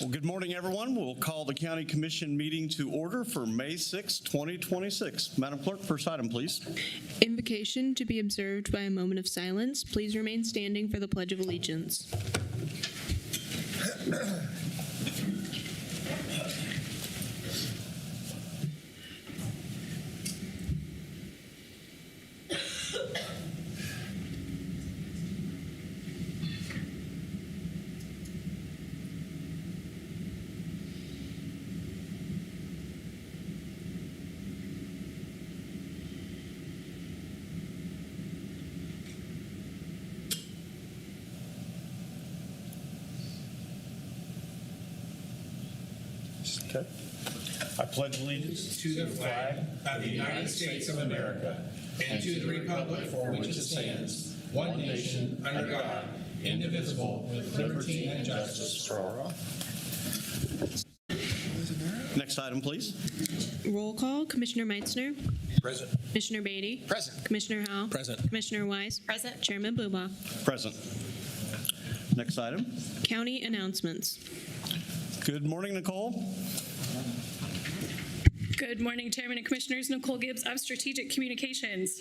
Well, good morning, everyone. We'll call the County Commission meeting to order for May 6, 2026. Madam Clerk, first item, please. Invocation to be observed by a moment of silence. Please remain standing for the Pledge of Allegiance. Okay. I pledge allegiance to the flag of the United States of America and to the republic for which it stands, one nation, under God, indivisible, with liberty and justice for all. Next item, please. Roll call. Commissioner Meitzner. Present. Commissioner Beatty. Present. Commissioner Howell. Present. Commissioner Wise. Present. Chairman Blubaugh. Present. Next item. County announcements. Good morning, Nicole. Good morning, Chairman and Commissioners. Nicole Gibbs of Strategic Communications.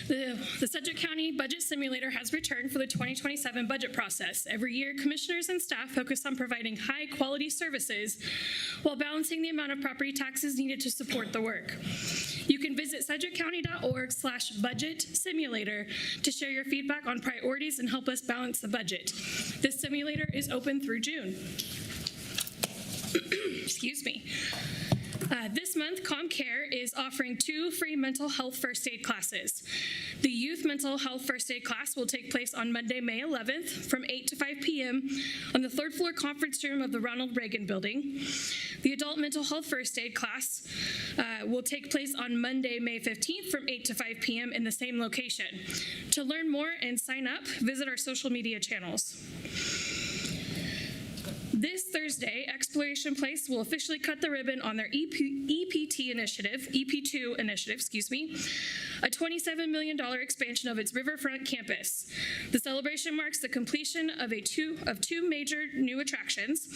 The Sedgwick County Budget Simulator has returned for the 2027 budget process. Every year, commissioners and staff focus on providing high-quality services while balancing the amount of property taxes needed to support the work. You can visit sedgwickcounty.org/budget simulator to share your feedback on priorities and help us balance the budget. This simulator is open through June. Excuse me. This month, ComCare is offering 2 free mental health first aid classes. The Youth Mental Health First Aid class will take place on Monday, May 11th from 8 to 5 p.m. on the 3rd floor conference room of the Ronald Reagan Building. The Adult Mental Health First Aid class will take place on Monday, May 15th from 8 to 5 p.m. in the same location. To learn more and sign up, visit our social media channels. This Thursday, Exploration Place will officially cut the ribbon on their EP2 initiative, a $27 million expansion of its riverfront campus. The celebration marks the completion of two major new attractions,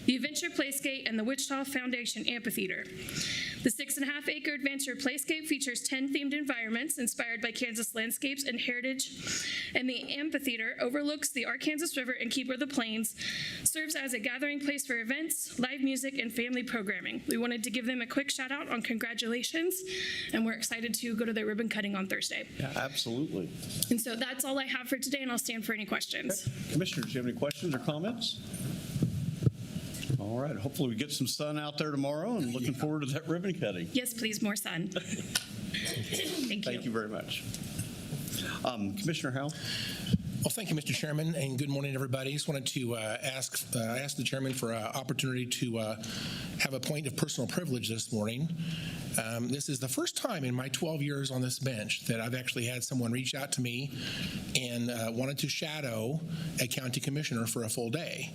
the Adventure Placegate and the Wichita Foundation Amphitheater. The 6.5-acre Adventure Placegate features 10 themed environments inspired by Kansas landscapes and heritage, and the amphitheater overlooks the Arkansas River and Keeper of the Plains, serves as a gathering place for events, live music, and family programming. We wanted to give them a quick shout out on congratulations, and we're excited to go to their ribbon cutting on Thursday. Yeah, absolutely. And so that's all I have for today, and I'll stand for any questions. Okay. Commissioners, do you have any questions or comments? All right. Hopefully we get some sun out there tomorrow, and looking forward to that ribbon cutting. Yes, please, more sun. Thank you. Thank you very much. Commissioner Howell. Well, thank you, Mr. Chairman, and good morning, everybody. I just wanted to ask the chairman for an opportunity to have a point of personal privilege this morning. This is the first time in my 12 years on this bench that I've actually had someone reach out to me and wanted to shadow a county commissioner for a full day.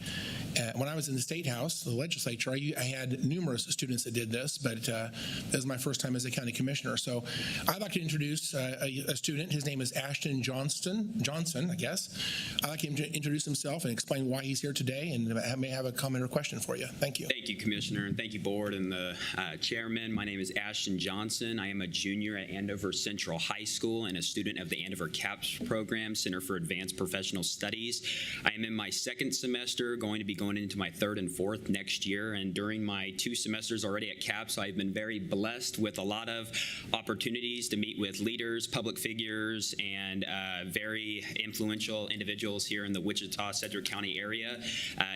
When I was in the State House, the legislature, I had numerous students that did this, but this is my first time as a county commissioner. So I'd like to introduce a student. His name is Ashton Johnson, I guess. I'd like him to introduce himself and explain why he's here today, and I may have a comment or question for you. Thank you. Thank you, Commissioner, and thank you, Board and the Chairman. My name is Ashton Johnson. I am a junior at Andover Central High School and a student of the Andover CAPS program, Center for Advanced Professional Studies. I am in my 2nd semester, going to be going into my 3rd and 4th next year, and during my 2 semesters already at CAPS, I've been very blessed with a lot of opportunities to meet with leaders, public figures, and very influential individuals here in the Wichita, Sedgwick County area.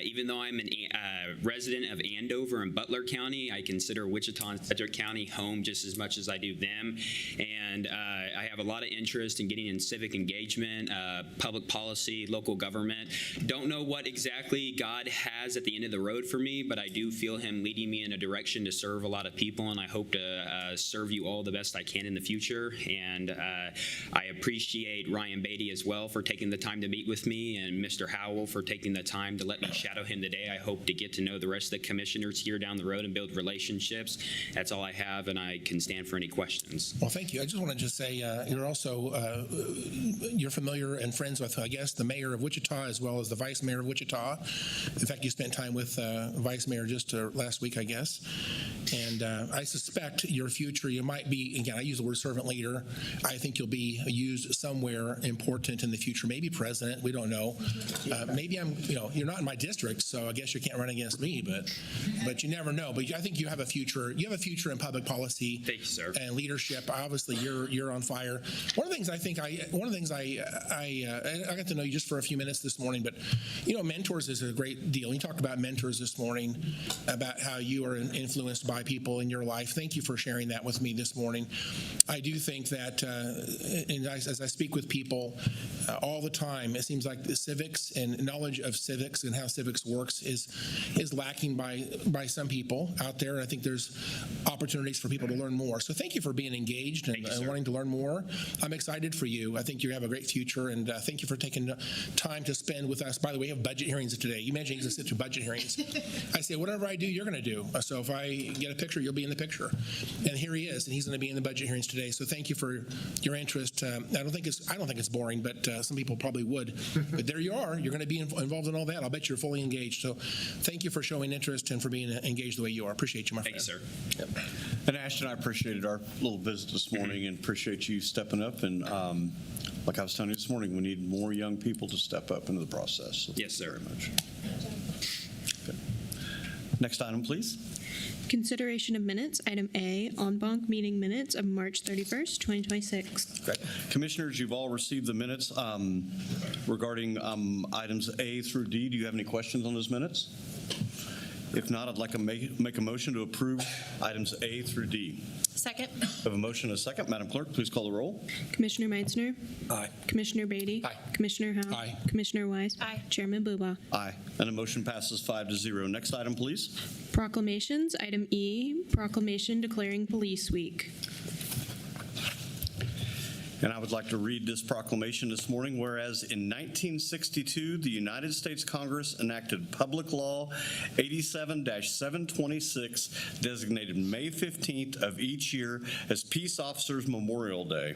Even though I'm a resident of Andover and Butler County, I consider Wichita and Sedgwick County home just as much as I do them. And I have a lot of interest in getting in civic engagement, public policy, local government. Don't know what exactly God has has at the end of the road for me, but I do feel him leading me in a direction to serve a lot of people, and I hope to serve you all the best I can in the future. And I appreciate Ryan Beatty as well for taking the time to meet with me, and Mr. Howell for taking the time to let me shadow him today. I hope to get to know the rest of the commissioners here down the road and build relationships. That's all I have, and I can stand for any questions. Well, thank you. I just want to just say you're also you're familiar and friends with, I guess, the mayor of Wichita as well as the vice mayor of Wichita. In fact, you spent time with vice mayor just last week, I guess. And I suspect your future, you might be, again, I use the word servant leader. I think you'll be used somewhere important in the future, maybe president, we don't know. Maybe you're not in my district, so I guess you can't run against me, but you never know. But I think you have a future in public policy. Thank you, sir. And leadership. Obviously, you're on fire. One of the things I got to know you just for a few minutes this morning, but mentors is a great deal. You talked about mentors this morning, about how you are influenced by people in your life. Thank you for sharing that with me this morning. I do think that, and as I speak with people all the time, it seems like the civics and knowledge of civics and how civics works is lacking by some people out there. I think there's opportunities for people to learn more. So thank you for being engaged and wanting to learn more. I'm excited for you. I think you have a great future, and thank you for taking time to spend with us. By the way, we have budget hearings today. You mentioned he's going to sit through budget hearings. I say, whatever I do, you're going to do. So if I get a picture, you'll be in the picture. And here he is, and he's going to be in the budget hearings today. So thank you for your interest. I don't think it's boring, but some people probably would. But there you are. You're going to be involved in all that. I'll bet you're fully engaged. So thank you for showing interest and for being engaged the way you are. Appreciate you, my friend. Thank you, sir. Yep. And Ashton, I appreciated our little visit this morning and appreciate you stepping up. And like I was telling you this morning, we need more young people to step up into the process. So Yes, sir. Very much. Okay. Next item, please. Consideration of minutes, item A, en banc meeting minutes of March 31st, 2026. Okay. Commissioners, you've all received the minutes regarding items A through D. Do you have any questions on those minutes? If not, I'd like to make a motion to approve items A through D. Second. We have a motion and a second. Madam Clerk, please call the roll. Commissioner Meitzner. Aye. Commissioner Beatty. Aye. Commissioner Howell. Aye. Commissioner Wise. Aye. Chairman Buba. Aye. And the motion passes 5-0. Next item, please. Proclamations, item E, proclamation declaring Police Week. And I would like to read this proclamation this morning. Whereas in 1962, the United States Congress enacted Public Law 87-726, designated May 15th of each year as Peace Officers Memorial Day,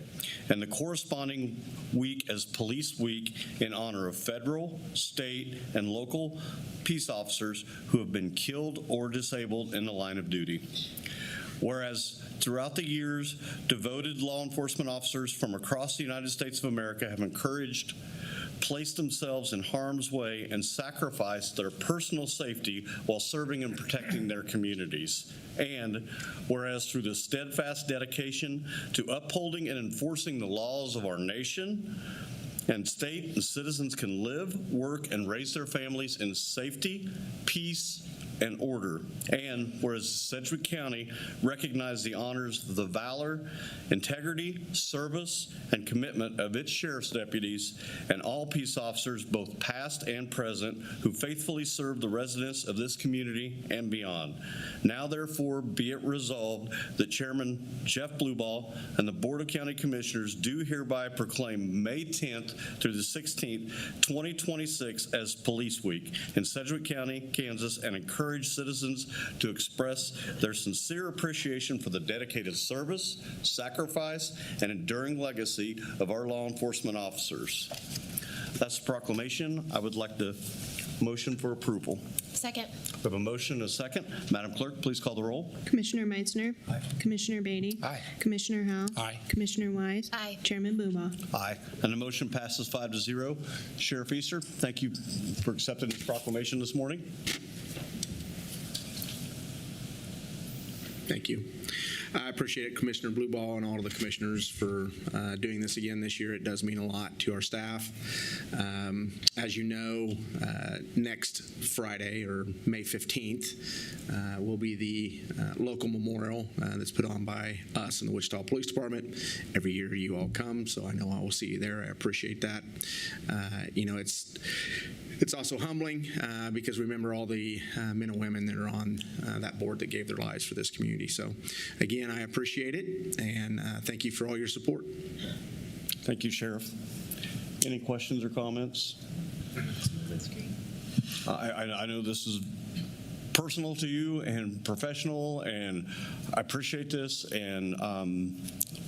and the corresponding week as Police Week in honor of federal, state, and local peace officers who have been killed or disabled in the line of duty. Whereas throughout the years, devoted law enforcement officers from across the United States of America have encouraged, placed themselves in harm's way, and sacrificed their personal safety while serving and protecting their communities. And whereas through the steadfast dedication to upholding and enforcing the laws of our nation and state, and citizens can live, work, and raise their families in safety, peace, and order. And whereas Sedgwick County recognized the honors of the valor, integrity, service, and commitment of its sheriff's deputies and all peace officers, both past and present, who faithfully serve the residents of this community and beyond. Now, therefore, be it resolved that Chairman Jeff Blueball and the Board of County Commissioners do hereby proclaim May 10th through the 16th, 2026 as Police Week in Sedgwick County, Kansas, and encourage citizens to express their sincere appreciation for the dedicated service, sacrifice, and enduring legacy of our law enforcement officers. That's the proclamation. I would like to motion for approval. Second. We have a motion and a second. Madam Clerk, please call the roll. Commissioner Meitzner. Aye. Commissioner Beatty. Aye. Commissioner Howell. Aye. Commissioner Wise. Aye. Chairman Buba. Aye. And the motion passes 5-0. Sheriff Easter, thank you for accepting this proclamation this morning. Thank you. I appreciate Commissioner Blueball and all of the commissioners for doing this again this year. It does mean a lot to our staff. As you know, next Friday, or May 15th, will be the local memorial that's put on by us in the Wichita Police Department. Every year you all come, so I know I will see you there. I appreciate that. it's also humbling because remember all the men and women that are on that board that gave their lives for this community. So again, I appreciate it, and thank you for all your support. Thank you, Sheriff. Any questions or comments? I know this is personal to you and professional, and I appreciate this. And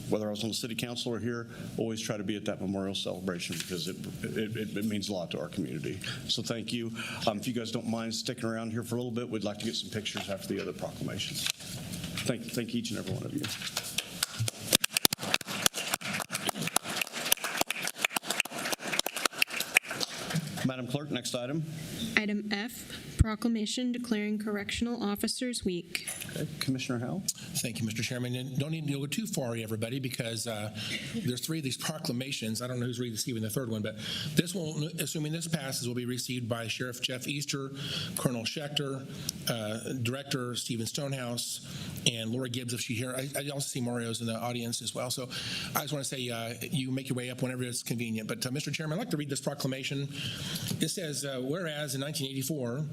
whether I was on the city council or here, always try to be at that memorial celebration because it means a lot to our community. So thank you. If you guys don't mind sticking around here for a little bit, we'd like to get some pictures after the other proclamations. Thank each and every one of you. Madam Clerk, next item. Item F, proclamation declaring Correctional Officers Week. Okay. Commissioner Howell. Thank you, Mr. Chairman. And don't need to go too far, everybody, because there's three of these proclamations. I don't know who's receiving the third one, but this one, assuming this passes, will be received by Sheriff Jeff Easter, Colonel Schechter, Director Stephen Stonehouse, and Laura Gibbs, if she's here. I also see Mario's in the audience as well. So I just want to say you make your way up whenever it's convenient. But Mr. Chairman, I'd like to read this proclamation. It says, whereas in 1984,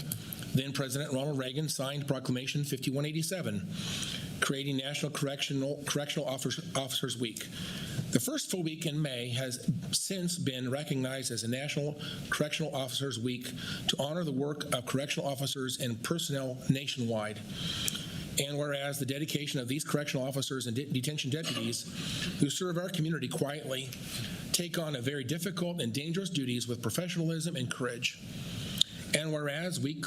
then President Ronald Reagan signed Proclamation 5187, creating National Correctional Officers Week. The first full week in May has since been recognized as a National Correctional Officers Week to honor the work of correctional officers and personnel nationwide. And whereas the dedication of these correctional officers and detention deputies who serve our community quietly take on a very difficult and dangerous duties with professionalism and courage. And whereas we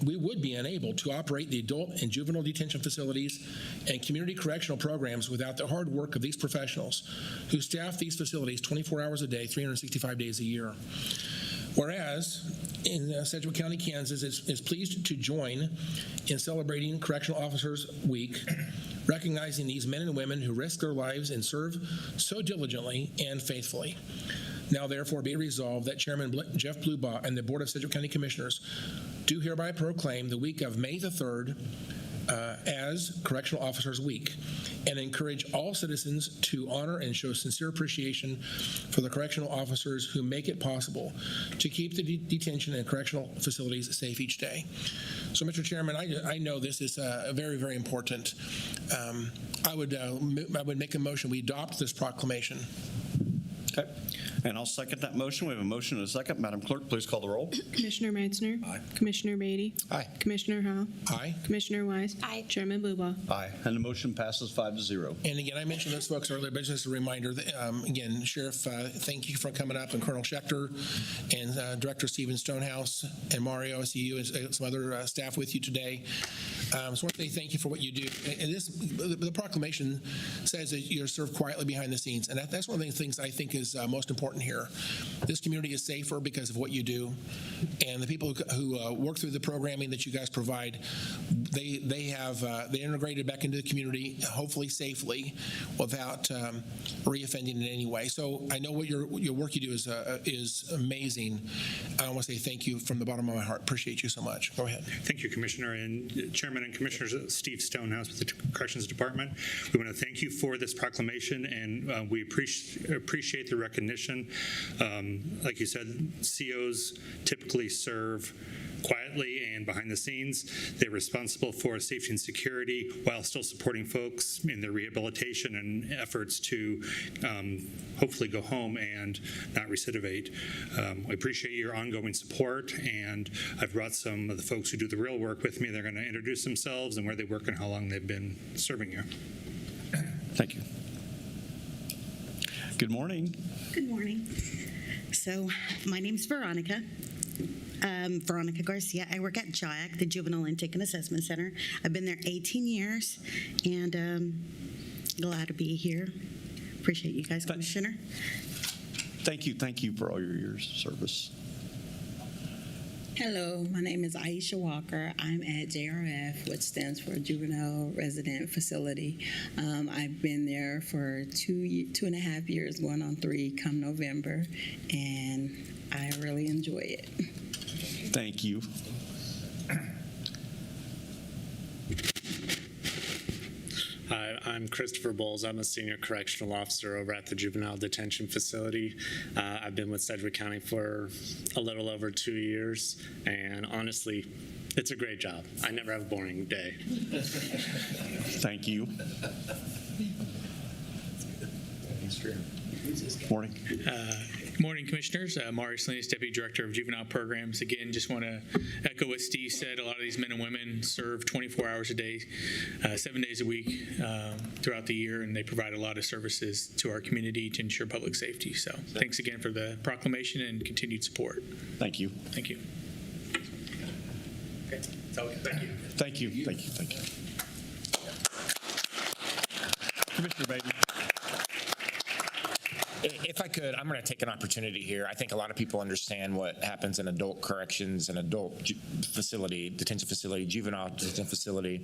would be unable to operate the adult and juvenile detention facilities and community correctional programs without the hard work of these professionals who staff these facilities 24 hours a day, 365 days a year. Whereas in Sedgwick County, Kansas is pleased to join in celebrating Correctional Officers Week, recognizing these men and women who risk their lives and serve so diligently and faithfully. Now, therefore, be resolved that Chairman Jeff Blubaugh and the Board of Sedgwick County Commissioners do hereby proclaim the week of May the 3rd as Correctional Officers Week and encourage all citizens to honor and show sincere appreciation for the correctional officers who make it possible to keep the detention and correctional facilities safe each day. So, Mr. Chairman, I know this is very, very important. I would make a motion we adopt this proclamation. Okay. And I'll second that motion. We have a motion and a second. Madam Clerk, please call the roll. Commissioner Meitzner. Aye. Commissioner Beatty. Aye. Commissioner Howell. Aye. Commissioner Wise. Aye. Chairman Blubaugh. Aye. And the motion passes 5-0. And again, I mentioned this, folks, earlier, but just a reminder that, again, Sheriff, thank you for coming up, and Colonel Schechter, and Director Stephen Stonehouse, and Mario, I see you, and some other staff with you today. So I want to say thank you for what you do. And the proclamation says that you're served quietly behind the scenes, and that's one of the things I think is most important here. This community is safer because of what you do, and the people who work through the programming that you guys provide, they integrated back into the community, hopefully safely, without reoffending in any way. So I know what your work you do is amazing. I want to say thank you from the bottom of my heart. Appreciate you so much. Go ahead. Thank you, Commissioner and Chairman and Commissioners. Steve Stonehouse with the Corrections Department. We want to thank you for this proclamation, and we appreciate the recognition. Like you said, COs typically serve quietly and behind the scenes. They're responsible for safety and security while still supporting folks in their rehabilitation and efforts to hopefully go home and not recidivate. I appreciate your ongoing support, and I've brought some of the folks who do the real work with me. They're going to introduce themselves and where they work and how long they've been serving you. Thank you. Good morning. Good morning. So my name's Veronica. Veronica Garcia. I work at JIAC, the Juvenile Intake and Assessment Center. I've been there 18 years, and glad to be here. Appreciate you guys, Commissioner. Thank you for all your years of service. Hello, my name is Aisha Walker. I'm at JRF, which stands for Juvenile Resident Facility. I've been there for 2.5 years, going on 3 come November, and I really enjoy it. Thank you. I'm Christopher Bowles. I'm a senior correctional officer over at the juvenile detention facility. I've been with Sedgwick County for a little over 2 years, and honestly, it's a great job. I never have a boring day. Thank you. Morning. Morning, Commissioners. Mario Salinas, Deputy Director of Juvenile Programs. Again, just want to echo what Steve said. A lot of these men and women serve 24 hours a day, 7 days a week throughout the year, and they provide a lot of services to our community to ensure public safety. So thanks again for the proclamation and continued support. Thank you. Thank you. Okay. Thank you. Thank you. Thank you. Thank you. Commissioner Baden. If I could, I'm going to take an opportunity here. I think a lot of people understand what happens in adult corrections and adult facility, detention facility, juvenile detention facility.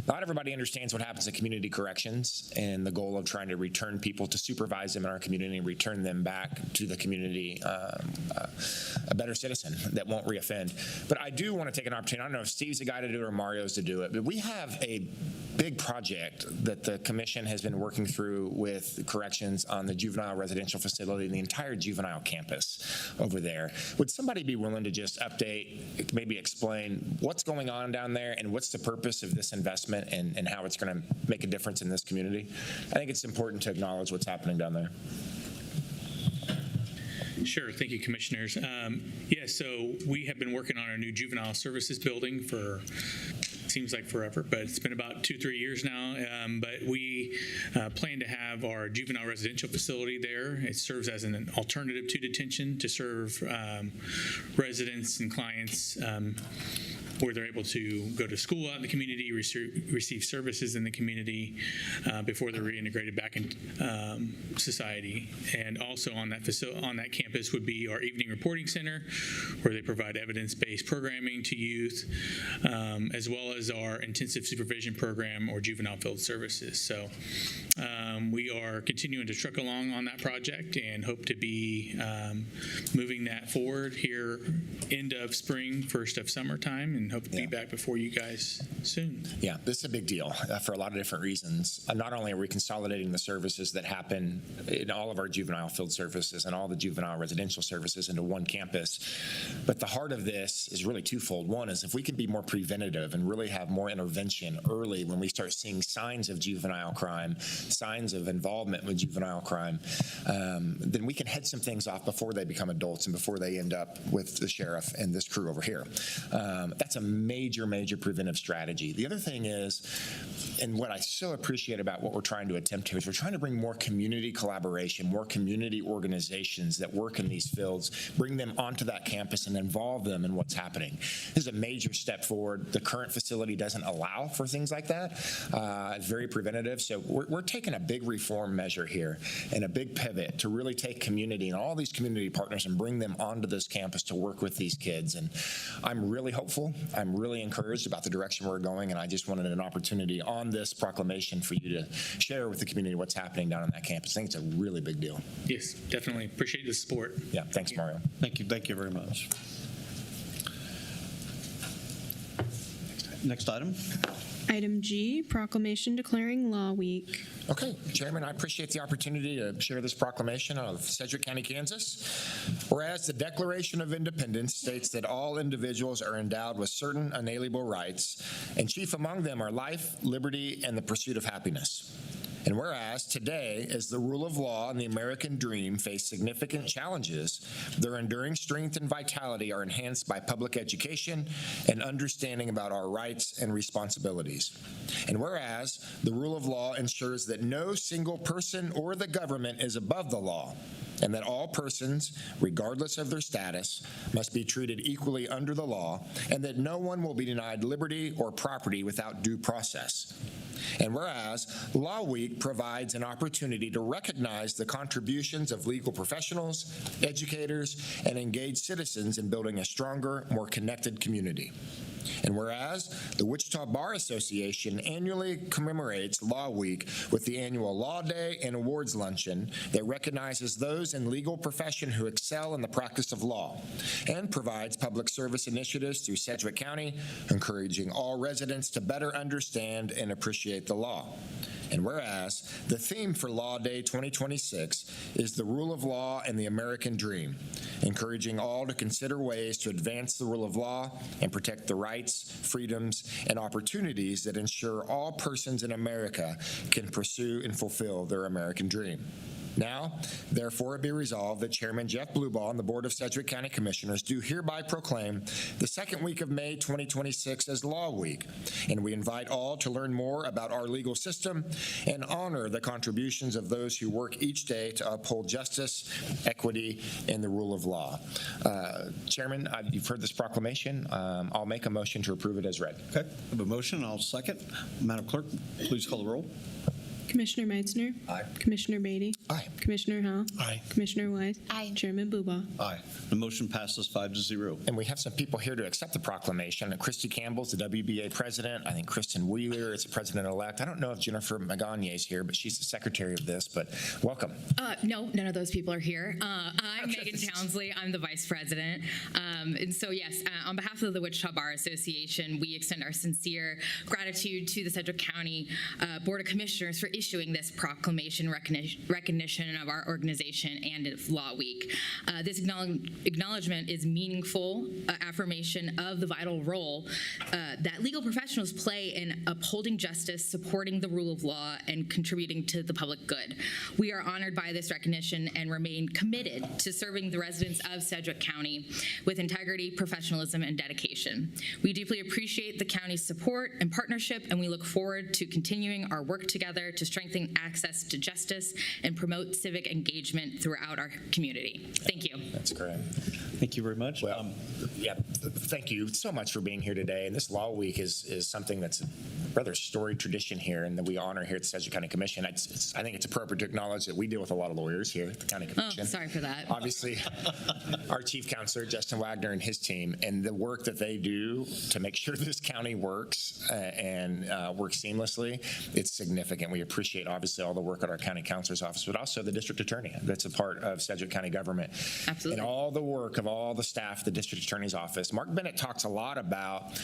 Not everybody understands what happens in community corrections and the goal of trying to return people, to supervise them in our community and return them back to the community, a better citizen that won't reoffend. But I do want to take an opportunity. I don't know if Steve's the guy to do it or Mario's to do it, but we have a big project that the commission has been working through with corrections on the juvenile residential facility and the entire juvenile campus over there. Would somebody be willing to just update, maybe explain what's going on down there and what's the purpose of this investment and how it's going to make a difference in this community? I think it's important to acknowledge what's happening down there. Sure. Thank you, Commissioners. So we have been working on our new juvenile services building for seems like forever, but it's been about 2-3 years now. But we plan to have our juvenile residential facility there. It serves as an alternative to detention to serve residents and clients where they're able to go to school out in the community, receive services in the community before they're reintegrated back in society. And also on that campus would be our evening reporting center, where they provide evidence-based programming to youth, as well as our intensive supervision program or juvenile field services. So we are continuing to truck along on that project and hope to be moving that forward here end of spring, first of summertime, and hope to be back before you guys soon. Yeah, this is a big deal for a lot of different reasons. Not only are we consolidating the services that happen in all of our juvenile field services and all the juvenile residential services into one campus, but the heart of this is really twofold. One is if we can be more preventative and really have more intervention early when we start seeing signs of juvenile crime, signs of involvement with juvenile crime, then we can head some things off before they become adults and before they end up with the sheriff and this crew over here. That's a major preventive strategy. The other thing is, and what I so appreciate about what we're trying to attempt here, is we're trying to bring more community collaboration, more community organizations that work in these fields, bring them onto that campus and involve them in what's happening. This is a major step forward. The current facility doesn't allow for things like that. It's very preventative. So we're taking a big reform measure here and a big pivot to really take community and all these community partners and bring them onto this campus to work with these kids. And I'm really hopeful. I'm really encouraged about the direction we're going, and I just wanted an opportunity on this proclamation for you to share with the community what's happening down on that campus. I think it's a really big deal. Yes, definitely. Appreciate the support. Yeah, thanks, Mario. Thank you. Thank you very much. Next item. Item G, proclamation declaring Law Week. Okay, Chairman, I appreciate the opportunity to share this proclamation of Sedgwick County, Kansas. Whereas the Declaration of Independence states that all individuals are endowed with certain unalienable rights, and chief among them are life, liberty, and the pursuit of happiness. And whereas today, as the rule of law and the American dream face significant challenges, their enduring strength and vitality are enhanced by public education and understanding about our rights and responsibilities. And whereas the rule of law ensures that no single person or the government is above the law, and that all persons, regardless of their status, must be treated equally under the law, and that no one will be denied liberty or property without due process. And whereas Law Week provides an opportunity to recognize the contributions of legal professionals, educators, and engaged citizens in building a stronger, more connected community. And whereas the Wichita Bar Association annually commemorates Law Week with the annual Law Day and Awards Luncheon that recognizes those in legal profession who excel in the practice of law, and provides public service initiatives through Sedgwick County, encouraging all residents to better understand and appreciate the law. And whereas the theme for Law Day 2026 is the rule of law and the American dream, encouraging all to consider ways to advance the rule of law and protect the rights, freedoms, and opportunities that ensure all persons in America can pursue and fulfill their American dream. Now, therefore, it be resolved that Chairman Jeff Blueball and the Board of Sedgwick County Commissioners do hereby proclaim the second week of May 2026 as Law Week, and we invite all to learn more about our legal system and honor the contributions of those who work each day to uphold justice, equity, and the rule of law. Chairman, you've heard this proclamation. I'll make a motion to approve it as read. Okay, I have a motion. I'll second. Madam Clerk, please call the roll. Commissioner Meitzner. Aye. Commissioner Beatty. Aye. Commissioner Howell. Aye. Commissioner Wise. Aye. Chairman Blueball. Aye. The motion passes 5-0. And we have some people here to accept the proclamation. Christy Campbell's the WBA president. I think Kristen Wheeler is the president-elect. I don't know if Jennifer Magagne is here, but she's the secretary of this, but welcome. No, none of those people are here. I'm Megan Townsley. I'm the vice president. And so, yes, on behalf of the Wichita Bar Association, we extend our sincere gratitude to the Sedgwick County Board of Commissioners for issuing this proclamation recognition of our organization and of Law Week. This acknowledgement is meaningful affirmation of the vital role that legal professionals play in upholding justice, supporting the rule of law, and contributing to the public good. We are honored by this recognition and remain committed to serving the residents of Sedgwick County with integrity, professionalism, and dedication. We deeply appreciate the county's support and partnership, and we look forward to continuing our work together to strengthen access to justice and promote civic engagement throughout our community. Thank you. That's great. Thank you very much. Well, yeah, thank you so much for being here today. And this Law Week is something that's a rather storied tradition here and that we honor here at the Sedgwick County Commission. I think it's appropriate to acknowledge that we deal with a lot of lawyers here at the County Commission. Oh, sorry for that. Obviously, our chief counselor, Justin Wagner, and his team, and the work that they do to make sure this county works and works seamlessly, it's significant. We appreciate, obviously, all the work at our county counselor's office, but also the district attorney that's a part of Sedgwick County government. Absolutely. And all the work of all the staff, the district attorney's office. Mark Bennett talks a lot about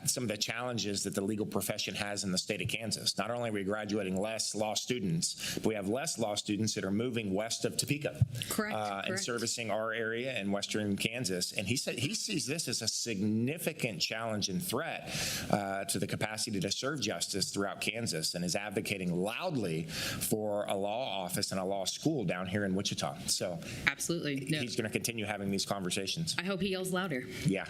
some of the challenges that the legal profession has in the state of Kansas. Not only are we graduating less law students, but we have less law students that are moving west of Topeka. Correct. And servicing our area in western Kansas. And he said he sees this as a significant challenge and threat to the capacity to serve justice throughout Kansas, and is advocating loudly for a law office and a law school down here in Wichita. So absolutely. No. He's going to continue having these conversations. I hope he yells louder. Yeah.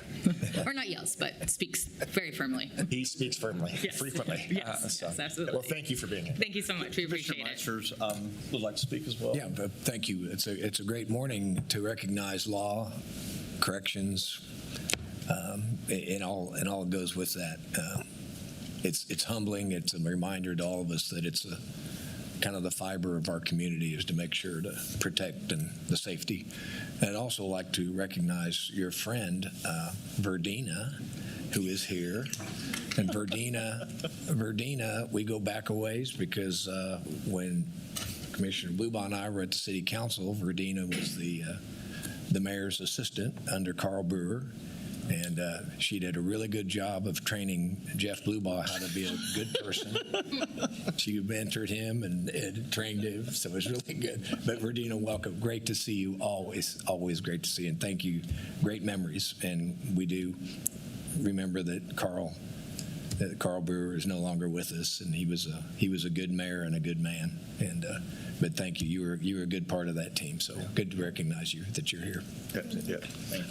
Or not yells, but speaks very firmly. He speaks firmly, Yes. frequently. Yes, yes, absolutely. Well, thank you for being here. Thank you so much. We appreciate it. Commissioner Meitzner would like to speak as well. Yeah, but thank you. It's a great morning to recognize law, corrections, and all that goes with that. It's humbling. It's a reminder to all of us that it's kind of the fiber of our community is to make sure to protect and the safety. And I'd also like to recognize your friend, Verdina, who is here. And Verdina, we go back a ways because when Commissioner Blueball and I were at the City Council, Verdina was the mayor's assistant under Carl Brewer. And she did a really good job of training Jeff Blueball how to be a good person. She mentored him and trained him, so it was really good. But Verdina, welcome. Great to see you always. Always great to see you. And thank you. Great memories. And we do remember that Carl Brewer is no longer with us, and he was a good mayor and a good man. And but thank you. You were a good part of that team. So good to recognize you that you're here. Yeah.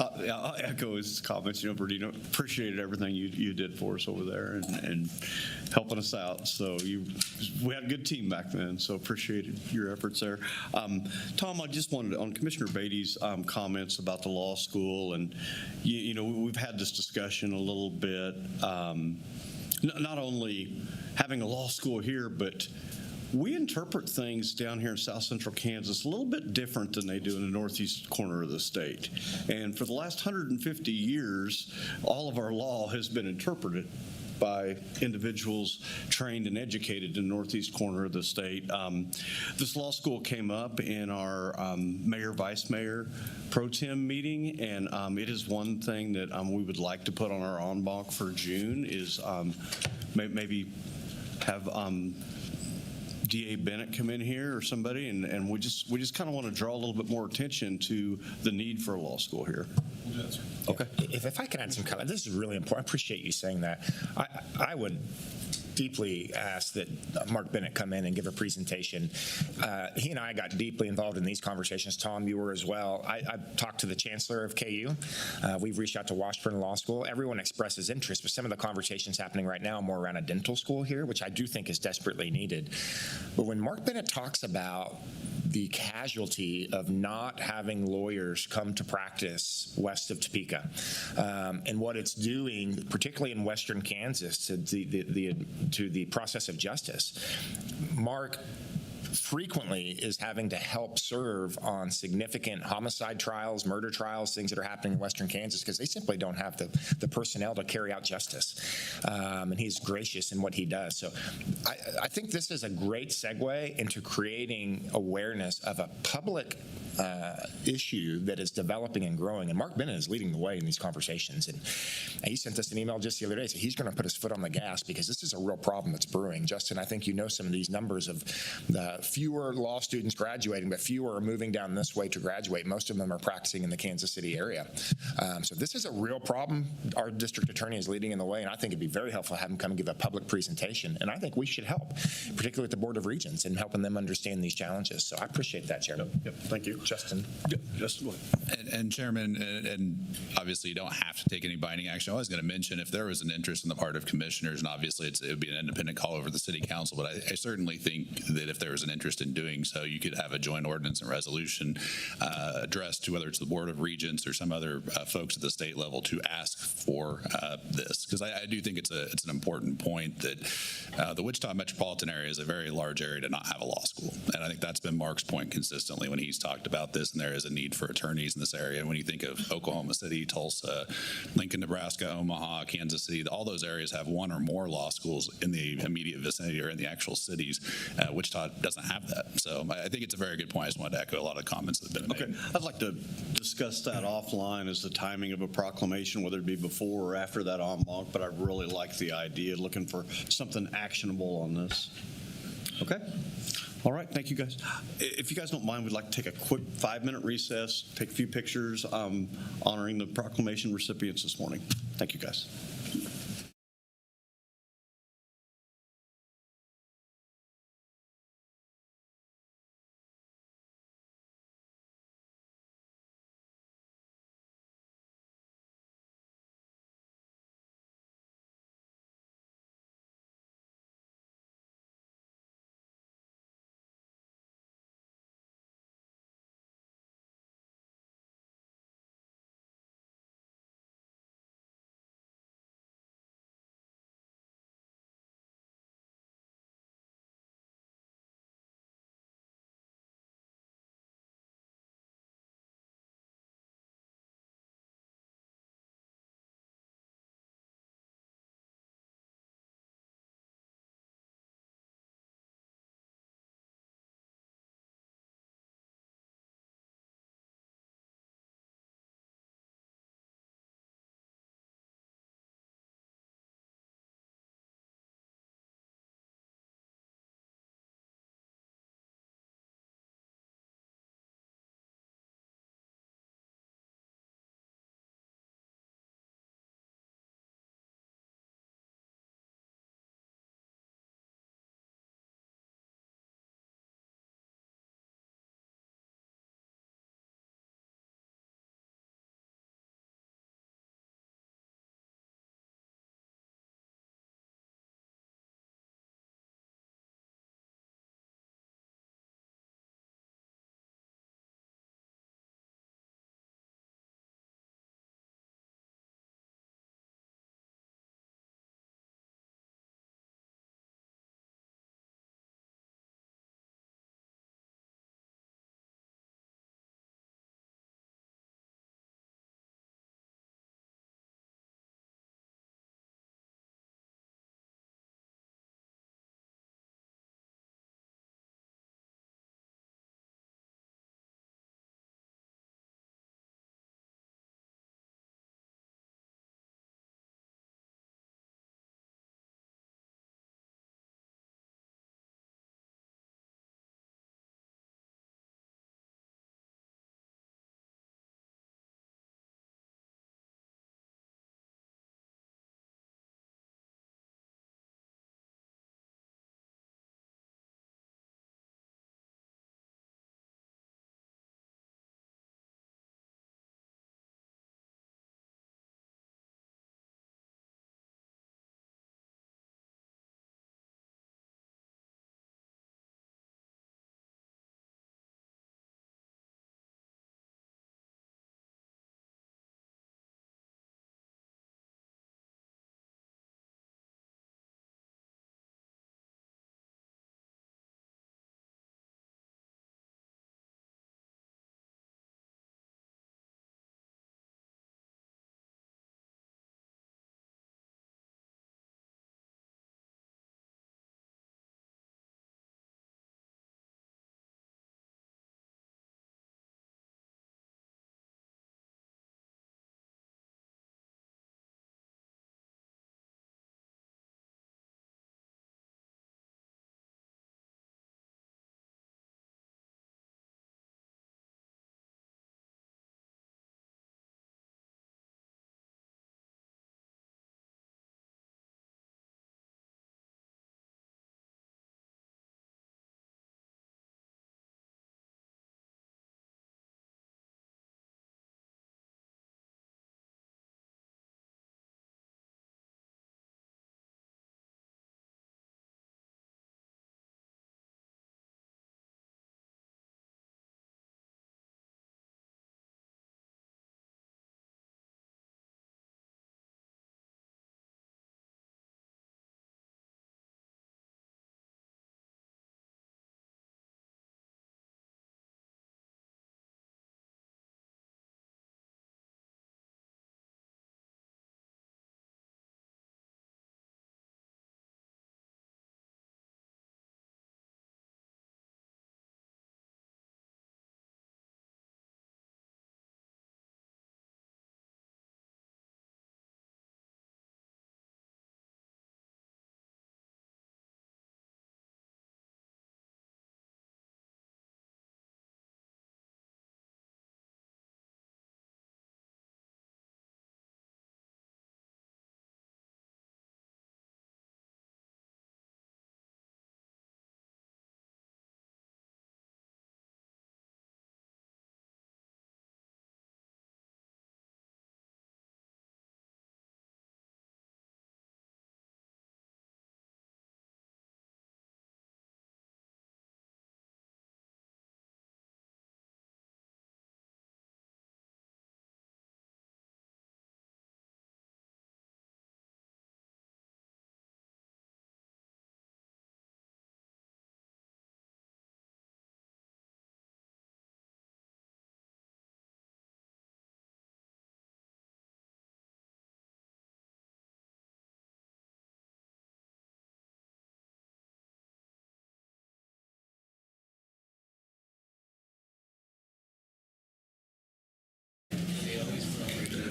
I'll echo his comments. Bernino, appreciated everything you did for us over there and helping us out. So we had a good team back then. So appreciated your efforts there. Tom, I just wanted on Commissioner Beatty's comments about the law school, and we've had this discussion a little bit. Not only having a law school here, but we interpret things down here in South Central Kansas a little bit different than they do in the northeast corner of the state. And for the last 150 years, all of our law has been interpreted by individuals trained and educated in the northeast corner of the state. This law school came up in our mayor, vice mayor, pro tem meeting, and it is one thing that we would like to put on our en banc for June is maybe have DA Bennett come in here or somebody, and we just kind of want to draw a little bit more attention to the need for a law school here. Okay. If I can add some color, this is really important. I appreciate you saying that. I would deeply ask that Mark Bennett come in and give a presentation. He and I got deeply involved in these conversations. Tom, you were as well. I talked to the chancellor of KU. We've reached out to Washburn Law School. Everyone expresses interest, but some of the conversations happening right now are more around a dental school here, which I do think is desperately needed. But when Mark Bennett talks about the casualty of not having lawyers come to practice west of Topeka, and what it's doing, particularly in western Kansas, to the process of justice. Mark frequently is having to help serve on significant homicide trials, murder trials, things that are happening in western Kansas because they simply don't have the personnel to carry out justice. And he's gracious in what he does. So I think this is a great segue into creating awareness of a public issue that is developing and growing. And Mark Bennett is leading the way in these conversations. And he sent us an email just the other day. So he's going to put his foot on the gas because this is a real problem that's brewing. Justin, I think you know some of these numbers of the fewer law students graduating, but fewer are moving down this way to graduate. Most of them are practicing in the Kansas City area. So this is a real problem. Our district attorney is leading in the way, and I think it'd be very helpful to have him come and give a public presentation. And I think we should help, particularly with the Board of Regents, in helping them understand these challenges. So I appreciate that, Chairman. Yep. Thank you. Justin. Justin. And Chairman, and obviously you don't have to take any binding action. I was going to mention if there was an interest on the part of commissioners, and obviously it would be an independent call over the city council, but I certainly think that if there was an interest in doing so, you could have a joint ordinance and resolution addressed to whether it's the Board of Regents or some other folks at the state level to ask for this, because I do think it's an important point that the Wichita metropolitan area is a very large area to not have a law school, and I think that's been Mark's point consistently when he's talked about this, and there is a need for attorneys in this area. And when you think of Oklahoma City, Tulsa, Lincoln, Nebraska, Omaha, Kansas City, all those areas have one or more law schools in the immediate vicinity or in the actual cities. Wichita doesn't have that. So I think it's a very good point. I just wanted to echo a lot of comments that have been made. I'd like to discuss that offline as the timing of a proclamation, whether it be before or after that en banc, but I really like the idea, looking for something actionable on this. Okay. All right, thank you guys. If you guys don't mind, we'd like to take a quick 5-minute recess, take a few pictures honoring the proclamation recipients this morning. Thank you guys.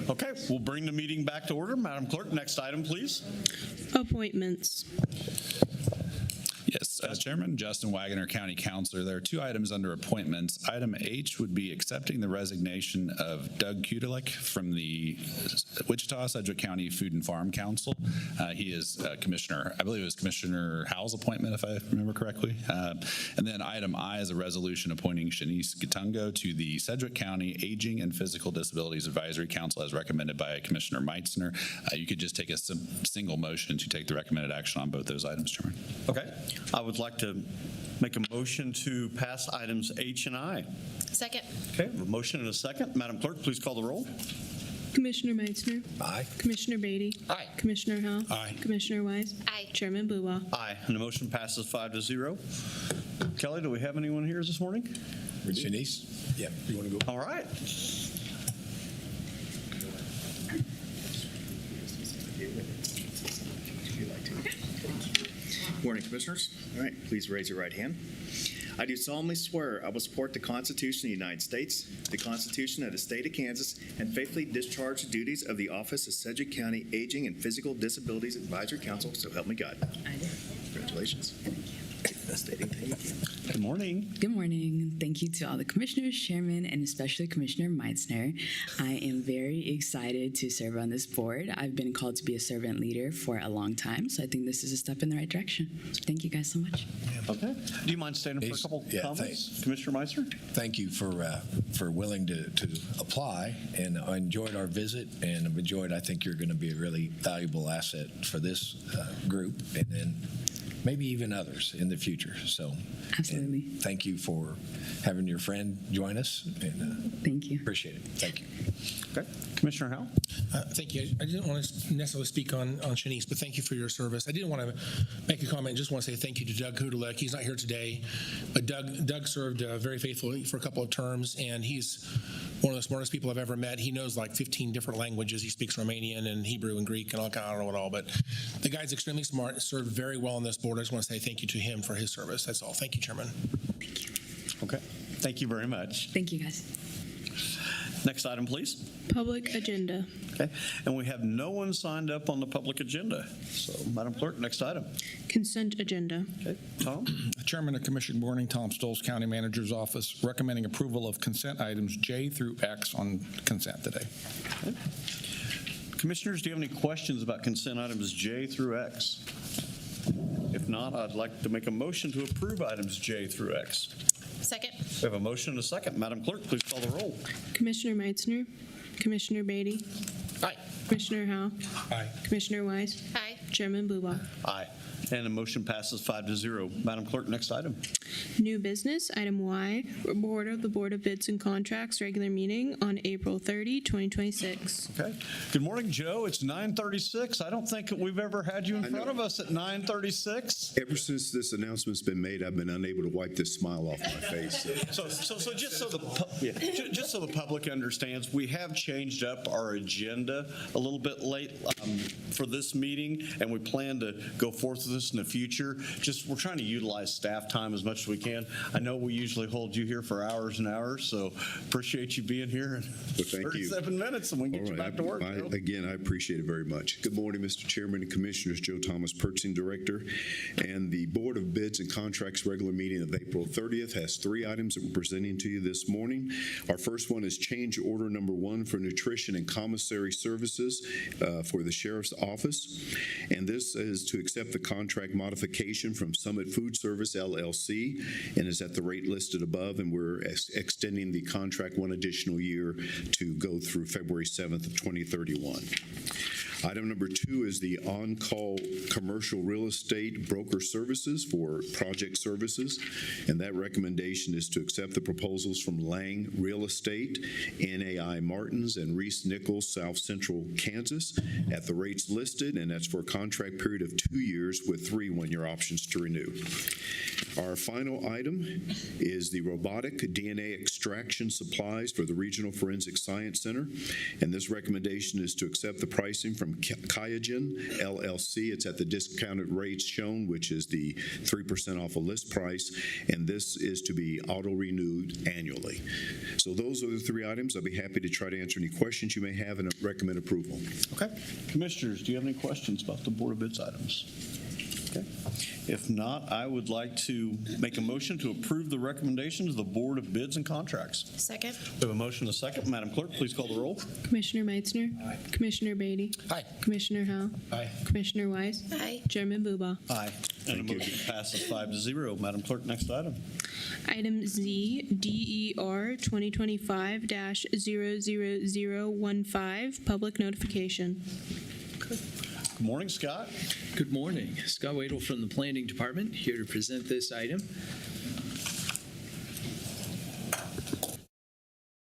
Okay, we'll bring the meeting back to order. Madam Clerk, next item, please. Appointments. Yes, Chairman Justin Wagoner, County Councilor. There are two items under appointments. Item H would be accepting the resignation of Doug Kudelek from the Wichita Sedgwick County Food and Farm Council. He is Commissioner, I believe it was Commissioner Howell's appointment, if I remember correctly. And then item I is a resolution appointing Shanice Gatungo to the Sedgwick County Aging and Physical Disabilities Advisory Council as recommended by Commissioner Meitzner. You could just take a single motion to take the recommended action on both those items, Chairman. Okay. I would like to make a motion to pass items H and I. Second. Okay, a motion and a second. Madam Clerk, please call the roll. Commissioner Meitzner. Aye. Commissioner Beatty. Aye. Commissioner Howell. Aye. Commissioner Wise. Aye. Chairman Blubow. Aye, and the motion passes 5-0. Kelly, do we have anyone here this morning? Shanice? Yeah, you want to go? All right. Morning, Commissioners. All right, please raise your right hand. I do solemnly swear I will support the Constitution of the United States, the Constitution of the State of Kansas, and faithfully discharge the duties of the office of Sedgwick County Aging and Physical Disabilities Advisory Council, so help me God. I do. Congratulations. Good morning. Good morning. Thank you to all the commissioners, chairman, and especially Commissioner Meitzner. I am very excited to serve on this board. I've been called to be a servant leader for a long time, so I think this is a step in the right direction. So thank you guys so much. Okay. Do you mind standing for a couple comments, Commissioner Meitzner? Thank you for willing to apply, and I enjoyed our visit, and I've enjoyed, I think you're going to be a really valuable asset for this group, and then maybe even others in the future. So absolutely. Thank you for having your friend join us, and thank you. Appreciate it. Thank you. Okay. Commissioner Howell? Thank you. I didn't want to necessarily speak on Shanice, but thank you for your service. I didn't want to make a comment. Just want to say thank you to Doug Kudelek. He's not here today, but Doug served very faithfully for a couple of terms, and he's one of the smartest people I've ever met. He knows like 15 different languages. He speaks Romanian and Hebrew and Greek and all kind of, I don't know what all, but the guy's extremely smart, served very well on this board. I just want to say thank you to him for his service. That's all. Thank you, Chairman. Thank you. Okay. Thank you very much. Thank you, guys. Next item, please. Public agenda. Okay. And we have no one signed up on the public agenda. So, Madam Clerk, next item. Consent agenda. Okay. Tom? Chairman of Commission, morning. Tom Stolz, County Manager's Office, recommending approval of consent items J through X on consent today. Okay. Commissioners, do you have any questions about consent items J through X? If not, I'd like to make a motion to approve items J through X. Second. We have a motion and a second. Madam Clerk, please call the roll. Commissioner Meitzner. Commissioner Beatty. Aye. Commissioner Howell. Aye. Commissioner Wise. Aye. Chairman Blubow. Aye. And the motion passes 5-0. Madam Clerk, next item. New business, item Y, report of the Board of Bids and Contracts regular meeting on April 30, 2026. Okay. Good morning, Joe. It's 9:36. I don't think we've ever had you in front of us at 9:36. Ever since this announcement's been made, I've been unable to wipe this smile off my face. So just so the public understands, we have changed up our agenda a little bit late for this meeting, and we plan to go forth with this in the future. We're trying to utilize staff time as much as we can. I know we usually hold you here for hours and hours, so appreciate you being here in 37 minutes, and we can get you back to work. Again, I appreciate it very much. Good morning, Mr. Chairman and Commissioners. Joe Thomas, Purchasing Director. And the Board of Bids and Contracts regular meeting of April 30th has 3 items that we're presenting to you this morning. Our first one is change order number 1 for nutrition and commissary services for the Sheriff's Office. And this is to accept the contract modification from Summit Food Service, LLC, and is at the rate listed above, and we're extending the contract 1 additional year to go through February 7th of 2031. Item number 2 is the on-call commercial real estate broker services for project services, and that recommendation is to accept the proposals from Lang Real Estate, NAI Martins, and Reese Nichols, South Central Kansas, at the rates listed, and that's for a contract period of 2 years with 3 one-year options to renew. Our final item is the robotic DNA extraction supplies for the Regional Forensic Science Center, and this recommendation is to accept the pricing from from Kyogen LLC. It's at the discounted rates shown, which is the 3% off a list price, and this is to be auto-renewed annually. So those are the three items. I'll be happy to try to answer any questions you may have and recommend approval. Okay. Commissioners, do you have any questions about the Board of Bids items? Okay. If not, I would like to make a motion to approve the recommendations of the Board of Bids and Contracts. Second. We have a motion and a second. Madam Clerk, please call the roll. Commissioner Meitzner. Aye. Commissioner Beatty. Aye. Commissioner Howell. Aye. Commissioner Wise. Aye. Chairman Buba. Aye. And the motion passes 5-0. Madam Clerk, next item. Item Z, DER 2025-00015, public notification. Good morning, Scott. Good morning. Scott Wadle from the Planning Department, here to present this item.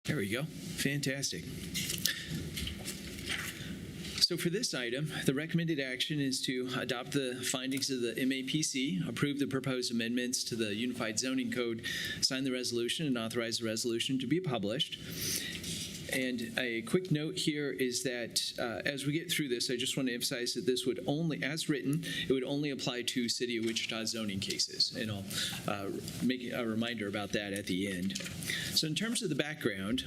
There we go. Fantastic. So for this item, the recommended action is to adopt the findings of the MAPC, approve the proposed amendments to the Unified Zoning Code, sign the resolution, and authorize the resolution to be published. And a quick note here is that as we get through this, I just want to emphasize that this would only, as written, it would only apply to City of Wichita zoning cases. And I'll make a reminder about that at the end. So in terms of the background,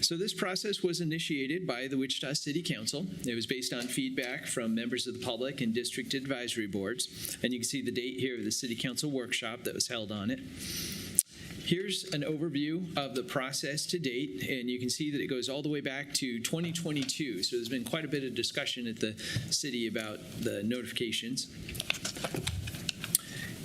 so this process was initiated by the Wichita City Council. It was based on feedback from members of the public and district advisory boards. And you can see the date here of the City Council workshop that was held on it. Here's an overview of the process to date, and you can see that it goes all the way back to 2022. So there's been quite a bit of discussion at the city about the notifications.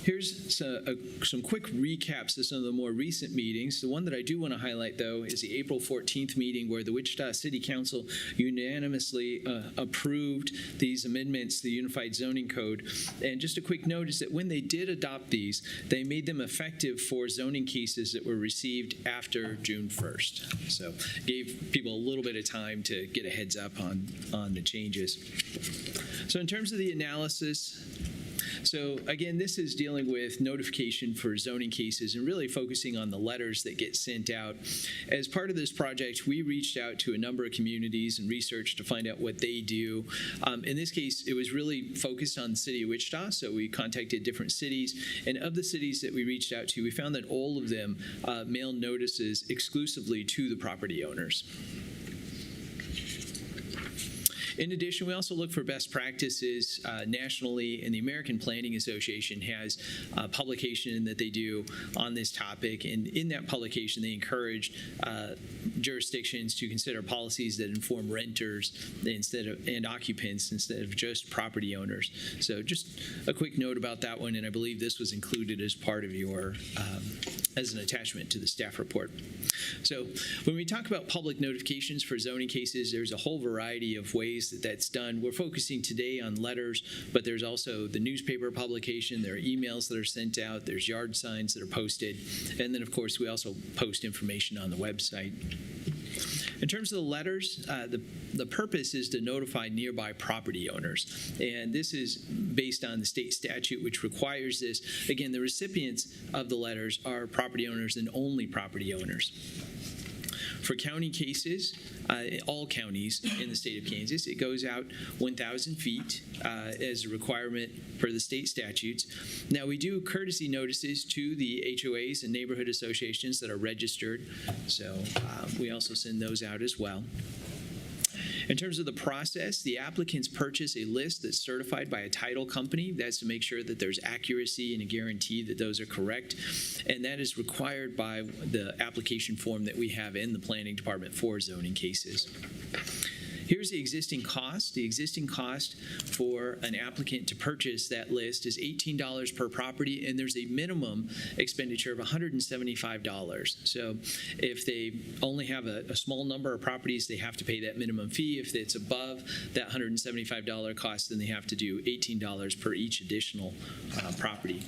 Here's some quick recaps of some of the more recent meetings. The one that I do want to highlight, though, is the April 14th meeting where the Wichita City Council unanimously approved these amendments to the Unified Zoning Code. And just a quick note is that when they did adopt these, they made them effective for zoning cases that were received after June 1st. So gave people a little bit of time to get a heads up on the changes. So in terms of the analysis, so again, this is dealing with notification for zoning cases and really focusing on the letters that get sent out. As part of this project, we reached out to a number of communities and researched to find out what they do. In this case, it was really focused on the city of Wichita, so we contacted different cities. And of the cities that we reached out to, we found that all of them mailed notices exclusively to the property owners. In addition, we also look for best practices nationally, and the American Planning Association has a publication that they do on this topic. And in that publication, they encouraged jurisdictions to consider policies that inform renters and occupants instead of just property owners. So just a quick note about that one, and I believe this was included as part of your as an attachment to the staff report. So when we talk about public notifications for zoning cases, there's a whole variety of ways that that's done. We're focusing today on letters, but there's also the newspaper publication, there are emails that are sent out, there's yard signs that are posted, and then of course we also post information on the website. In terms of the letters, the purpose is to notify nearby property owners. And this is based on the state statute, which requires this. Again, the recipients of the letters are property owners and only property owners. For county cases, all counties in the state of Kansas, it goes out 1,000 feet as a requirement for the state statutes. Now, we do courtesy notices to the HOAs and neighborhood associations that are registered, so we also send those out as well. In terms of the process, the applicants purchase a list that's certified by a title company. That's to make sure that there's accuracy and a guarantee that those are correct. And that is required by the application form that we have in the planning department for zoning cases. Here's the existing cost. The existing cost for an applicant to purchase that list is $18 per property, and there's a minimum expenditure of $175. So if they only have a small number of properties, they have to pay that minimum fee. If it's above that $175 cost, then they have to do $18 per each additional property.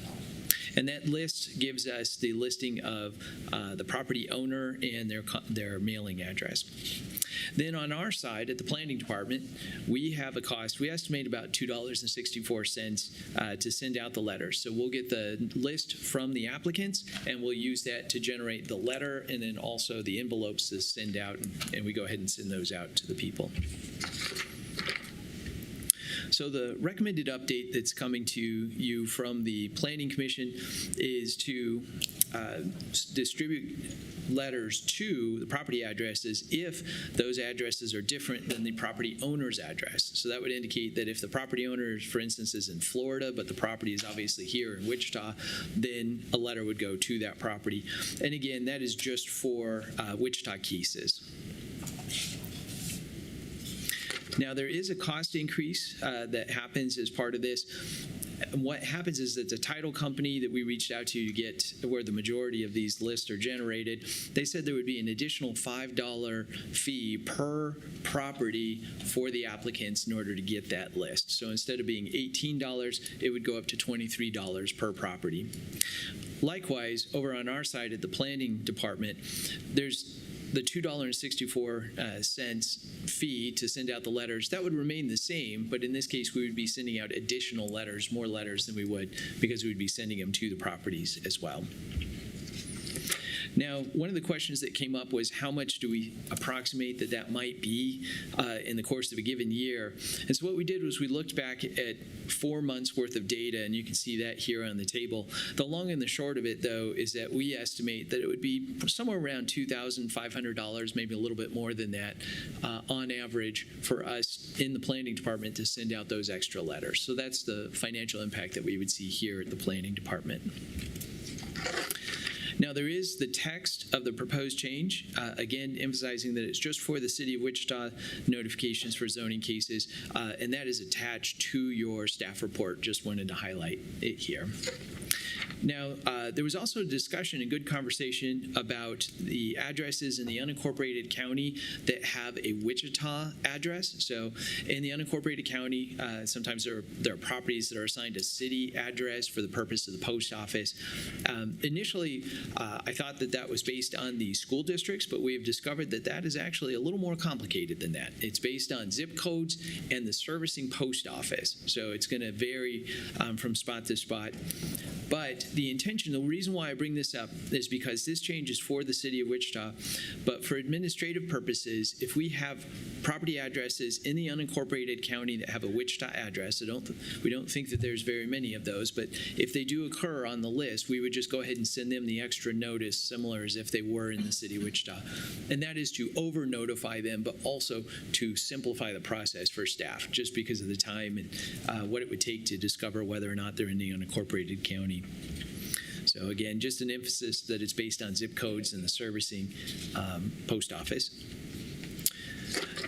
And that list gives us the listing of the property owner and their mailing address. Then on our side at the planning department, we have a cost. We estimate about $2.64 to send out the letters. So we'll get the list from the applicants, and we'll use that to generate the letter and then also the envelopes to send out, and we go ahead and send those out to the people. So the recommended update that's coming to you from the Planning Commission is to distribute letters to the property addresses if those addresses are different than the property owner's address. So that would indicate that if the property owner, for instance, is in Florida, but the property is obviously here in Wichita, then a letter would go to that property. And again, that is just for Wichita cases. Now, there is a cost increase that happens as part of this. What happens is that the title company that we reached out to get where the majority of these lists are generated, they said there would be an additional $5 fee per property for the applicants in order to get that list. So instead of being $18, it would go up to $23 per property. Likewise, over on our side at the planning department, there's the $2.64 fee to send out the letters. That would remain the same, but in this case, we would be sending out additional letters, more letters than we would, because we would be sending them to the properties as well. Now, one of the questions that came up was how much do we approximate that might be in the course of a given year? And so what we did was we looked back at 4 months worth of data, and you can see that here on the table. The long and the short of it, though, is that we estimate that it would be somewhere around $2,500, maybe a little bit more than that, on average for us in the planning department to send out those extra letters. So that's the financial impact that we would see here at the planning department. Now, there is the text of the proposed change, again, emphasizing that it's just for the City of Wichita notifications for zoning cases, and that is attached to your staff report. Just wanted to highlight it here. Now, there was also a discussion and good conversation about the addresses in the unincorporated county that have a Wichita address. So in the unincorporated county, sometimes there are properties that are assigned a city address for the purpose of the post office. Initially, I thought that was based on the school districts, but we have discovered that is actually a little more complicated than that. It's based on zip codes and the servicing post office. So it's going to vary from spot to spot. But the intention, the reason why I bring this up is because this change is for the City of Wichita, but for administrative purposes, if we have property addresses in the unincorporated county that have a Wichita address, we don't think that there's very many of those, but if they do occur on the list, we would just go ahead and send them the extra notice, similar as if they were in the City of Wichita. And that is to over-notify them, but also to simplify the process for staff, just because of the time and what it would take to discover whether or not they're in the unincorporated county. So again, just an emphasis that it's based on zip codes and the servicing post office.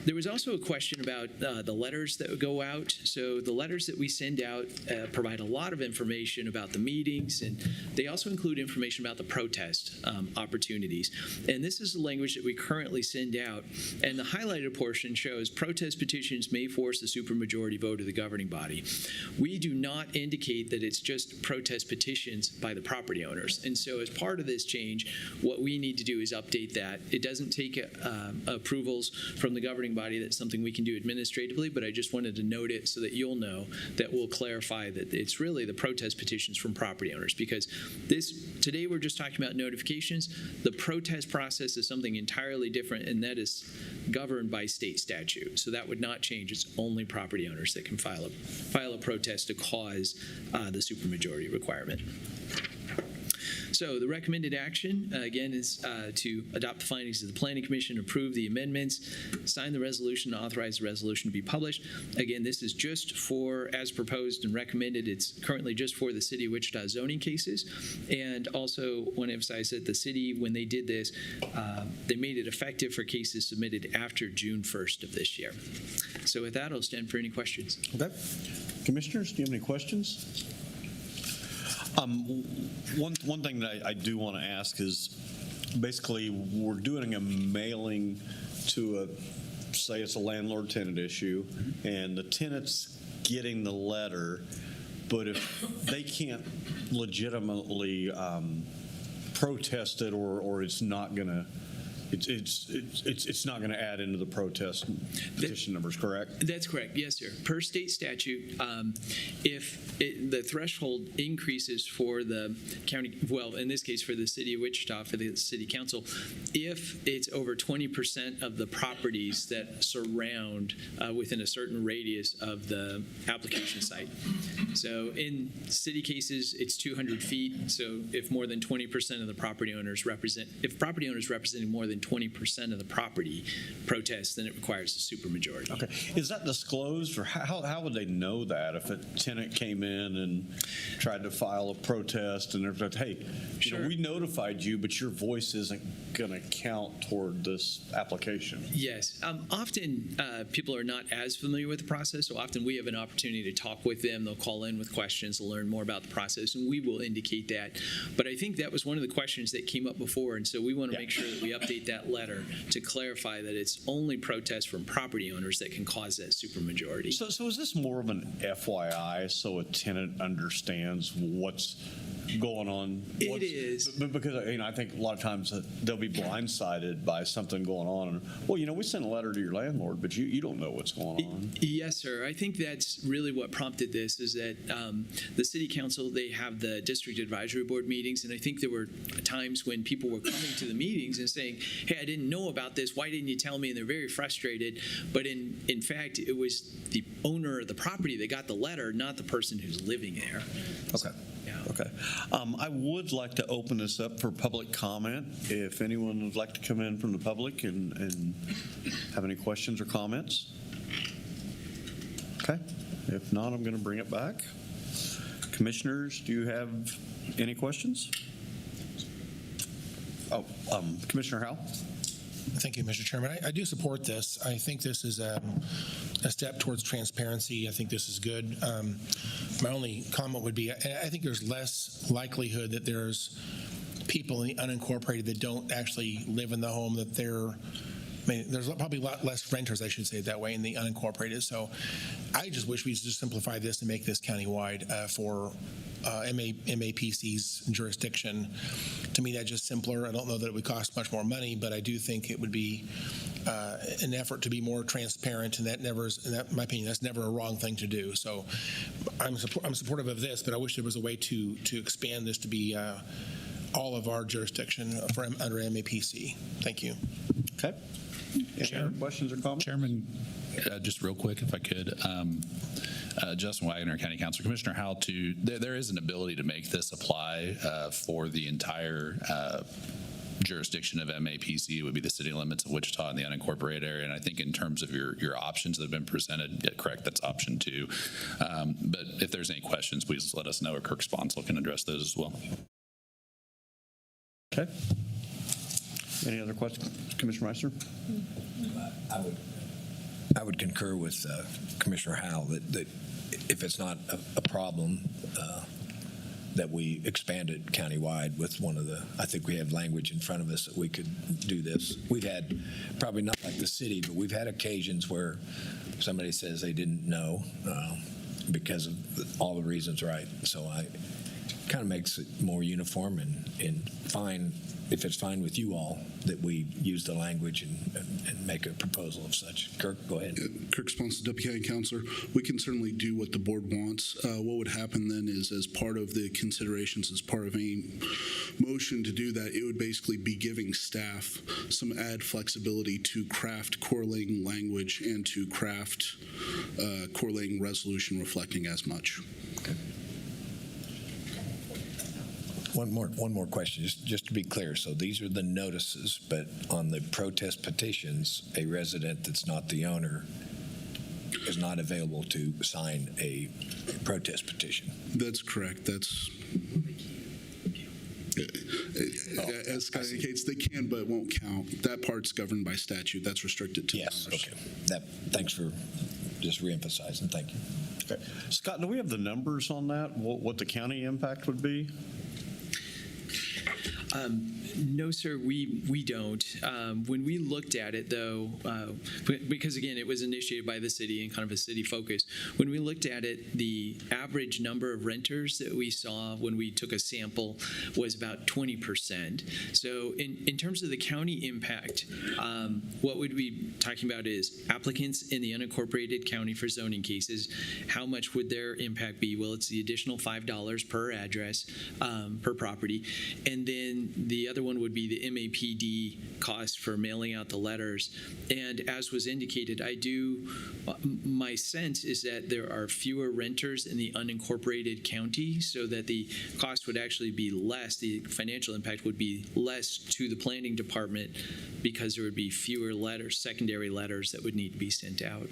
There was also a question about the letters that would go out. So the letters that we send out provide a lot of information about the meetings, and they also include information about the protest opportunities. And this is the language that we currently send out. And the highlighted portion shows protest petitions may force a supermajority vote of the governing body. We do not indicate that it's just protest petitions by the property owners. And so as part of this change, what we need to do is update that. It doesn't take approvals from the governing body. That's something we can do administratively, but I just wanted to note it so that you'll know that we'll clarify that it's really the protest petitions from property owners, because today we're just talking about notifications. The protest process is something entirely different, and that is governed by state statute. So that would not change. It's only property owners that can file a protest to cause the supermajority requirement. So the recommended action, again, is to adopt the findings of the Planning Commission, approve the amendments, sign the resolution, and authorize the resolution to be published. Again, this is just for, as proposed and recommended, it's currently just for the City of Wichita zoning cases. And also want to emphasize that the city, when they did this, they made it effective for cases submitted after June 1st of this year. So with that, I'll stand for any questions. Okay. Commissioners, do you have any questions? One thing that I do want to ask is, basically, we're doing a mailing to say it's a landlord-tenant issue, and the tenant's getting the letter, but if they can't legitimately protest it, or it's not going to, it's not going to add into the protest petition numbers, correct? That's correct. Yes, sir. Per state statute, if the threshold increases for the county, well, in this case for the city of Wichita, for the city council, if it's over 20% of the properties that surround within a certain radius of the application site. So in city cases, it's 200 feet. So if more than 20% of the property owners if property owners representing more than 20% of the property protest, then it requires a supermajority. Okay. Is that disclosed, or how would they know that if a tenant came in and tried to file a protest and they're like, hey, we notified you, but your voice isn't going to count toward this application? Yes. Often people are not as familiar with the process, so often we have an opportunity to talk with them. They'll call in with questions to learn more about the process, and we will indicate that. But I think that was one of the questions that came up before, and so we want to make sure that we update that letter to clarify that it's only protests from property owners that can cause that supermajority. So is this more of an FYI so a tenant understands what's going on? It is. Because I think a lot of times they'll be blindsided by something going on. Well, we sent a letter to your landlord, but you don't know what's going on. Yes, sir. I think that's really what prompted this, is that the city council, they have the district advisory board meetings, and I think there were times when people were coming to the meetings and saying, hey, I didn't know about this. Why didn't you tell me? And they're very frustrated. But in fact, it was the owner of the property that got the letter, not the person who's living there. Okay. Okay. I would like to open this up for public comment. If anyone would like to come in from the public and have any questions or comments. Okay. If not, I'm going to bring it back. Commissioners, do you have any questions? Oh, Commissioner Howell. Thank you, Mr. Chairman. I do support this. I think this is a step towards transparency. I think this is good. My only comment would be, I think there's less likelihood that there's people in the unincorporated that don't actually live in the home, that there's probably a lot less renters, I should say it that way, in the unincorporated. So I just wish we just simplify this and make this countywide for MAPC's jurisdiction. To me, that's just simpler. I don't know that it would cost much more money, but I do think it would be an effort to be more transparent, and that never is, in my opinion, that's never a wrong thing to do. So I'm supportive of this, but I wish there was a way to expand this to be all of our jurisdiction under MAPC. Thank you. Okay. Any other questions or comments? Chairman, just real quick, if I could. Justin Wagner, County Council. Commissioner Howell, there is an ability to make this apply for the entire jurisdiction of MAPC. It would be the city limits of Wichita and the unincorporated area. And I think in terms of your options that have been presented, correct, that's option 2. But if there's any questions, please let us know, or Kirk Sponsel can address those as well. Okay. Any other questions? Commissioner Meister? I would concur with Commissioner Howell that if it's not a problem, that we expand it countywide with one of the, I think we have language in front of us that we could do this. We've had, probably not like the city, but we've had occasions where somebody says they didn't know because of all the reasons, right? So I kind of makes it more uniform and fine, if it's fine with you all, that we use the language and make a proposal of such. Kirk, go ahead. Kirk Sponsel, Deputy County Councilor. We can certainly do what the board wants. What would happen then is, as part of the considerations, as part of any motion to do that, it would basically be giving staff some added flexibility to craft correlating language and to craft correlating resolution reflecting as much. Okay. One more question, just to be clear. So these are the notices, but on the protest petitions, a resident that's not the owner is not available to sign a protest petition. That's correct. That's as Scott indicates, they can, but it won't count. That part's governed by statute. That's restricted to yes. members. Okay. Thanks for just reemphasizing. Thank you. Okay, Scott, do we have the numbers on that? What the county impact would be? No, sir, we don't. When we looked at it, though, because again, it was initiated by the city and kind of a city focus, when we looked at it, the average number of renters that we saw when we took a sample was about 20%. So in terms of the county impact, what we'd be talking about is applicants in the unincorporated county for zoning cases. How much would their impact be? Well, it's the additional $5 per address, per property. And then the other one would be the MAPD cost for mailing out the letters. And as was indicated, my sense is that there are fewer renters in the unincorporated county, so that the cost would actually be less, the financial impact would be less to the planning department, because there would be fewer letters, secondary letters that would need to be sent out.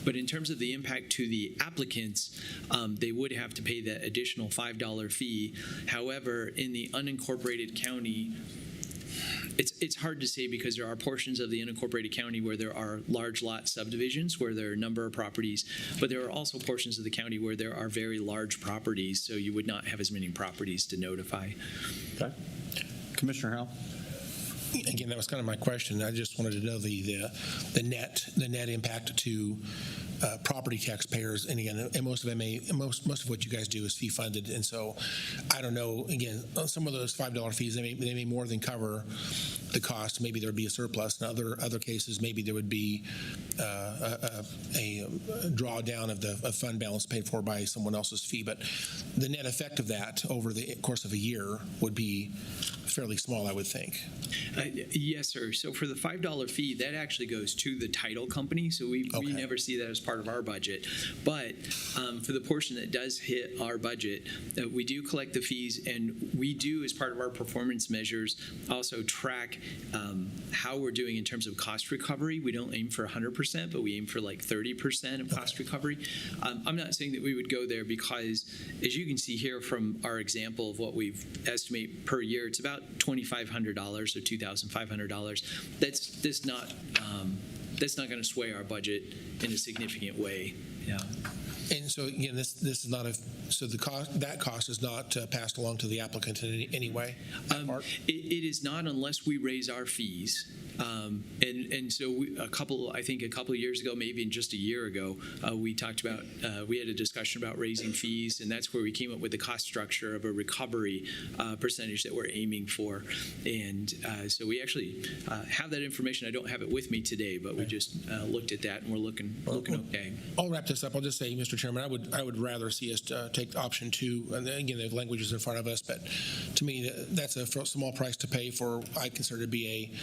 But in terms of the impact to the applicants, they would have to pay that additional $5 fee. However, in the unincorporated county, it's hard to say, because there are portions of the unincorporated county where there are large lot subdivisions, where there are a number of properties, but there are also portions of the county where there are very large properties, so you would not have as many properties to notify. Okay. Commissioner Howell? Again, that was kind of my question. I just wanted to know the net impact to property taxpayers. And again, and most of what you guys do is fee funded. And so I don't know, again, some of those $5 fees, they may more than cover the cost. Maybe there would be a surplus. In other cases, maybe there would be a drawdown of the fund balance paid for by someone else's fee. But the net effect of that over the course of a year would be fairly small, I would think. Yes, sir. So for the $5 fee, that actually goes to the title company. So we never see that as part of our budget. But for the portion that does hit our budget, we do collect the fees, and we do, as part of our performance measures, also track how we're doing in terms of cost recovery. We don't aim for 100%, but we aim for like 30% of cost recovery. I'm not saying that we would go there, because as you can see here from our example of what we've estimate per year, it's about $2,500 or $2,500. That's not going to sway our budget in a significant way. Yeah. And so again, this is not that cost is not passed along to the applicant in any way. It is not, unless we raise our fees. And so a couple of years ago, maybe in just a year ago, we talked about, we had a discussion about raising fees, and that's where we came up with the cost structure of a recovery percentage that we're aiming for. And so we actually have that information. I don't have it with me today, but we just looked at that, and we're looking okay. I'll wrap this up. I'll just say, Mr. Chairman, I would rather see us take option 2. And again, the language is in front of us, but to me, that's a small price to pay for. I consider to be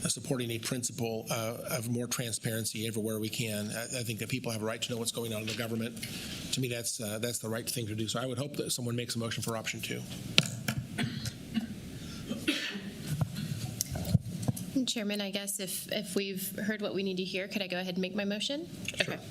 supporting a principle of more transparency everywhere we can. I think that people have a right to know what's going on in the government. To me, that's the right thing to do. So I would hope that someone makes a motion for option 2. Chairman, I guess if we've heard what we need to hear, could I go ahead and make my motion? Sure. Okay.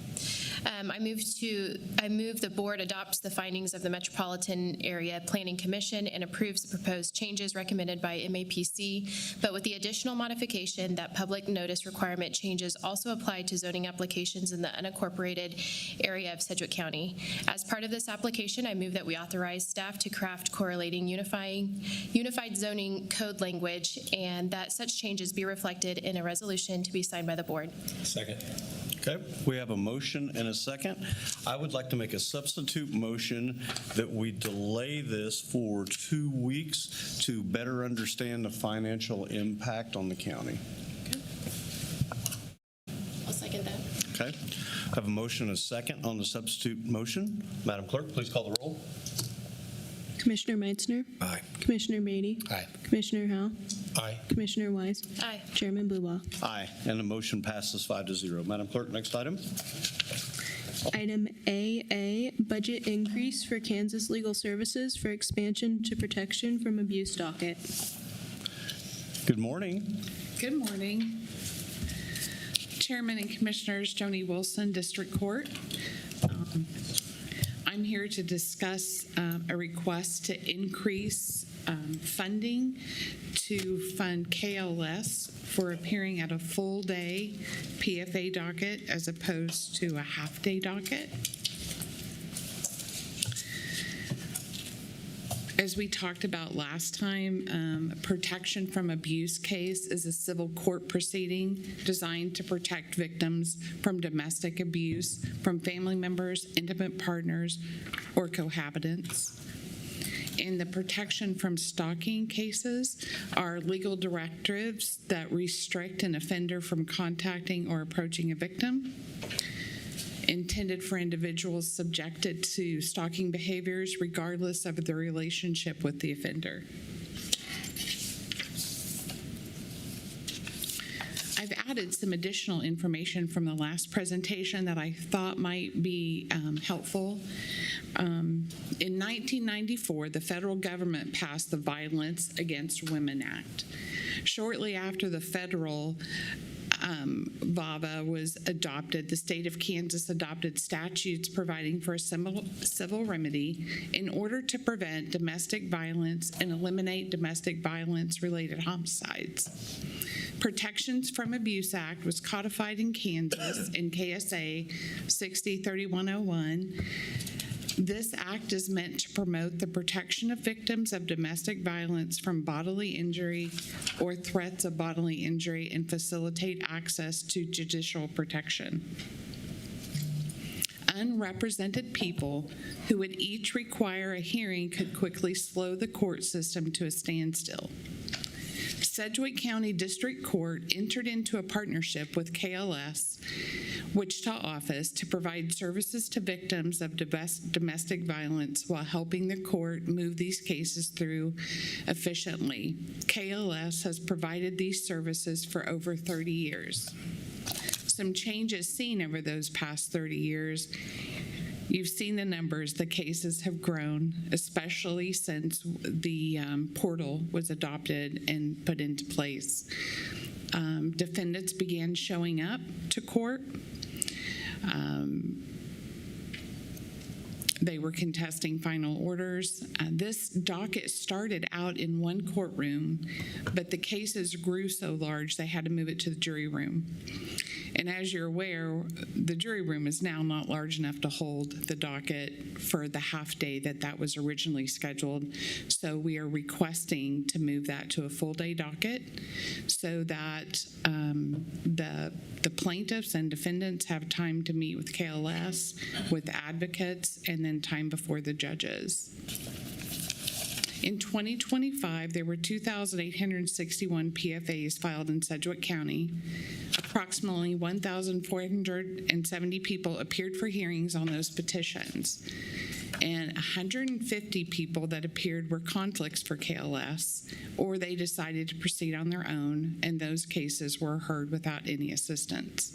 I move the board adopts the findings of the Metropolitan Area Planning Commission and approves the proposed changes recommended by MAPC, but with the additional modification that public notice requirement changes also apply to zoning applications in the unincorporated area of Sedgwick County. As part of this application, I move that we authorize staff to craft correlating unified zoning code language, and that such changes be reflected in a resolution to be signed by the board. Second. Okay, we have a motion and a second. I would like to make a substitute motion that we delay this for 2 weeks to better understand the financial impact on the county. Okay. I'll second that. Okay, I have a motion and a second on the substitute motion. Madam Clerk, please call the roll. Commissioner Meitzner? Aye. Commissioner Beatty? Aye. Commissioner Howell? Aye. Commissioner Wise? Aye. Chairman Blubow? Aye, and the motion passes 5-0. Madam Clerk, next item. Item AA, budget increase for Kansas Legal Services for expansion to protection from abuse docket. Good morning. Good morning. Chairman and Commissioners, Joni Wilson, District Court. I'm here to discuss a request to increase funding to fund KLS for appearing at a full-day PFA docket as opposed to a half-day docket. As we talked about last time, protection from abuse case is a civil court proceeding designed to protect victims from domestic abuse from family members, intimate partners, or cohabitants. And the protection from stalking cases are legal directives that restrict an offender from contacting or approaching a victim, intended for individuals subjected to stalking behaviors regardless of their relationship with the offender. I've added some additional information from the last presentation that I thought might be helpful. In 1994, the federal government passed the Violence Against Women Act. Shortly after the federal VAWA was adopted, the state of Kansas adopted statutes providing for a civil remedy in order to prevent domestic violence and eliminate domestic violence-related homicides. Protections from Abuse Act was codified in Kansas in KSA 60-3101. This act is meant to promote the protection of victims of domestic violence from bodily injury or threats of bodily injury and facilitate access to judicial protection. Unrepresented people who would each require a hearing could quickly slow the court system to a standstill. Sedgwick County District Court entered into a partnership with KLS Wichita office to provide services to victims of domestic violence while helping the court move these cases through efficiently. KLS has provided these services for over 30 years. Some changes seen over those past 30 years. You've seen the numbers. The cases have grown, especially since the portal was adopted and put into place. Defendants began showing up to court. They were contesting final orders. This docket started out in one courtroom, but the cases grew so large they had to move it to the jury room. And as you're aware, the jury room is now not large enough to hold the docket for the half day that was originally scheduled. So we are requesting to move that to a full day docket so that the plaintiffs and defendants have time to meet with KLS, with advocates, and then time before the judges. In 2025, there were 2,861 PFAs filed in Sedgwick County. Approximately 1,470 people appeared for hearings on those petitions. And 150 people that appeared were conflicts for KLS, or they decided to proceed on their own, and those cases were heard without any assistance.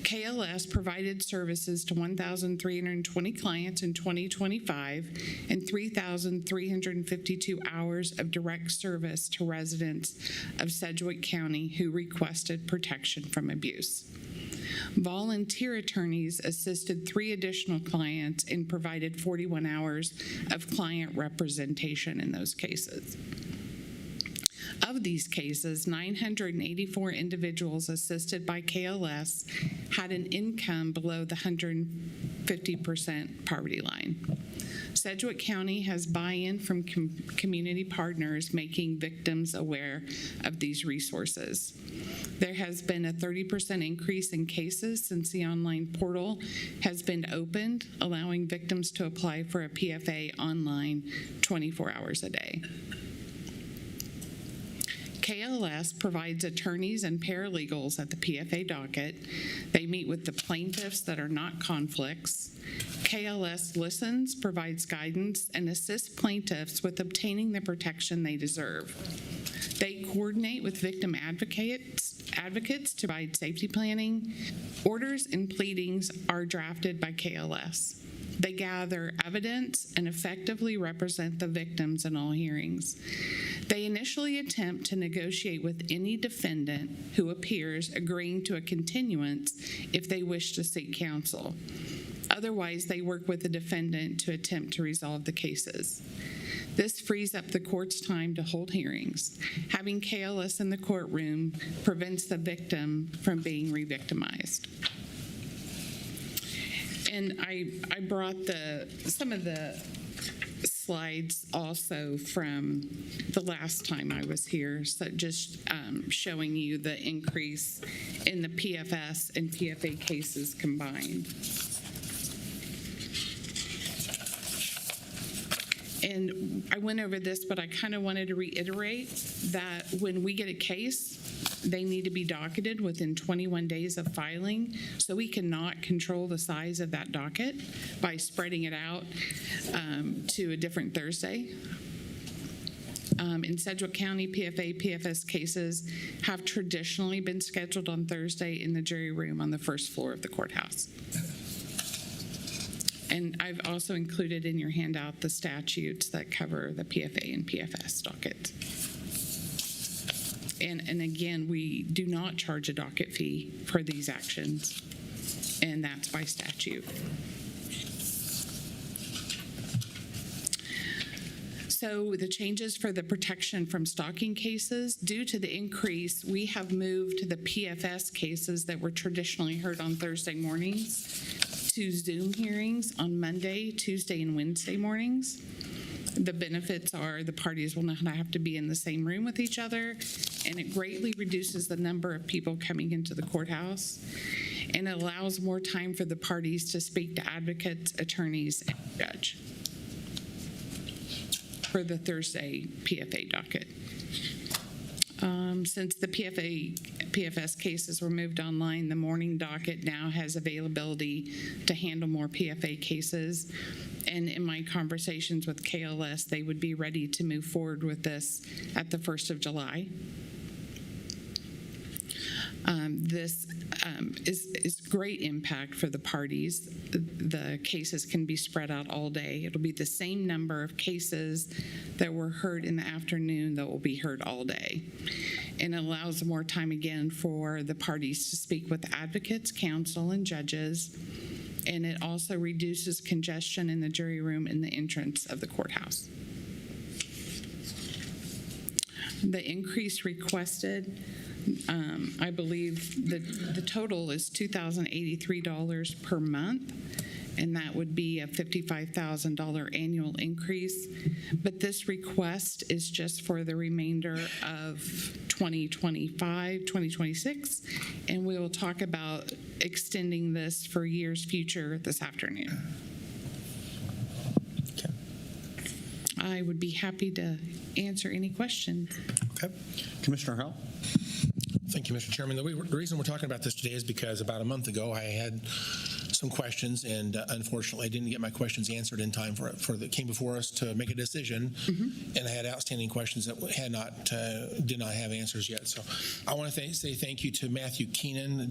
KLS provided services to 1,320 clients in 2025 and 3,352 hours of direct service to residents of Sedgwick County who requested protection from abuse. Volunteer attorneys assisted 3 additional clients and provided 41 hours of client representation in those cases. Of these cases, 984 individuals assisted by KLS had an income below the 150% poverty line. Sedgwick County has buy-in from community partners, making victims aware of these resources. There has been a 30% increase in cases since the online portal has been opened, allowing victims to apply for a PFA online 24 hours a day. KLS provides attorneys and paralegals at the PFA docket. They meet with the plaintiffs that are not conflicts. KLS listens, provides guidance, and assists plaintiffs with obtaining the protection they deserve. They coordinate with victim advocates to provide safety planning. Orders and pleadings are drafted by KLS. They gather evidence and effectively represent the victims in all hearings. They initially attempt to negotiate with any defendant who appears, agreeing to a continuance if they wish to seek counsel. Otherwise, they work with the defendant to attempt to resolve the cases. This frees up the court's time to hold hearings. Having KLS in the courtroom prevents the victim from being re-victimized. And I brought some of the slides also from the last time I was here, so just showing you the increase in the PFS and PFA cases combined. And I went over this, but I kind of wanted to reiterate that when we get a case, they need to be docketed within 21 days of filing. So we cannot control the size of that docket by spreading it out to a different Thursday. In Sedgwick County, PFA, PFS cases have traditionally been scheduled on Thursday in the jury room on the first floor of the courthouse. And I've also included in your handout the statutes that cover the PFA and PFS docket. And again, we do not charge a docket fee for these actions, and that's by statute. So the changes for the protection from stalking cases, due to the increase, we have moved the PFS cases that were traditionally heard on Thursday mornings to Zoom hearings on Monday, Tuesday, and Wednesday mornings. The benefits are the parties will not have to be in the same room with each other, and it greatly reduces the number of people coming into the courthouse, and it allows more time for the parties to speak to advocates, attorneys, and judge for the Thursday PFA docket. Since the PFS cases were moved online, the morning docket now has availability to handle more PFA cases. And in my conversations with KLS, they would be ready to move forward with this at the 1st of July. This is great impact for the parties. The cases can be spread out all day. It'll be the same number of cases that were heard in the afternoon that will be heard all day. And it allows more time again for the parties to speak with advocates, counsel, and judges. And it also reduces congestion in the jury room and the entrance of the courthouse. The increase requested, I believe the total is $2,083 per month, and that would be a $55,000 annual increase. But this request is just for the remainder of 2025, 2026, and we will talk about extending this for years future this afternoon. Okay. I would be happy to answer any questions. Okay. Commissioner Howell? Thank you, Mr. Chairman. The reason we're talking about this today is because about a month ago I had some questions, and unfortunately I didn't get my questions answered in time for that came before us to make a decision. And I had outstanding questions that did not have answers yet. So I want to say thank you to Matthew Keenan.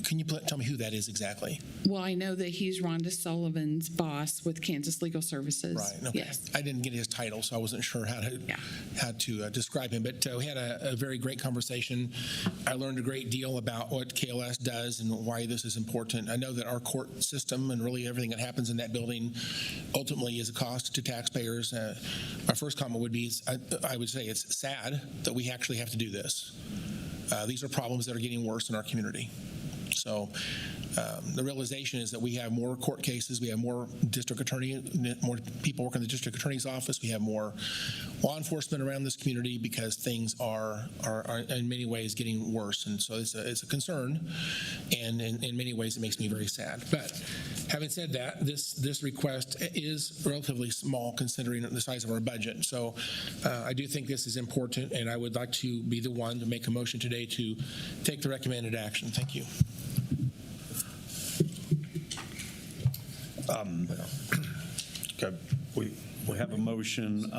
Can you tell me who that is exactly? Well, I know that he's Rhonda Sullivan's boss with Kansas Legal Services. Right. Okay. Yes. I didn't get his title, so I wasn't sure how to describe him. But we had a very great conversation. I learned a great deal about what KLS does and why this is important. I know that our court system and really everything that happens in that building ultimately is a cost to taxpayers. My first comment would be, I would say it's sad that we actually have to do this. These are problems that are getting worse in our community. So the realization is that we have more court cases, we have more district attorney, more people working in the district attorney's office, we have more law enforcement around this community because things are in many ways getting worse. And so it's a concern, and in many ways it makes me very sad. But having said that, this request is relatively small considering the size of our budget. So I do think this is important, and I would like to be the one to make a motion today to take the recommended action. Thank you. Okay, we have a motion.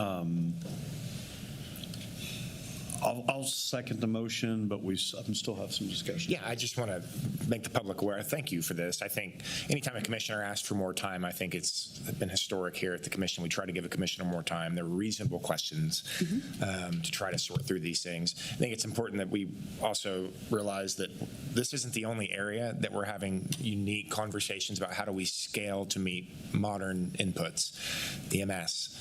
I'll second the motion, but we still have some discussion. Yeah, I just want to make the public aware. Thank you for this. I think anytime a commissioner asks for more time, I think it's been historic here at the commission. We try to give a commissioner more time. They're reasonable questions to try to sort through these things. I think it's important that we also realize that this isn't the only area that we're having unique conversations about how do we scale to meet modern inputs, EMS,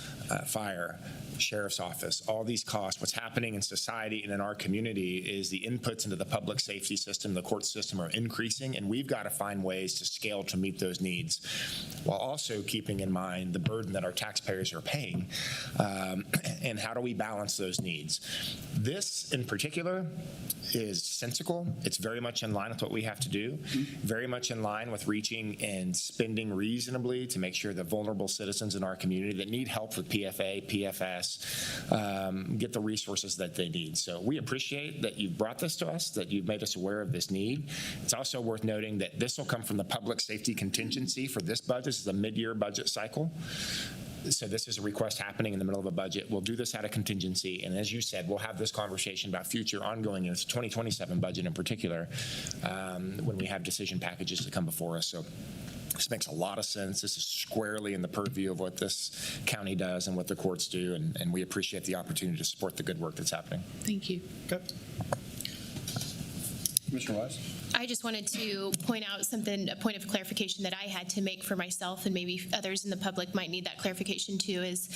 fire, sheriff's office, all these costs, what's happening in society society and in our community is the inputs into the public safety system, the court system are increasing, and we've got to find ways to scale to meet those needs, while also keeping in mind the burden that our taxpayers are paying, and how do we balance those needs. This, in particular, is sensical. It's very much in line with what we have to do, very much in line with reaching and spending reasonably to make sure that vulnerable citizens in our community that need help with PFA, PFS, get the resources that they need. So we appreciate that you've brought this to us, that you've made us aware of this need. It's also worth noting that this will come from the public safety contingency for this budget. This is a mid-year budget cycle. So this is a request happening in the middle of a budget. We'll do this out of contingency. And as you said, we'll have this conversation about future ongoing, in the 2027 budget in particular, when we have decision packages to come before us. So this makes a lot of sense. This is squarely in the purview of what this county does and what the courts do. And we appreciate the opportunity to support the good work that's happening. Thank you. Okay. Commissioner Wise? I just wanted to point out something, a point of clarification that I had to make for myself, and maybe others in the public might need that clarification too, is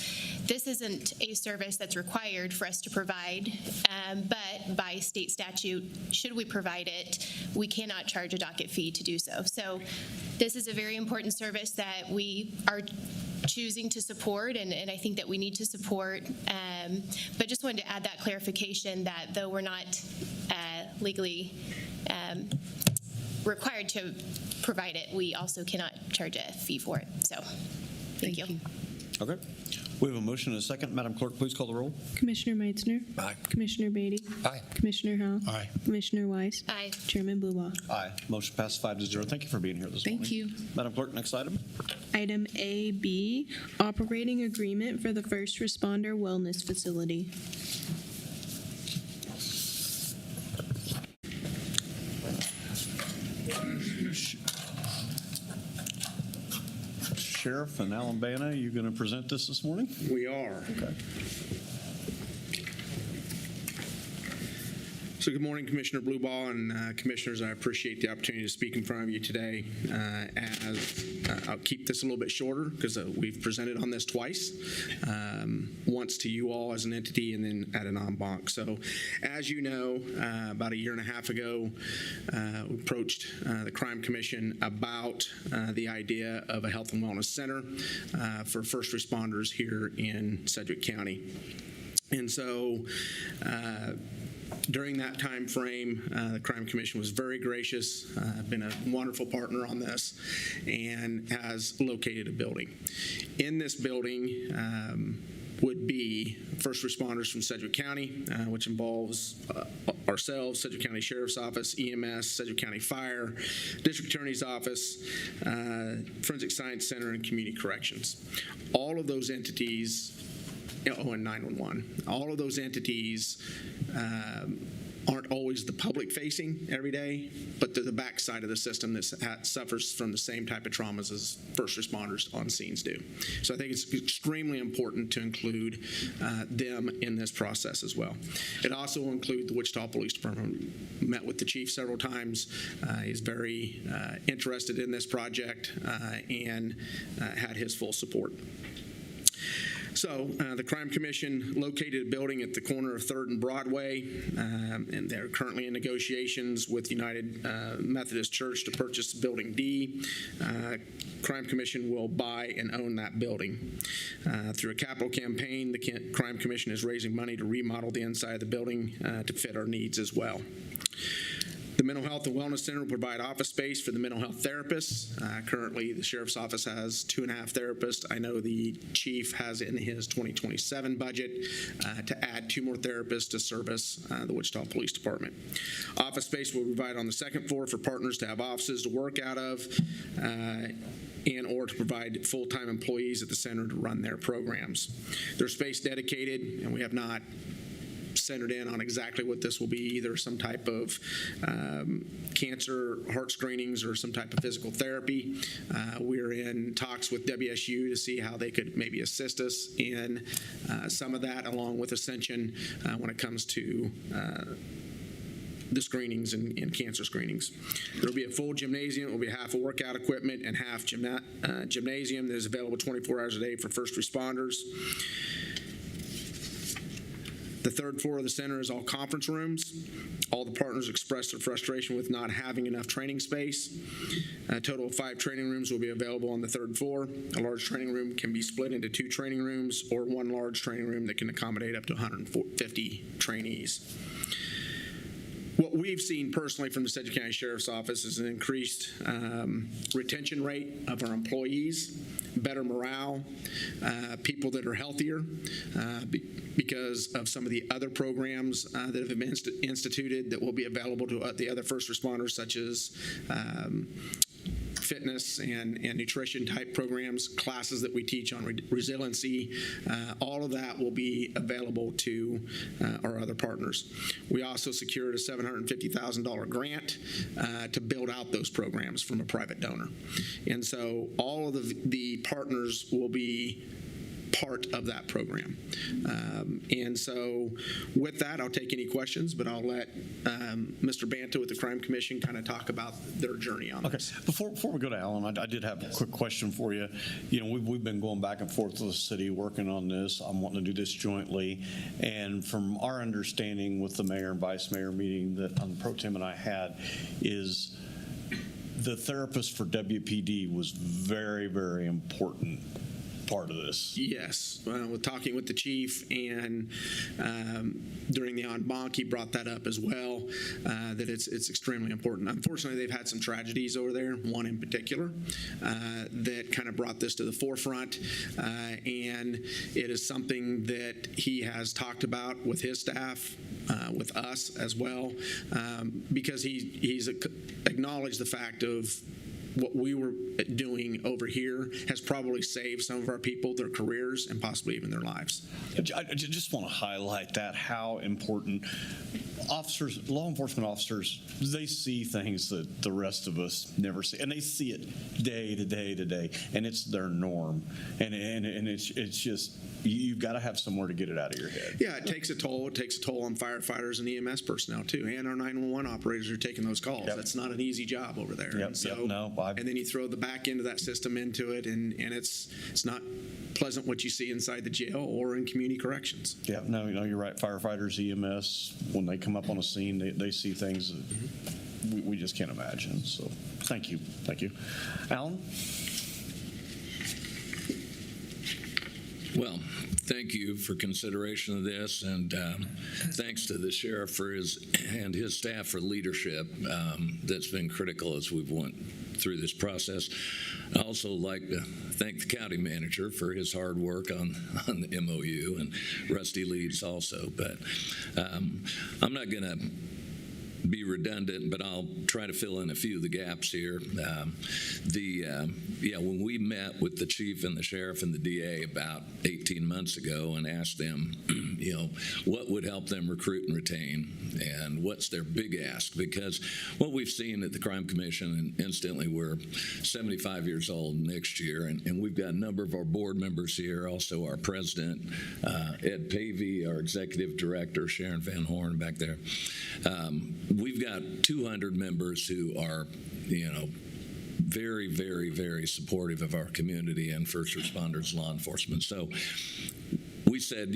this isn't a service that's required for us to provide, but by state statute, should we provide it, we cannot charge a docket fee to do so. So this is a very important service that we are choosing to support, and I think that we need to support, but just wanted to add that clarification that though we're not legally required to provide it, we also cannot charge a fee for it. So, thank you. Okay. We have a motion and a second. Madam Clerk, please call the roll. Commissioner Meitzner. Aye. Commissioner Beatty. Aye. Commissioner Howell. Aye. Commissioner Weiss. Aye. Chairman Blubow. Aye. Motion passes 5-0. Thank you for being here this morning. Thank you. Madam Clerk, next item. Item AB, operating agreement for the First Responder Wellness Facility. Sheriff and Alan Bana, you going to present this morning? We are. Okay. So good morning, Commissioner Blubow and Commissioners. I appreciate the opportunity to speak in front of you today. I'll keep this a little bit shorter because we've presented on this twice, once to you all as an entity and then at an en banc. So as you know, about 1.5 years ago, we approached the Crime Commission about the idea of a health and wellness center for first responders here in Sedgwick County. And so during that time frame, the Crime Commission was very gracious, been a wonderful partner on this, and has located a building. In this building would be first responders from Sedgwick County, which involves ourselves, Sedgwick County Sheriff's Office, EMS, Sedgwick County Fire, District Attorney's Office, Forensic Science Center, and Community Corrections. All of those entities, and 911. All of those entities aren't always the public facing every day, but they're the backside of the system that suffers from the same type of traumas as first responders on scenes do. So I think it's extremely important to include them in this process as well. It also will include the Wichita Police Department. Met with the chief several times. He's very interested in this project and had his full support. So the Crime Commission located a building at the corner of 3rd and Broadway, and they're currently in negotiations with United Methodist Church to purchase Building D. Crime Commission will buy and own that building. Through a capital campaign, the Crime Commission is raising money to remodel the inside of the building to fit our needs as well. The Mental Health and Wellness Center will provide office space for the mental health therapists. Currently, the Sheriff's Office has 2.5 therapists. I know the Chief has in his 2027 budget to add 2 more therapists to service the Wichita Police Department. Office space will be provided on the 2nd floor for partners to have offices to work out of and or to provide full-time employees at the center to run their programs. There's space dedicated, and we have not centered in on exactly what this will be, either some type of cancer heart screenings or some type of physical therapy. We're in talks with WSU to see how they could maybe assist us in some of that, along with Ascension when it comes to the screenings and cancer screenings. There will be a full gymnasium. It will be half of workout equipment and half gymnasium that is available 24 hours a day for first responders. The third floor of the center is all conference rooms. All the partners expressed their frustration with not having enough training space. A total of 5 training rooms will be available on the third floor. A large training room can be split into 2 training rooms or 1 large training room that can accommodate up to 150 trainees. What we've seen personally from the Sedgwick County Sheriff's Office is an increased retention rate of our employees, better morale, people that are healthier because of some of the other programs that have been instituted that will be available to the other first responders, such as fitness and nutrition type programs, classes that we teach on resiliency. All of that will be available to our other partners. We also secured a $750,000 grant to build out those programs from a private donor. And so all of the partners will be part of that program. And so with that, I'll take any questions, but I'll let Mr. Banta with the Crime Commission kind of talk about their journey on this. Before we go to Alan, I did have a quick question for you. You know, we've been going back and forth with the city working on this. I'm wanting to do this jointly. And from our understanding with the mayor and vice mayor meeting that Pro Tem and I had is the therapist for WPD was very, very important part of this. Yes, with talking with the chief and during the en banc, he brought that up as well, that it's extremely important. Unfortunately, they've had some tragedies over there, one in particular, that kind of brought this to the forefront, and it is something that he has talked about with his staff, with us as well, because he's acknowledged the fact of what we were doing over here has probably saved some of our people, their careers, and possibly even their lives. I just want to highlight that, how important officers, law enforcement officers, they see things that the rest of us never see, and they see it day to day to day, and it's their norm, and it's just, you've got to have somewhere to get it out of your head. Yeah, it takes a toll. It takes a toll on firefighters and EMS personnel too, and our 911 operators are taking those calls. Yep. That's not an easy job over there. Yep, And so, yep, no, and then you throw the back end of that system into it, and it's not pleasant what you see inside the jail or in community corrections. Yeah, no, you're right. Firefighters, EMS, when they come up on a scene, they see things that we just can't imagine. So thank you. Thank you. Alan? Well, thank you for consideration of this, and thanks to the sheriff for his staff for leadership. That's been critical as we've went through this process. I also like to thank the county manager for his hard work on the MOU, and Rusty Leeds also. But I'm not going to be redundant, but I'll try to fill in a few of the gaps here. When we met with the chief and the sheriff and the DA about 18 months ago and asked them, what would help them recruit and retain, and what's their big ask? Because what we've seen at the Crime Commission, and instantly we're 75 years old next year, and we've got a number of our board members here, also our president, Ed Pavey, our executive director, Sharon Van Horn back there. We've got 200 members who are, very, very, very supportive of our community and first responders, law enforcement. So we said,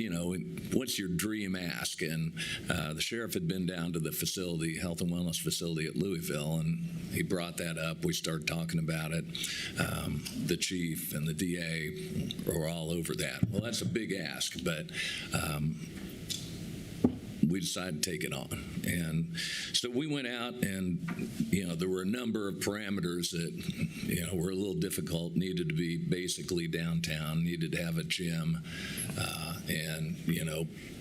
what's your dream ask? And the sheriff had been down to the facility, health and wellness facility at Louisville, and he brought that up. We started talking about it. The chief and the DA were all over that. Well, that's a big ask, but we decided to take it on. And so we went out, and there were a number of parameters that were a little difficult, needed to be basically downtown, needed to have a gym, and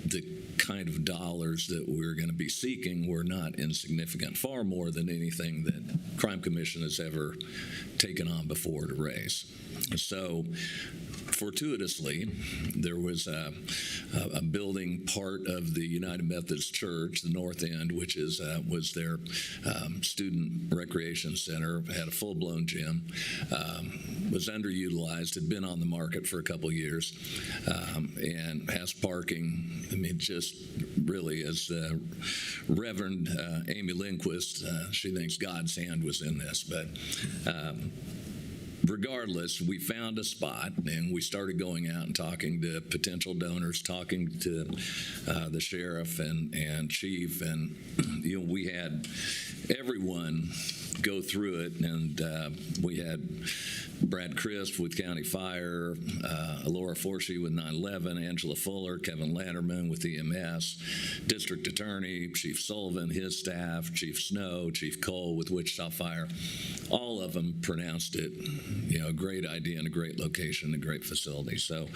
the kind of dollars that we're going to be seeking were not insignificant, far more than anything that Crime Commission has ever taken on before to raise. So fortuitously, there was a building part of the United Methodist Church, the North End, which was their student recreation center, had a full-blown gym, was underutilized, had been on the market for a couple of years, and has parking. I mean, just really, as Reverend Amy Lindquist, she thinks God's hand was in this, but regardless, we found a spot, and we started going out and talking to potential donors, talking to the sheriff and chief, and we had everyone go through it, and we had Brad Crisp with County Fire, Laura Forshee with 9/11, Angela Fuller, Kevin Landerman with EMS, District Attorney, Chief Sullivan, his staff, Chief Snow, Chief Cole with Wichita Fire. All of them pronounced it, a great idea and a great location, a great facility. So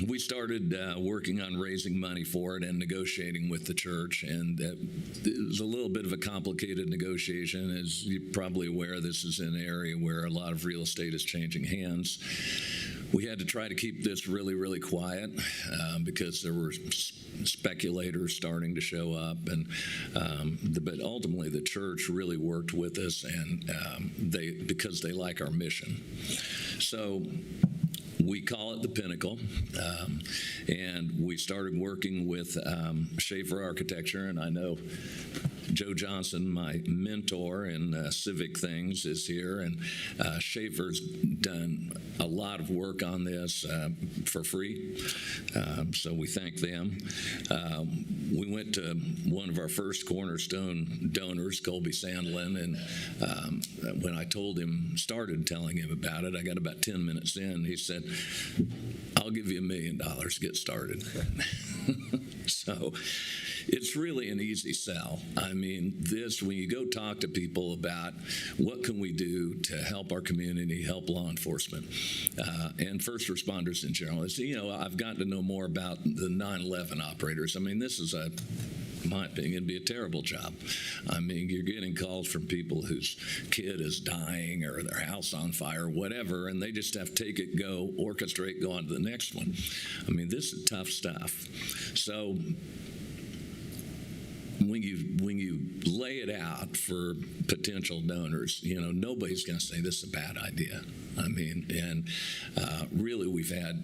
we started working on raising money for it and negotiating with the church, and it was a little bit of a complicated negotiation. As you're probably aware, this is an area where a lot of real estate is changing hands. We had to try to keep this really, really quiet because there were speculators starting to show up, and but ultimately the church really worked with us, and because they like our mission. So we call it the Pinnacle, and we started working with Schaefer Architecture, and I know Joe Johnson, my mentor in civic things, is here, and Schaefer's done a lot of work on this for free, so we thank them. We went to one of our first cornerstone donors, Colby Sandlin, and when I started telling him about it, I got about 10 minutes in, he said, "I'll give you $1 million to get started." So it's really an easy sell. I mean, when you go talk to people about what can we do to help our community, help law enforcement, and first responders in general. I've gotten to know more about the 9/11 operators. I mean, this is in my opinion, it'd be a terrible job. I mean, you're getting calls from people whose kid is dying or their house on fire, whatever, and they just have to take it, go, orchestrate, go on to the next one. I mean, this is tough stuff. So when you lay it out for potential donors, nobody's going to say this is a bad idea. I mean, and really we've had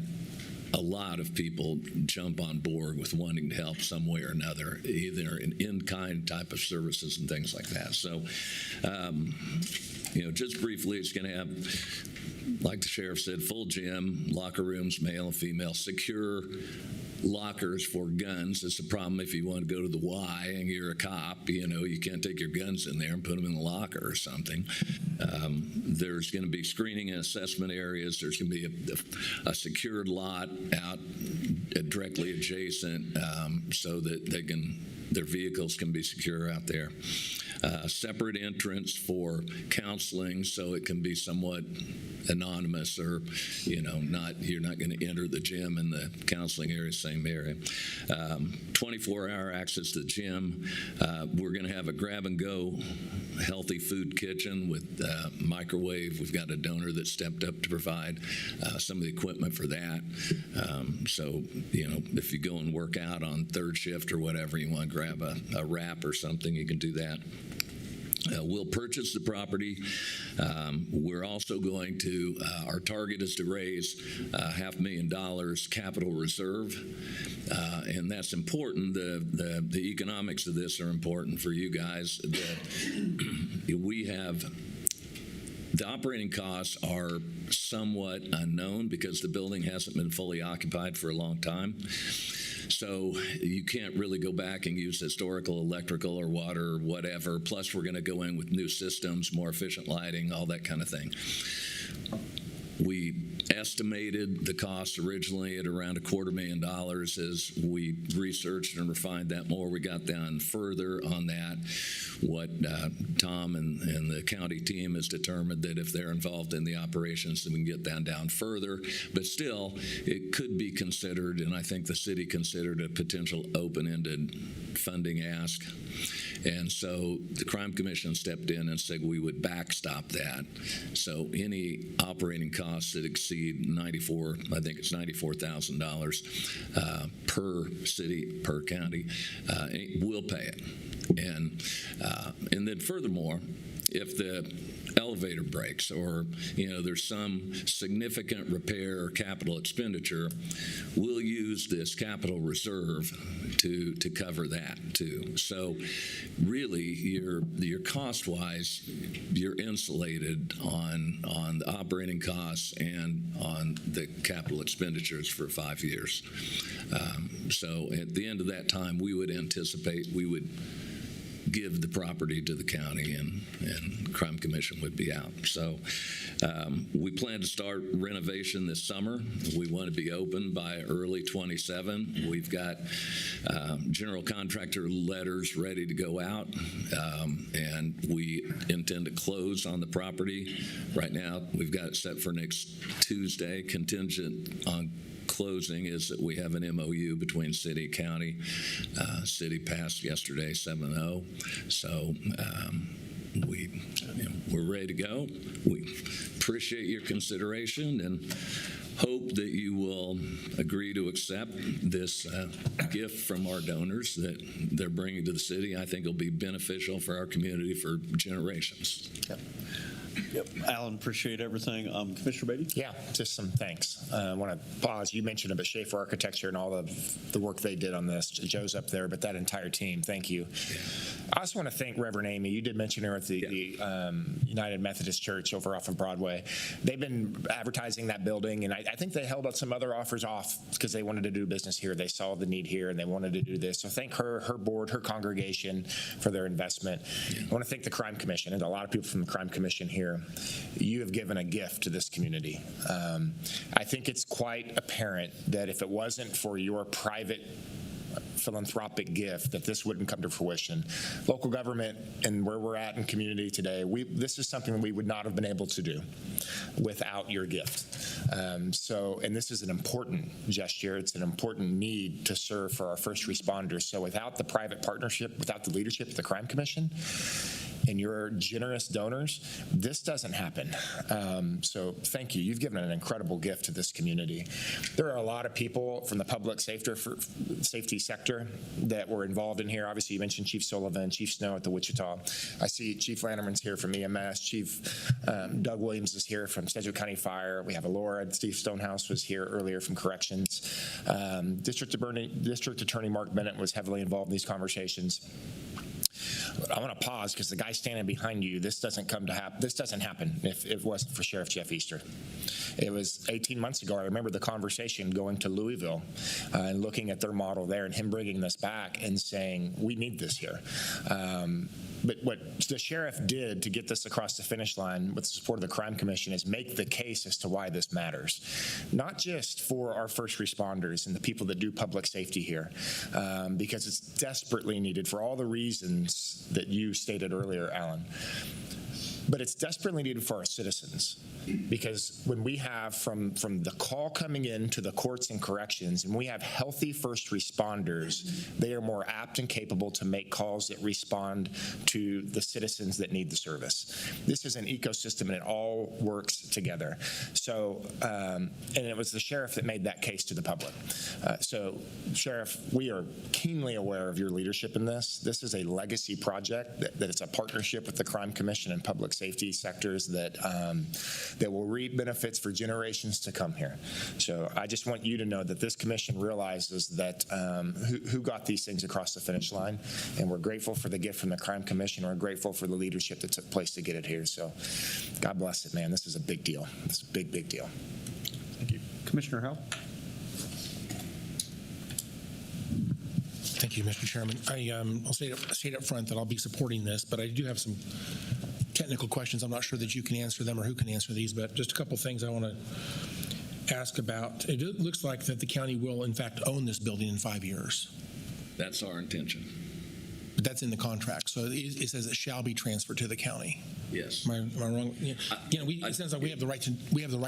a lot of people jump on board with wanting to help some way or another, either in kind type of services and things like that. So, just briefly, it's going to have, like the sheriff said, full gym, locker rooms, male and female, secure lockers for guns. It's a problem if you want to go to the Y and you're a cop, you can't take your guns in there and put them in the locker or something. There's going to be screening and assessment areas. There's going to be a secured lot out directly adjacent so that their vehicles can be secure out there. Separate entrance for counseling, so it can be somewhat anonymous, or you're not going to enter the gym and the counseling area, same area. 24-hour access to the gym. We're going to have a grab-and-go healthy food kitchen with microwave. We've got a donor that stepped up to provide some of the equipment for that. So if you go and work out on third shift or whatever, you want to grab a wrap or something, you can do that. We'll purchase the property. We're also going to, our target is to raise $500,000 capital reserve, and that's important. The economics of this are important for you guys. We have, the operating costs are somewhat unknown because the building hasn't been fully occupied for a long time. So you can't really go back and use historical electrical or water or whatever. Plus, we're going to go in with new systems, more efficient lighting, all that kind of thing. We estimated the cost originally at around $250,000. As we researched and refined that more, we got down further on that. What Tom and the county team has determined that if they're involved in the operations, then we can get down further. But still, it could be considered, and I think the city considered a potential open-ended funding ask. And so the Crime Commission stepped in and said we would backstop that. So any operating costs that exceed $94,000 per city, per county, we'll pay it. And then furthermore, if the elevator breaks, or there's some significant repair or capital expenditure, we'll use this capital reserve to cover that too. So really, you're cost-wise, you're insulated on the operating costs and on the capital expenditures for 5 years. So at the end of that time, we would anticipate we would give the property to the county, and Crime Commission would be out. So we plan to start renovation this summer. We want to be open by early 27. We've got general contractor letters ready to go out, and we intend to close on the property. Right now, we've got it set for next Tuesday. Contingent on closing is that we have an MOU between city and county. City passed yesterday 7-0. So we're ready to go. We appreciate your consideration and hope that you will agree to accept this gift from our donors that they're bringing to the city. I think it'll be beneficial for our community for generations. Yep. Alan, appreciate everything. Commissioner Beatty? Yeah, just some thanks. I want to pause. You mentioned about Schaefer Architecture and all of the work they did on this. Joe's up there, but that entire team, thank you. Yeah. I also want to thank Reverend Amy. You did mention her at the United Methodist Church over off of Broadway. They've been advertising that building, and I think they held some other offers off because they wanted to do business here. They saw the need here, and they wanted to do this. So thank her, her board, her congregation for their investment. Yeah. I want to thank the Crime Commission and a lot of people from the Crime Commission here. You have given a gift to this community. I think it's quite apparent that if it wasn't for your private philanthropic gift, that this wouldn't come to fruition. Local government and where we're at in community today, this is something that we would not have been able to do without your gift. And this is an important gesture. It's an important need to serve for our first responders. So without the private partnership, without the leadership of the Crime Commission and your generous donors, this doesn't happen. So thank you. You've given an incredible gift to this community. There are a lot of people from the public safety sector that were involved in here. Obviously, you mentioned Chief Sullivan, Chief Snow at the Wichita. I see Chief Lanterman's here from EMS. Chief Doug Williams is here from Sedgwick County Fire. We have Alora. Steve Stonehouse was here earlier from Corrections. District Attorney Mark Bennett was heavily involved in these conversations. I want to pause because the guy standing behind you, this doesn't happen if it wasn't for Sheriff Jeff Easter. It was 18 months ago. I remember the conversation going to Louisville and looking at their model there and him bringing this back and saying, we need this here. But what the sheriff did to get this across the finish line with the support of the Crime Commission is make the case as to why this matters. Not just for our first responders and the people that do public safety here, because it's desperately needed for all the reasons that you stated earlier, Alan. But it's desperately needed for our citizens, because when we have from the call coming in to the courts and corrections, and we have healthy first responders, they are more apt and capable to make calls that respond to the citizens that need the service. This is an ecosystem, and it all works together. So, and it was the sheriff that made that case to the public. So, Sheriff, we are keenly aware of your leadership in this. This is a legacy project that it's a partnership with the Crime Commission and public safety sectors that will reap benefits for generations to come here. So I just want you to know that this commission realizes that who got these things across the finish line, and we're grateful for the gift from the Crime Commission. We're grateful for the leadership that took place to get it here. So God bless it, man. This is a big deal. It's a big, big deal. Thank you. Commissioner Howell? Thank you, Mr. Chairman. I'll say it up front that I'll be supporting this, but I do have some technical questions. I'm not sure that you can answer them or who can answer these, but just a couple things I want to ask about. It looks like that the county will, in fact, own this building in 5 years. That's our intention. But that's in the contract, so it says it shall be transferred to the county. Yes. Am I wrong? It sounds like we have the right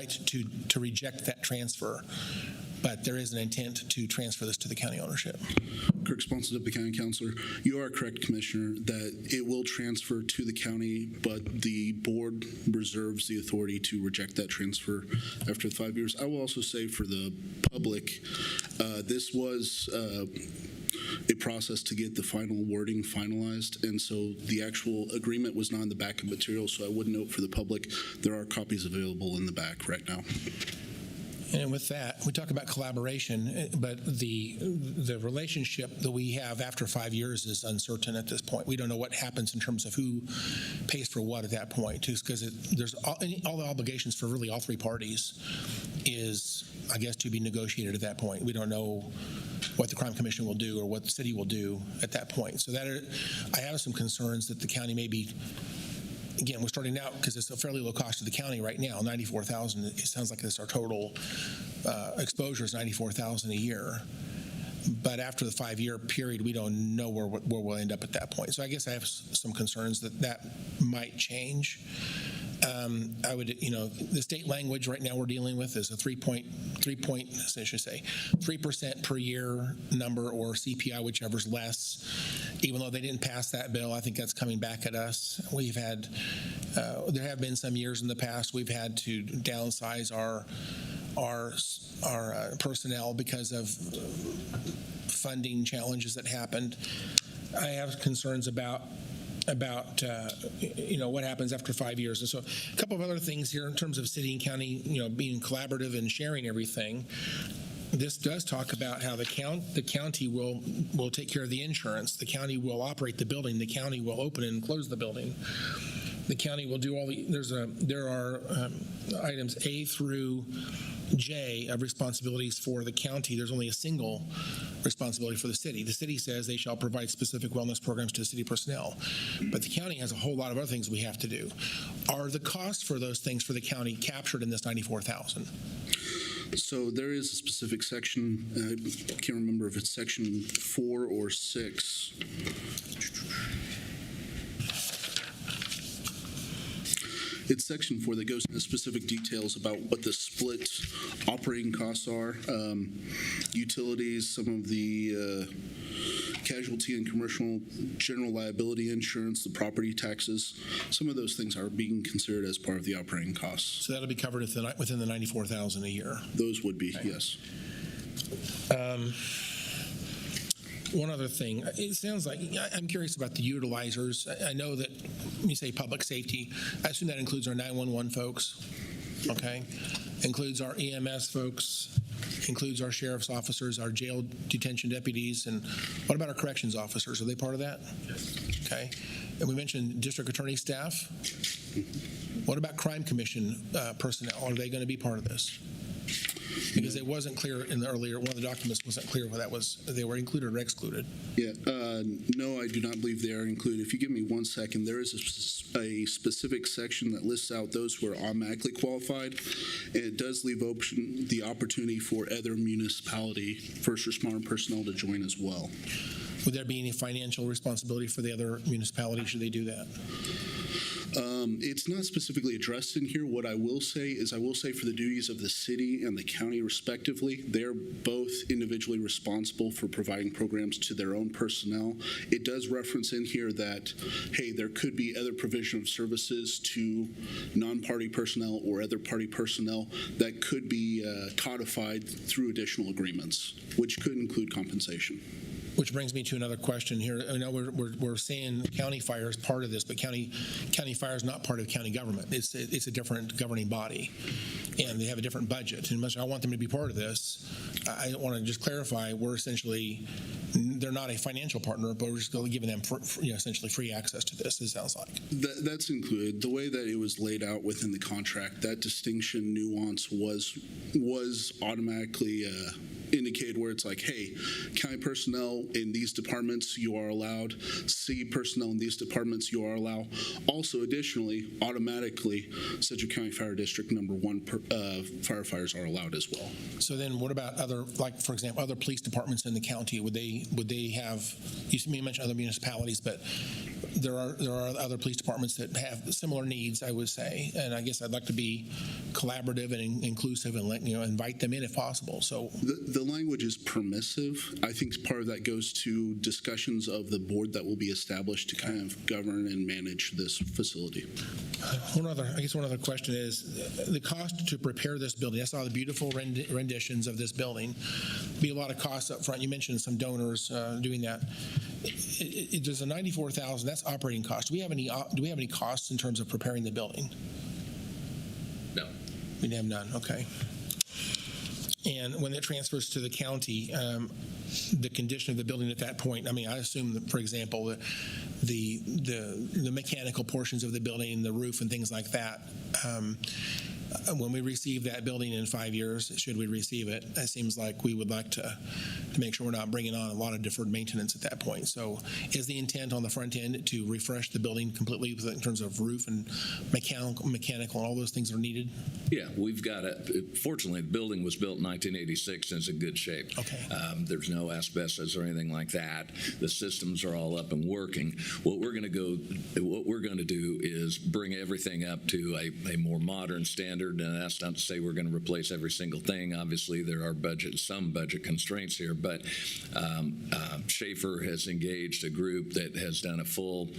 to reject that transfer, but there is an intent to transfer this to the county ownership. Kirk Sponson, Deputy County Councilor. You are correct, Commissioner, that it will transfer to the county, but the board reserves the authority to reject that transfer after the 5 years. I will also say for the public, this was a process to get the final wording finalized, and so the actual agreement was not in the back of material, so I would note for the public, there are copies available in the back right now. And with that, we talk about collaboration, but the relationship that we have after 5 years is uncertain at this point. We don't know what happens in terms of who pays for what at that point, just because there's all the obligations for really all three parties is, I guess, to be negotiated at that point. We don't know what the Crime Commission will do or what the city will do at that point. So I have some concerns that the county may be. Again, we're starting out because it's a fairly low cost to the county right now, $94,000. It sounds like this our total exposure is $94,000 a year. But after the 5-year period, we don't know where we'll end up at that point. So I guess I have some concerns that might change. I would, the state language right now we're dealing with is a 3% per year number, or CPI, whichever's less. Even though they didn't pass that bill, I think that's coming back at us. We've had, there have been some years in the past we've had to downsize our personnel because of funding challenges that happened. I have concerns about what happens after 5 years. And so a couple of other things here in terms of city and county, being collaborative and sharing everything. This does talk about how the county will take care of the insurance. The county will operate the building. The county will open and close the building. The county will do all there are items A through J of responsibilities for the county. There's only a single responsibility for the city. The city says they shall provide specific wellness programs to city personnel, but the county has a whole lot of other things we have to do. Are the costs for those things for the county captured in this $94,000? So there is a specific section, I can't remember if it's section 4 or 6. It's section 4 that goes into specific details about what the split operating costs are, utilities, some of the casualty and commercial general liability insurance, the property taxes. Some of those things are being considered as part of the operating costs. So that'll be covered within the $94,000 a year. Those would be, yes. One other thing, it sounds like, I'm curious about the utilizers. I know that when you say public safety, I assume that includes our 911 folks, okay? Includes our EMS folks, includes our sheriff's officers, our jail detention deputies, and what about our corrections officers? Are they part of that? Yes. Okay. And we mentioned district attorney staff. What about crime commission personnel? Are they going to be part of this? Because it wasn't clear in the earlier, one of the documents wasn't clear whether they were included or excluded. Yeah, no, I do not believe they are included. If you give me 1 second, there is a specific section that lists out those who are automatically qualified, and it does leave open the opportunity for other municipality first responder personnel to join as well. Would there be any financial responsibility for the other municipalities should they do that? It's not specifically addressed in here. What I will say is for the duties of the city and the county respectively, they're both individually responsible for providing programs to their own personnel. It does reference in here that, hey, there could be other provision of services to non-party personnel or other party personnel that could be codified through additional agreements, which could include compensation. Which brings me to another question here. I know we're saying county fire is part of this, but county fire is not part of county government. It's a different governing body, and they have a different budget. And much I want them to be part of this, I want to just clarify: they're not a financial partner, but we're just giving them essentially free access to this. It sounds like that's included. The way that it was laid out within the contract, that distinction nuance was automatically indicated, where it's like, hey, county personnel in these departments you are allowed, city personnel in these departments you are allowed. Also, additionally, automatically, Sedgwick County Fire District number 1 firefighters are allowed as well. So then, what about other, like for example, other police departments in the county? Would they have? You mentioned other municipalities, but there are other police departments that have similar needs, I would say, and I guess I'd like to be collaborative and inclusive and invite them in if possible. So the language is permissive. I think part of that goes to discussions of the board that will be established to kind of govern and manage this facility. One other question is the cost to prepare this building. I saw the beautiful renditions of this building. be a lot of costs up front. You mentioned some donors doing that. There's a $94,000. That's operating cost. Do we have any costs in terms of preparing the building? No. We have none. Okay. And when it transfers to the county, the condition of the building at that point, I mean, I assume that, for example, the mechanical portions of the building, the roof and things like that, when we receive that building in 5 years, should we receive it, it seems like we would like to make sure we're not bringing on a lot of deferred maintenance at that point. So is the intent on the front end to refresh the building completely in terms of roof and mechanical and all those things that are needed? Yeah, we've got it. Fortunately, the building was built in 1986 and is in good shape. Okay. There's no asbestos or anything like that. The systems are all up and working. What we're going to do is bring everything up to a more modern standard. And that's not to say we're going to replace every single thing. Obviously, there are some budget constraints here, but Schaefer has engaged a group that has done a full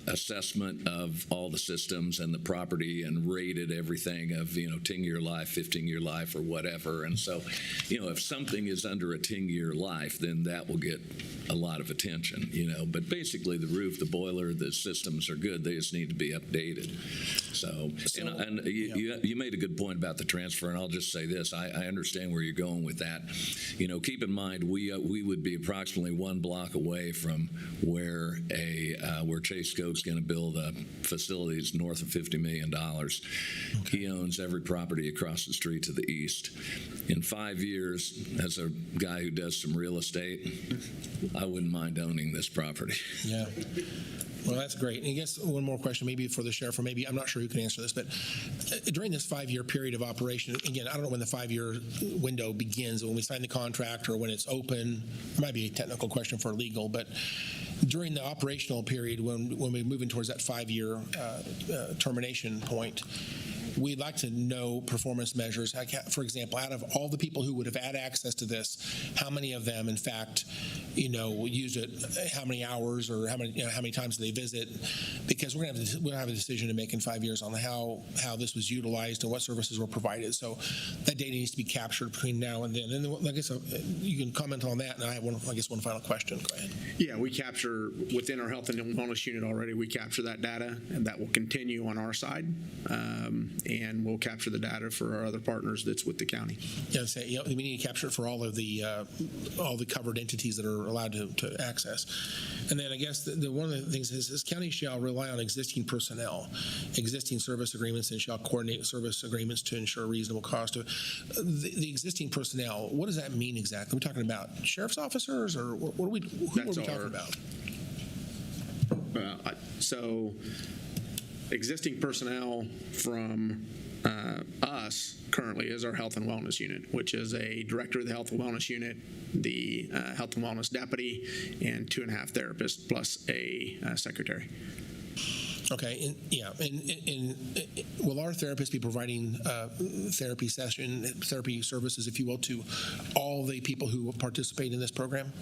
assessment of all the systems and the property and rated everything of 10-year life, 15-year life, or whatever. And so, if something is under a 10-year life, then that will get a lot of attention. But basically, the roof, the boiler, the systems are good. They just need to be updated. So you made a good point about the transfer, and I'll just say this: I understand where you're going with that. Keep in mind we would be approximately 1 block away from where Chase Coke's going to build a facility that's north of $50 million. Okay. He owns every property across the street to the east. In 5 years, as a guy who does some real estate, I wouldn't mind owning this property. Yeah. Well, that's great. And I guess one more question, maybe for the sheriff, or maybe, I'm not sure who can answer this, but during this 5-year period of operation, again, I don't know when the 5-year window begins, when we sign the contract or when it's open. It might be a technical question for legal, but during the operational period, when we're moving towards that 5-year termination point, we'd like to know performance measures. For example, out of all the people who would have had access to this, how many of them, in fact, used it? How many hours, or how many times did they visit? Because we'll have a decision to make in 5 years on how this was utilized and what services were provided. So that data needs to be captured between now and then. And I guess you can comment on that. And I have one final question. Go ahead. Yeah, we capture within our health and wellness unit already. We capture that data, and that will continue on our side. And we'll capture the data for our other partners that's with the county. Yeah, we need to capture it for all the covered entities that are allowed to access. And then I guess one of the things is county shall rely on existing personnel, existing service agreements, and shall coordinate service agreements to ensure reasonable cost. The existing personnel, what does that mean exactly? Are we talking about sheriff's officers, or who are we talking about? So existing personnel from us currently is our health and wellness unit, which is a director of the health and wellness unit, the health and wellness deputy, and 2.5 therapists plus a secretary. Okay, and will our therapists be providing therapy services, if you will, to all the people who participate in this program?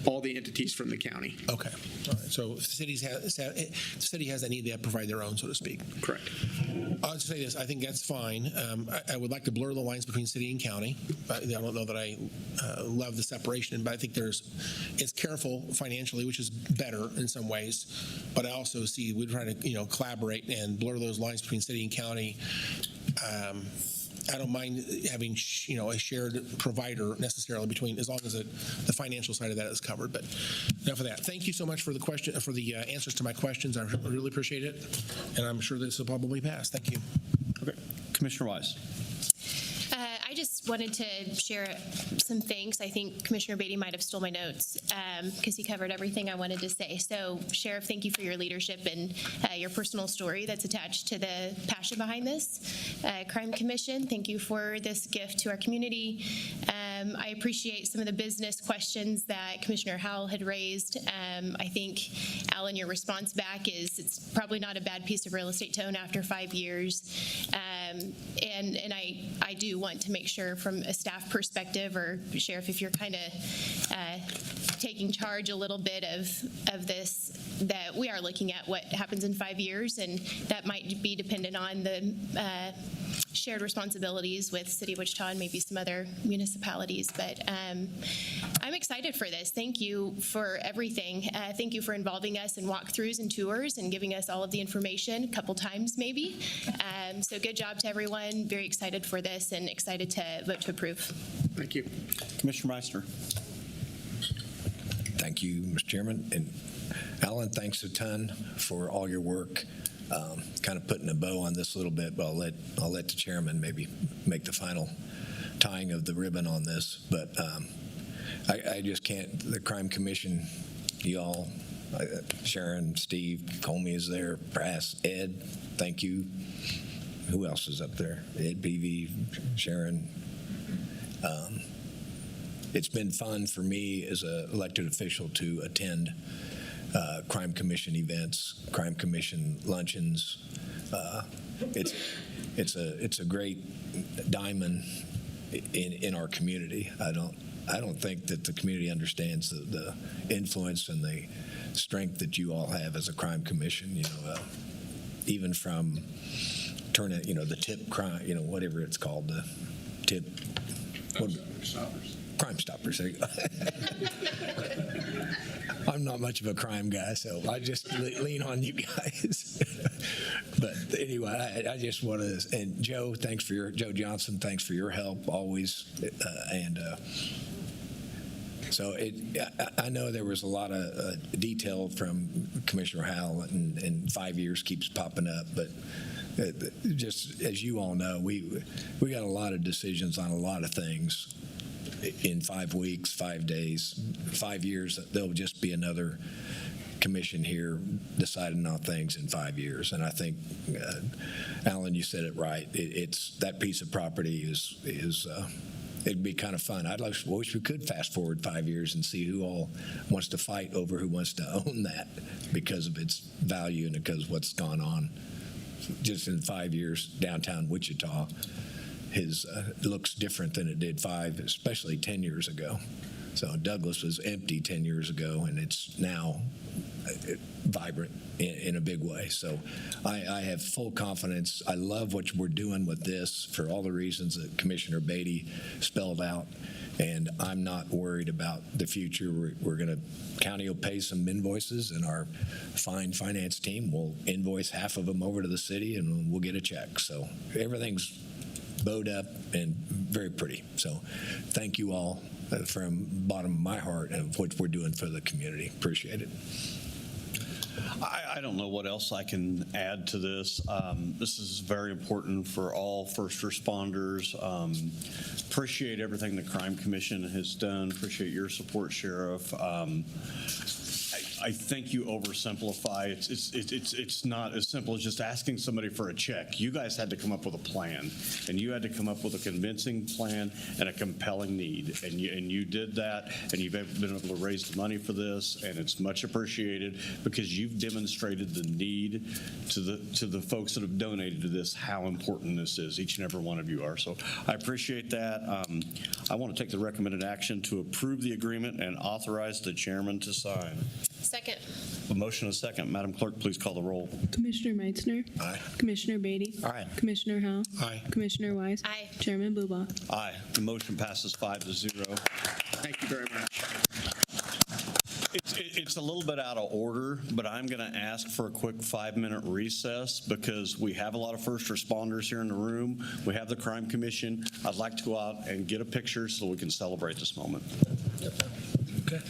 All the entities from the county. Okay, all right. So if the city has that need, they have to provide their own, so to speak. Correct. I'll just say this: I think that's fine. I would like to blur the lines between city and county. I don't know that I love the separation, but I think it's careful financially, which is better in some ways. But I also see we're trying to collaborate and blur those lines between city and county. I don't mind having a shared provider necessarily between, as long as the financial side of that is covered. But enough of that. Thank you so much for the answers to my questions. I really appreciate it, and I'm sure this will probably pass. Thank you. Okay, Commissioner Wise. I just wanted to share some thanks. I think Commissioner Beatty might have stole my notes because he covered everything I wanted to say. So, Sheriff, thank you for your leadership and your personal story that's attached to the passion behind this. Crime Commission, thank you for this gift to our community. I appreciate some of the business questions that Commissioner Howell had raised. I think, Alan, your response back is it's probably not a bad piece of real estate to own after 5 years. And I do want to make sure from a staff perspective, or Sheriff, if you're kind of taking charge a little bit of this, that we are looking at what happens in 5 years, and that might be dependent on the shared responsibilities with City of Wichita and maybe some other municipalities. But I'm excited for this. Thank you for everything. Thank you for involving us in walkthroughs and tours and giving us all of the information a couple times maybe. So good job to everyone. Very excited for this and excited to vote to approve. Thank you. Commissioner Meissner. Thank you, Mr. Chairman. And Alan, thanks a ton for all your work. Kind of putting a bow on this a little bit, but I'll let the chairman maybe make the final tying of the ribbon on this. But I just can't, the Crime Commission, y'all, Sharon, Steve, Comey is there, Brass, Ed, thank you. Who else is up there? Ed, PV, Sharon. It's been fun for me as an elected official to attend Crime Commission events, Crime Commission luncheons. It's a great diamond in our community. I don't think that the community understands the influence and the strength that you all have as a crime commission. You know, even from turning, the tip crime, whatever it's called, the tip. Crime Stoppers. There you go. I'm not much of a crime guy, so I just lean on you guys. But anyway, I just want to, and Joe, Joe Johnson, thanks for your help always. So I know there was a lot of detail from Commissioner Howell, and 5 years keeps popping up, but just as you all know, we got a lot of decisions on a lot of things. In 5 weeks, 5 days, 5 years, there'll just be another commission here deciding on things in 5 years. And I think, Alan, you said it right. It's that piece of property is it'd be kind of fun. Wish we could fast forward 5 years and see who all wants to fight over who wants to own that because of its value and because of what's gone on. Just in 5 years, downtown Wichita looks different than it did especially 10 years ago. So Douglas was empty 10 years ago, and it's now vibrant in a big way. So I have full confidence. I love what we're doing with this for all the reasons that Commissioner Beatty spelled out, and I'm not worried about the future. County will pay some invoices, and our fine finance team will invoice half of them over to the city, and we'll get a check. So everything's bowed up and very pretty. So thank you all from the bottom of my heart of what we're doing for the community. Appreciate it. I don't know what else I can add to this. This is very important for all first responders. Appreciate everything the Crime Commission has done. Appreciate your support, Sheriff. I think you oversimplify. It's not as simple as just asking somebody for a check. You guys had to come up with a plan, and you had to come up with a convincing plan and a compelling need, and you did that, and you've been able to raise the money for this, and it's much appreciated because you've demonstrated the need to the folks that have donated to this, how important this is. Each and every one of you are. So I appreciate that. I want to take the recommended action to approve the agreement and authorize the chairman to sign. Second. A motion and a second. Madam Clerk, please call the roll. Commissioner Meitzner. Aye. Commissioner Beatty. Aye. Commissioner Howell. Aye. Commissioner Wise. Aye. Chairman Bluebow. Aye. The motion passes 5-0. Thank you very much. It's a little bit out of order, but I'm going to ask for a quick 5-minute recess because we have a lot of first responders here in the room. We have the Crime Commission. I'd like to go out and get a picture so we can celebrate this moment. Okay.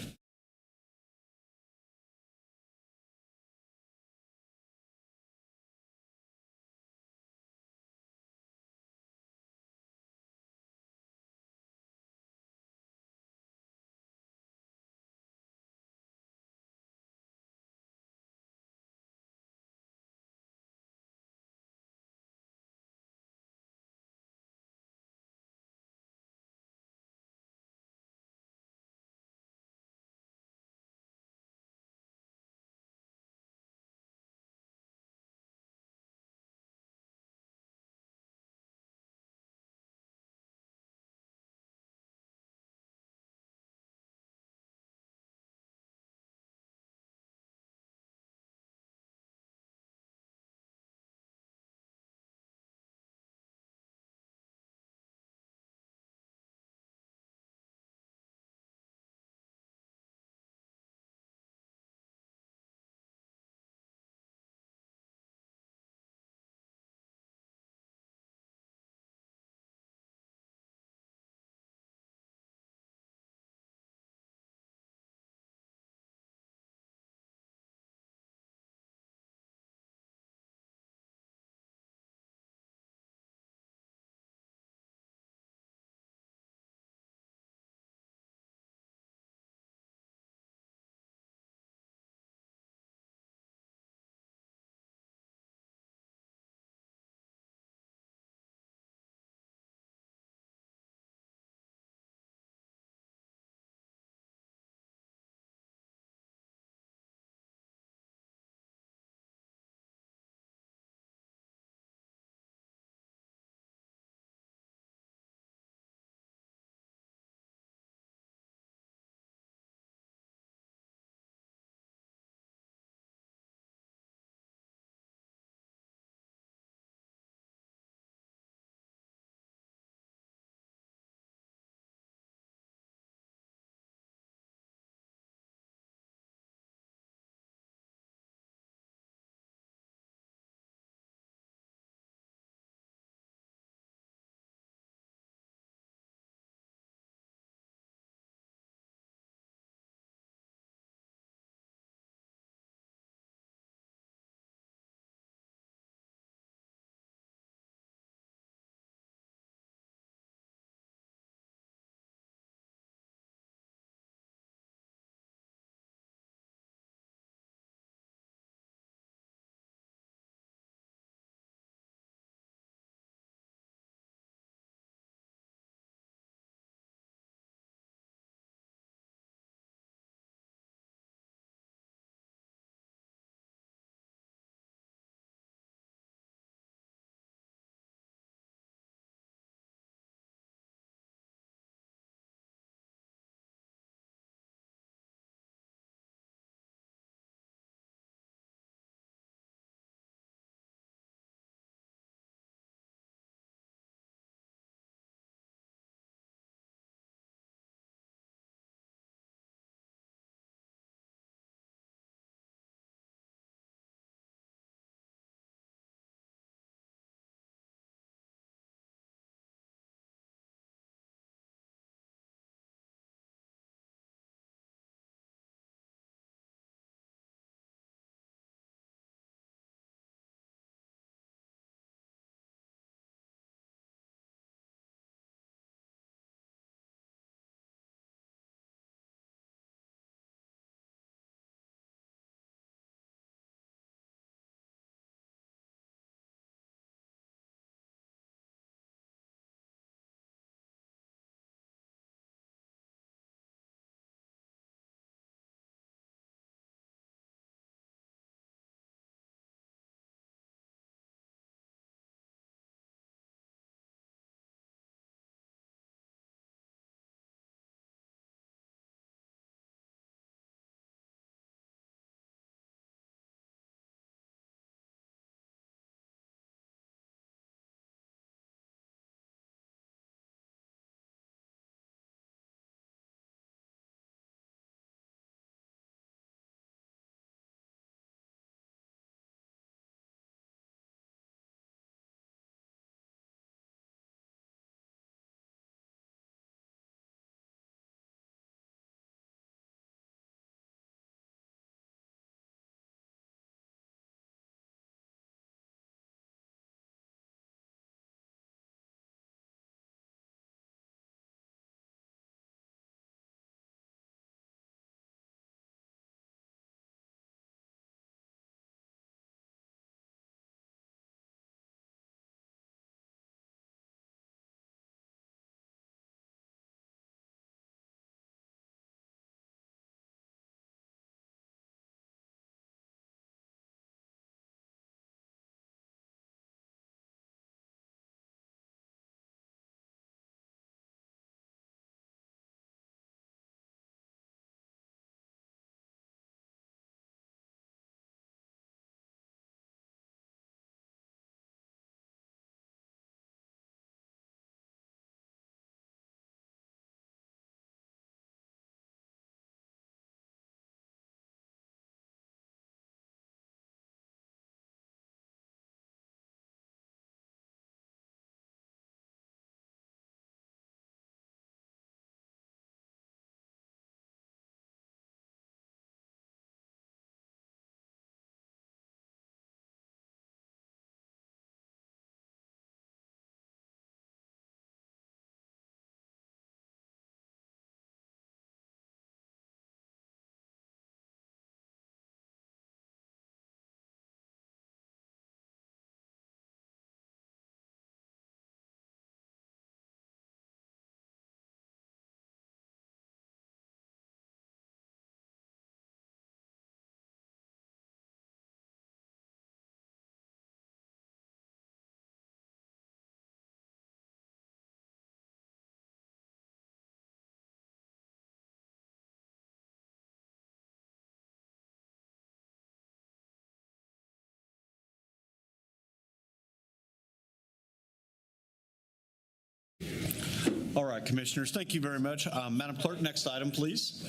All right, Commissioners, thank you very much. Madam Clerk, next item, please.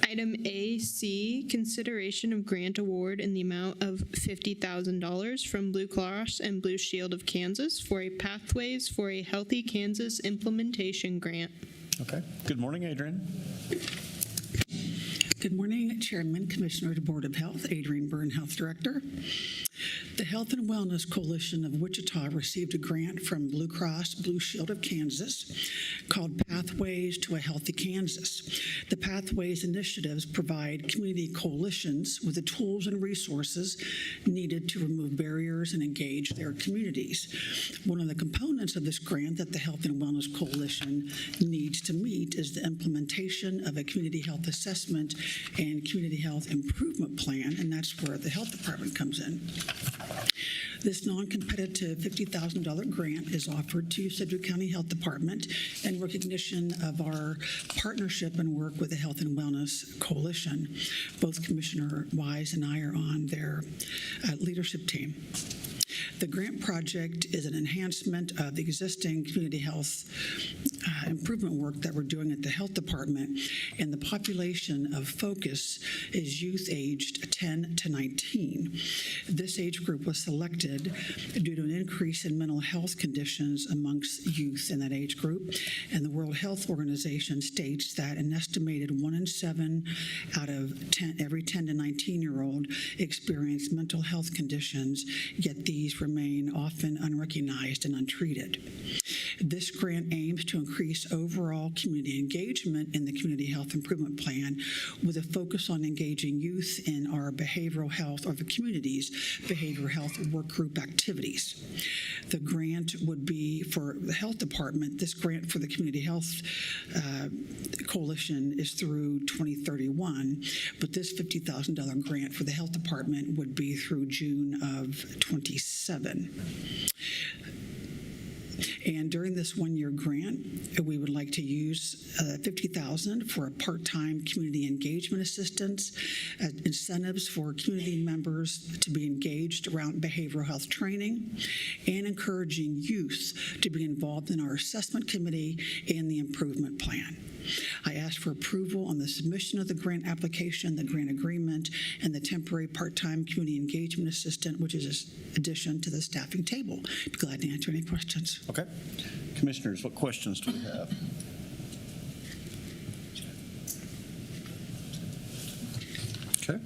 Item AC, consideration of grant award in the amount of $50,000 from Blue Cross and Blue Shield of Kansas for a Pathways for a Healthy Kansas implementation grant. Okay. Good morning, Adrian. Good morning, Chairman, Commissioner of the Board of Health, Adrian Byrne, Health Director. The Health and Wellness Coalition of Wichita received a grant from Blue Cross Blue Shield of Kansas called Pathways to a Healthy Kansas. The Pathways initiatives provide community coalitions with the tools and resources needed to remove barriers and engage their communities. One of the components of this grant that the Health and Wellness Coalition needs to meet is the implementation of a community health assessment and community health improvement plan, and that's where the health department comes in. This non-competitive $50,000 grant is offered to Sedgwick County Health Department in recognition of our partnership and work with the Health and Wellness Coalition. Both Commissioner Wise and I are on their leadership team. The grant project is an enhancement of the existing community health improvement work that we're doing at the health department, and the population of focus is youth aged 10 to 19. This age group was selected due to an increase in mental health conditions amongst youth in that age group, and the World Health Organization states that an estimated 1 in 7 out of every 10 to 19-year-old experience mental health conditions, yet these remain often unrecognized and untreated. This grant aims to increase overall community engagement in the Community Health Improvement Plan with a focus on engaging youth in our behavioral health or the community's behavioral health work group activities. The grant would be for the health department. This grant for the Community Health Coalition is through 2031, but this $50,000 grant for the health department would be through June of 27. And during this one-year grant, we would like to use $50,000 for a part-time community engagement assistance, incentives for community members to be engaged around behavioral health training, and encouraging youth to be involved in our assessment committee and the improvement plan. I ask for approval on the submission of the grant application, the grant agreement, and the temporary part-time community engagement assistant, which is an addition to the staffing table. Be glad to answer any questions. Okay. Commissioners, what questions do we have? Okay.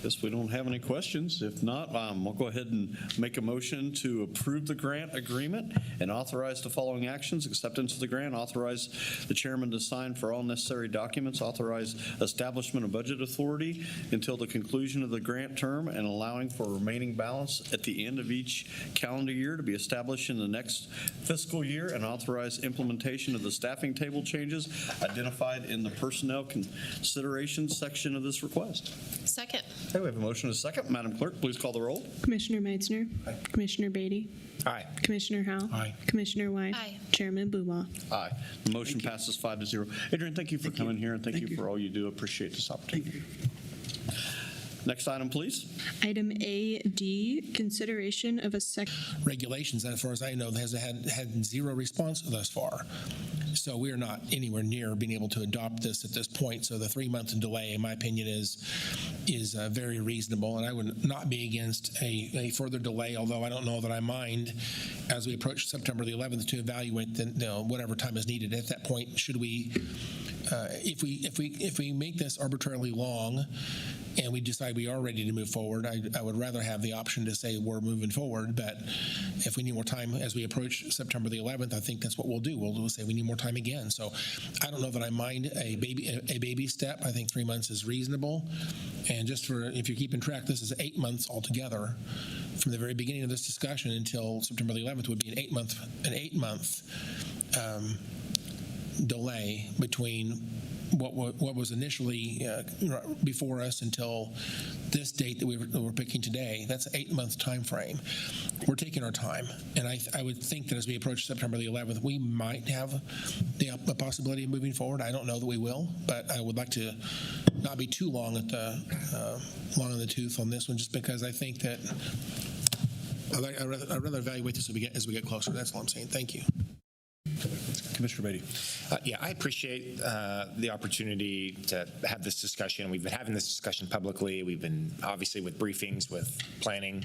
Guess we don't have any questions. If not, we'll go ahead and make a motion to approve the grant agreement and authorize the following actions: acceptance of the grant, authorize the chairman to sign for all necessary documents, authorize establishment of budget authority until the conclusion of the grant term, and allowing for remaining balance at the end of each calendar year to be established in the next fiscal year, and authorize implementation of the staffing table changes identified in the personnel considerations section of this request. Second. Okay, we have a motion and a second. Madam Clerk, please call the roll. Commissioner Meitzner. Aye. Commissioner Beatty. Aye. Commissioner Howell. Aye. Commissioner White. Aye. Chairman Blubow. Aye. The motion passes 5-0. Adrian, thank you for coming here, and thank you for all you do. Appreciate this opportunity. Next item, please. Item AD, consideration of a regulations, and as far as I know, has had zero response thus far. So we are not anywhere near being able to adopt this at this point. So the 3-month delay, in my opinion, is very reasonable, and I would not be against a further delay. Although I don't know that I mind, as we approach September the 11th, to evaluate whatever time is needed. At that point, should we, if we make this arbitrarily long, and we decide we are ready to move forward, I would rather have the option to say we're moving forward. But if we need more time as we approach September the 11th, I think that's what we'll do. We'll say we need more time again. So I don't know that I mind a baby step. I think 3 months is reasonable. And just for, if you're keeping track, this is 8 months altogether. From the very beginning of this discussion until September the 11th would be an 8 month delay between what was initially before us until this date that we're picking today. That's an 8-month time frame. We're taking our time, and I would think that as we approach September the 11th, we might have the possibility of moving forward. I don't know that we will, but I would like to not be too long in the tooth on this one, just because I think that I'd rather evaluate this as we get closer. That's all I'm saying. Thank you. Commissioner Beatty. Yeah, I appreciate the opportunity to have this discussion. We've been having this discussion publicly. We've been obviously with briefings, with planning.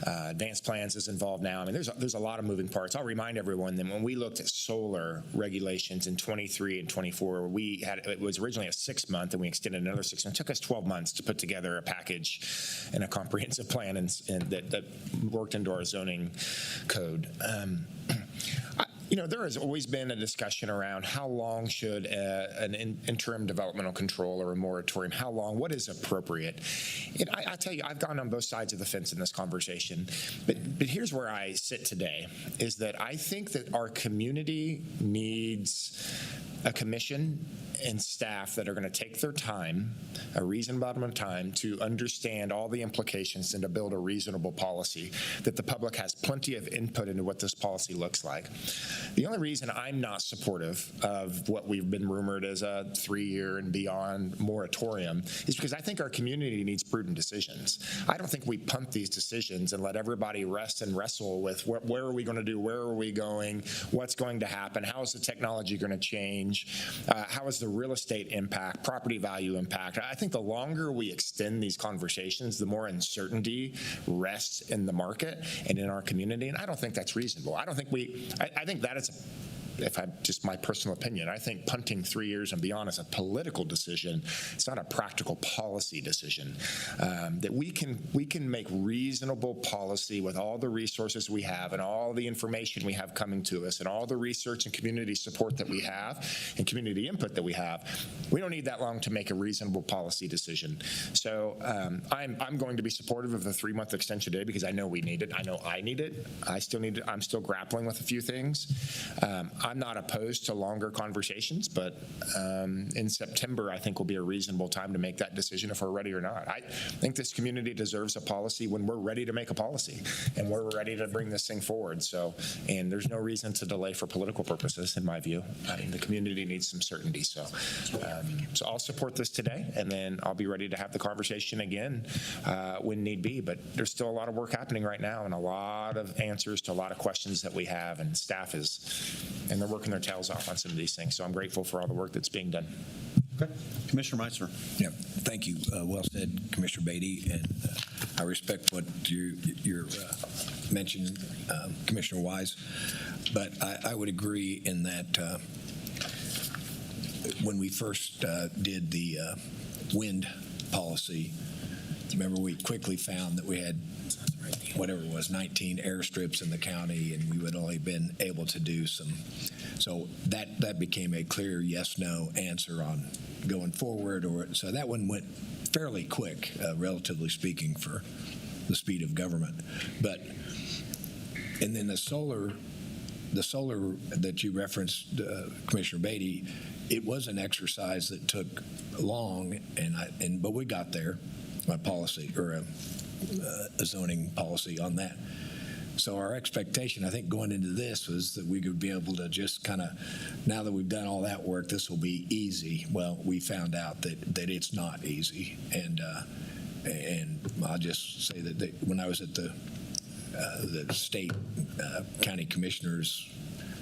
Advanced plans is involved now. I mean, there's a lot of moving parts. I'll remind everyone that when we looked at solar regulations in 23 and 24, it was originally a 6-month, and we extended another 6 months. It took us 12 months to put together a package and a comprehensive plan and that worked into our zoning code. There has always been a discussion around how long should an interim developmental control or a moratorium, how long, what is appropriate? And I tell you, I've gone on both sides of the fence in this conversation, but here's where I sit today, is that I think that our community needs a commission and staff that are going to take their time, a reasonable amount of time, to understand all the implications and to build a reasonable policy, that the public has plenty of input into what this policy looks like. The only reason I'm not supportive of what we've been rumored as a 3-year and beyond moratorium is because I think our community needs prudent decisions. I don't think we punt these decisions and let everybody rest and wrestle with where are we going to do, where are we going, what's going to happen, how is the technology going to change, how is the real estate impact, property value impact. I think the longer we extend these conversations, the more uncertainty rests in the market and in our community, and I don't think that's reasonable. I think that is if I'm just my personal opinion, I think punting 3 years and beyond is a political decision. It's not a practical policy decision. That we can make reasonable policy with all the resources we have and all the information we have coming to us and all the research and community support that we have and community input that we have. We don't need that long to make a reasonable policy decision. So I'm going to be supportive of the 3-month extension today because I know we need it. I know I need it. I still need it. I'm still grappling with a few things. I'm not opposed to longer conversations, but in September, I think will be a reasonable time to make that decision if we're ready or not. I think this community deserves a policy when we're ready to make a policy and we're ready to bring this thing forward. So, and there's no reason to delay for political purposes, in my view. I mean, the community needs some certainty. So, so I'll support this today, and then I'll be ready to have the conversation again when need be. But there's still a lot of work happening right now and a lot of answers to a lot of questions that we have, and staff is, and they're working their tails off on some of these things. So I'm grateful for all the work that's being done. Okay. Commissioner Meitzner. Yeah, thank you. Well said, Commissioner Beatty, and I respect what you're mentioned, Commissioner Wise. But I would agree in that when we first did the wind policy, remember we quickly found that we had whatever it was, 19 airstrips in the county, and we would only been able to do some. So that became a clear yes/no answer on going forward. So that one went fairly quick, relatively speaking, for the speed of government. But and then the solar that you referenced, Commissioner Beatty, it was an exercise that took long, but we got there. A policy or a zoning policy on that. So our expectation, I think, going into this was that we could be able to just kind of, now that we've done all that work, this will be easy. Well, we found out that it's not easy, and I'll just say that when I was at the state county commissioners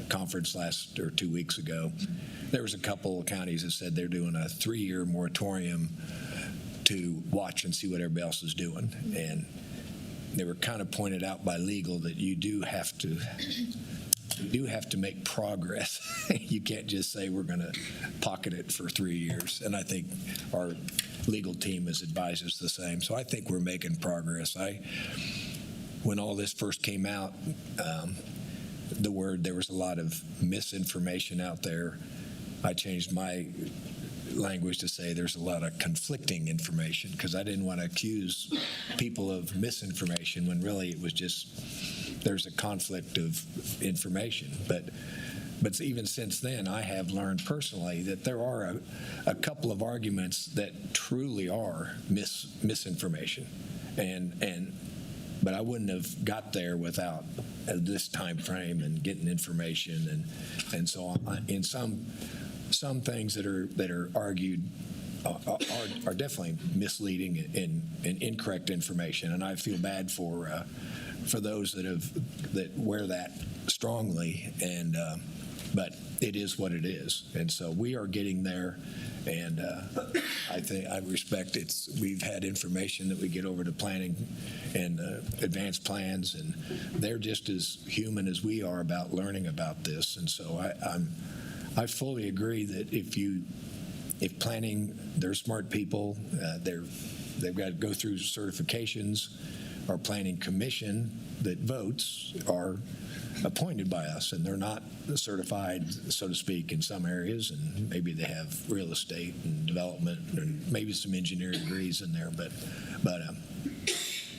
conference 2 weeks ago, there was a couple of counties that said they're doing a 3-year moratorium to watch and see what everybody else is doing. And they were kind of pointed out by legal that you do have to make progress. You can't just say we're going to pocket it for 3 years. And I think our legal team has advised us the same. So I think we're making progress. When all this first came out, there was a lot of misinformation out there. I changed my language to say there's a lot of conflicting information because I didn't want to accuse people of misinformation when really it was just there's a conflict of information. But even since then, I have learned personally that there are a couple of arguments that truly are misinformation, but I wouldn't have got there without this time frame and getting information and so on. In some things that are argued are definitely misleading and incorrect information, and I feel bad for those that wear that strongly. But it is what it is. And so we are getting there. And I respect we've had information that we get over to planning and advanced plans, and they're just as human as we are about learning about this. And so I fully agree that if planning, they're smart people, they've got to go through certifications. Our planning commission that votes are appointed by us, and they're not certified, so to speak, in some areas, and maybe they have real estate and development and maybe some engineering degrees in there, but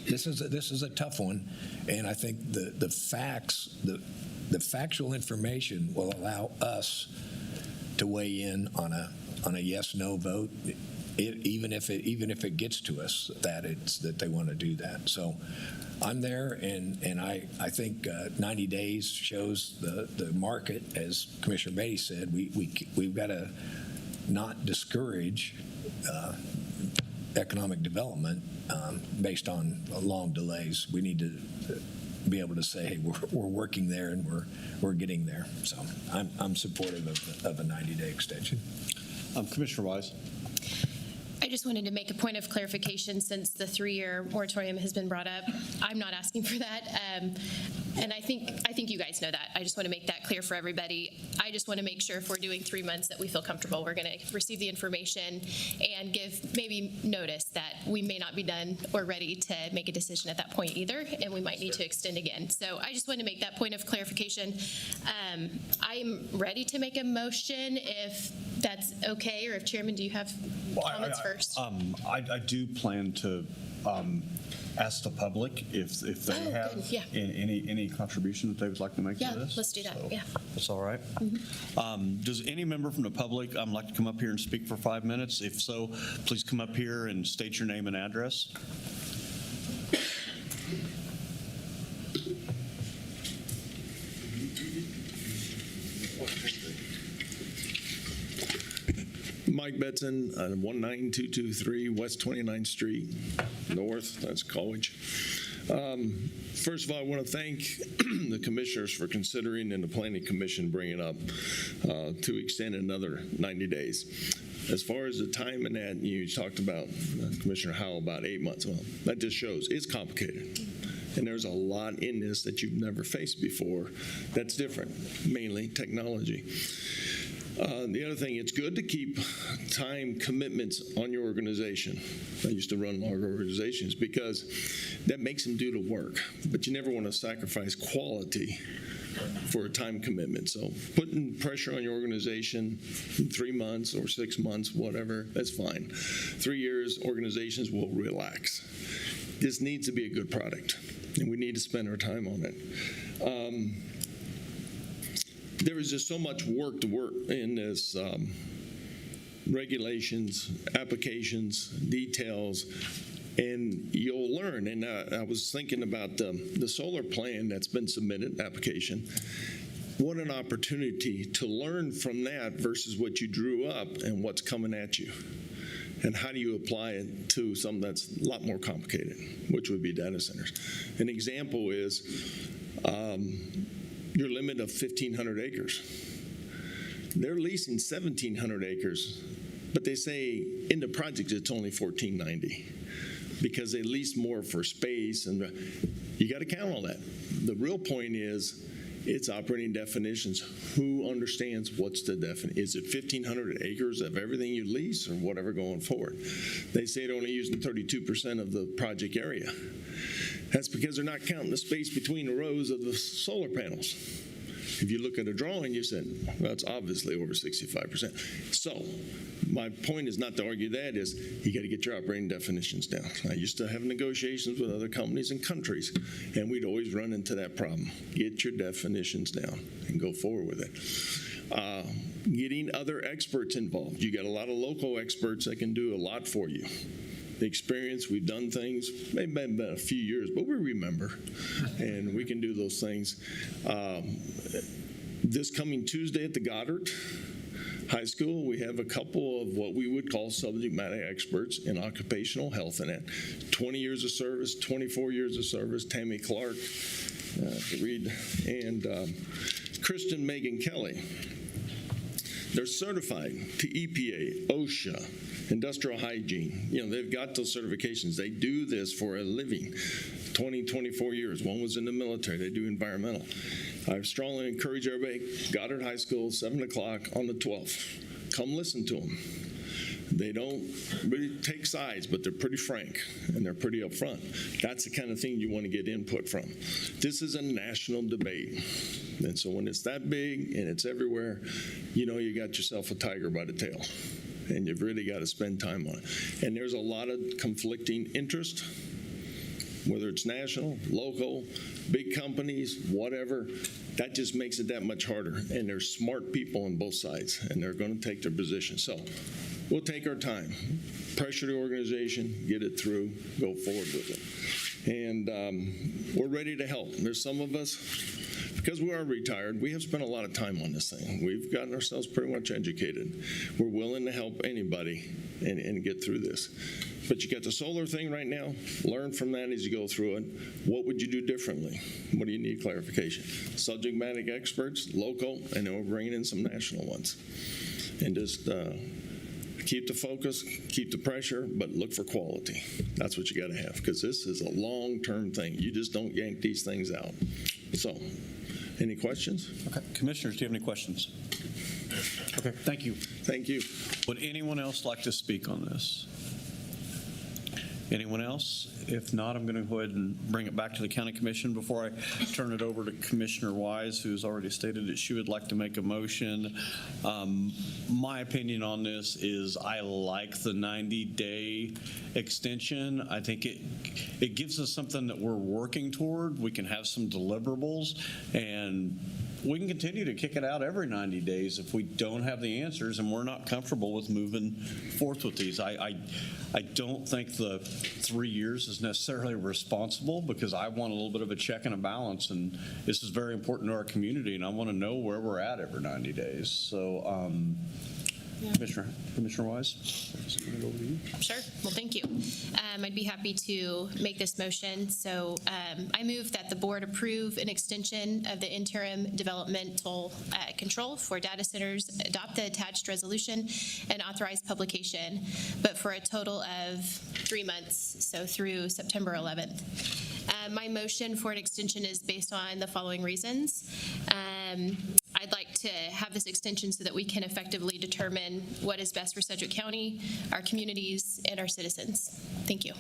this is a tough one, and I think the facts, the factual information will allow us to weigh in on a yes/no vote, even if it gets to us that they want to do that. So I'm there, and I think 90 days shows the market, as Commissioner Beatty said. We've got to not discourage economic development based on long delays. We need to be able to say, hey, we're working there and we're getting there. So I'm supportive of a 90-day extension. Commissioner Wise. I just wanted to make a point of clarification since the 3-year moratorium has been brought up. I'm not asking for that. And I think you guys know that. I just want to make that clear for everybody. I just want to make sure if we're doing 3 months that we feel comfortable. We're going to receive the information and give maybe notice that we may not be done or ready to make a decision at that point either, and we might need to extend again. So I just want to make that point of clarification. I'm ready to make a motion if that's okay, or if Chairman, do you have comments first? I do plan to ask the public if they have any contribution that they would like to make to this. Yeah, let's do that. Yeah. That's all right. Does any member from the public like to come up here and speak for 5 minutes? If so, please come up here and state your name and address. Mike Betson, 19223 West 29th Street North, that's College. First of all, I want to thank the commissioners for considering, and the Planning Commission bringing up to extend another 90 days. As far as the time and that, you talked about, Commissioner Howell, about 8 months. Well, that just shows it's complicated. And there's a lot in this that you've never faced before that's different, mainly technology. The other thing, it's good to keep time commitments on your organization. I used to run large organizations because that makes them do the work, but you never want to sacrifice quality for a time commitment. So putting pressure on your organization in 3 months or 6 months, whatever, that's fine. 3 years, organizations will relax. This needs to be a good product, and we need to spend our time on it. There is just so much work to work in this regulations, applications, details, and you'll learn. And I was thinking about the solar plan that's been submitted, application. What an opportunity to learn from that versus what you drew up and what's coming at you. And how do you apply it to something that's a lot more complicated, which would be data centers. An example is your limit of 1,500 acres. They're leasing 1,700 acres, but they say in the project it's only 1,490 because they lease more for space, and you got to count all that. The real point is it's operating definitions. Who understands what's the definition? Is it 1,500 acres of everything you lease or whatever going forward? They say they're only using 32% of the project area. That's because they're not counting the space between the rows of the solar panels. If you look at a drawing, you said, well, it's obviously over 65%. So my point is not to argue that, is you got to get your operating definitions down. I used to have negotiations with other companies and countries, and we'd always run into that problem. Get your definitions down and go forward with it. Getting other experts involved. You got a lot of local experts that can do a lot for you. The experience, we've done things, maybe been a few years, but we remember, and we can do those things. This coming Tuesday at the Goddard High School, we have a couple of what we would call subject matter experts in occupational health, and that 20 years of service, 24 years of service, Tammy Clark, Reed, and Kristen Megan Kelly. They're certified to EPA, OSHA, industrial hygiene. They've got those certifications. They do this for a living. 20, 24 years. One was in the military. They do environmental. I strongly encourage everybody, Goddard High School, 7 o'clock on the 12th. Come listen to them. They don't really take sides, but they're pretty frank and they're pretty upfront. That's the kind of thing you want to get input from. This is a national debate. And so when it's that big and it's everywhere, you got yourself a tiger by the tail. And you've really got to spend time on it. And there's a lot of conflicting interest, whether it's national, local, big companies, whatever. That just makes it that much harder. And there's smart people on both sides, and they're going to take their position. So we'll take our time, pressure the organization, get it through, go forward with it. And we're ready to help. There's some of us, because we are retired, we have spent a lot of time on this thing. We've gotten ourselves pretty much educated. We're willing to help anybody and get through this. But you got the solar thing right now. Learn from that as you go through it. What would you do differently? What do you need clarification? Subject matter experts, local, and then we're bringing in some national ones. And just keep the focus, keep the pressure, but look for quality. That's what you got to have, because this is a long-term thing. You just don't yank these things out. So, any questions? Okay. Commissioners, do you have any questions? Okay, thank you. Thank you. Would anyone else like to speak on this? Anyone else? If not, I'm going to go ahead and bring it back to the County Commission before I turn it over to Commissioner Wise, who's already stated that she would like to make a motion. My opinion on this is I like the 90-day extension. I think it gives us something that we're working toward. We can have some deliverables, and we can continue to kick it out every 90 days if we don't have the answers and we're not comfortable with moving forth with these. I don't think the 3 years is necessarily responsible, because I want a little bit of a check and a balance, and this is very important to our community, and I want to know where we're at every 90 days. So, Commissioner Wise, I'm going to go over to you. Sure. Well, thank you. I'd be happy to make this motion. So I move that the board approve an extension of the interim developmental control for data centers, adopt the attached resolution, and authorize publication, but for a total of 3 months, so through September 11th. My motion for an extension is based on the following reasons. I'd like to have this extension so that we can effectively determine what is best for Sedgwick County, our communities, and our citizens. Thank you.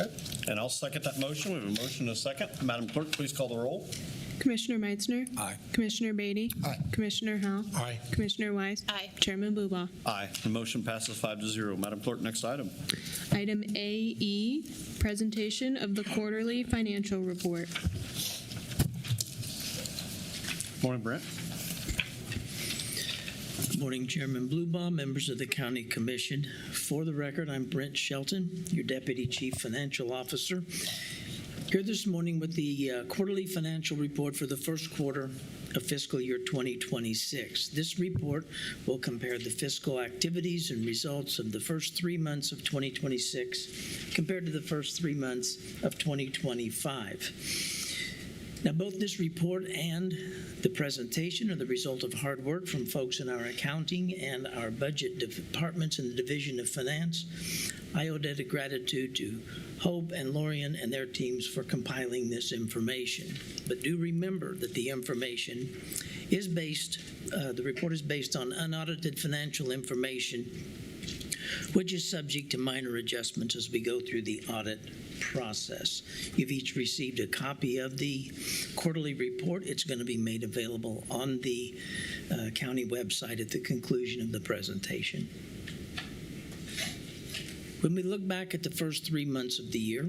Okay, and I'll second that motion. We have a motion and a second. Madam Clerk, please call the roll. Commissioner Meitzner. Aye. Commissioner Beatty. Aye. Commissioner Howell. Aye. Commissioner Wise. Aye. Chairman Bluebow. Aye. The motion passes 5-0. Madam Clerk, next item. Item AE, presentation of the quarterly financial report. Morning, Brent. Good morning, Chairman Bluebow, members of the County Commission. For the record, I'm Brent Shelton, your Deputy Chief Financial Officer, here this morning with the quarterly financial report for the first quarter of fiscal year 2026. This report will compare the fiscal activities and results of the first 3 months of 2026 compared to the first 3 months of 2025. Now, both this report and the presentation are the result of hard work from folks in our accounting and our budget departments in the Division of Finance. I owe debt of gratitude to Hope and Lorian and their teams for compiling this information. But do remember that the information is based, the report is based on unaudited financial information, which is subject to minor adjustments as we go through the audit process. You've each received a copy of the quarterly report. It's going to be made available on the county website at the conclusion of the presentation. When we look back at the first 3 months of the year,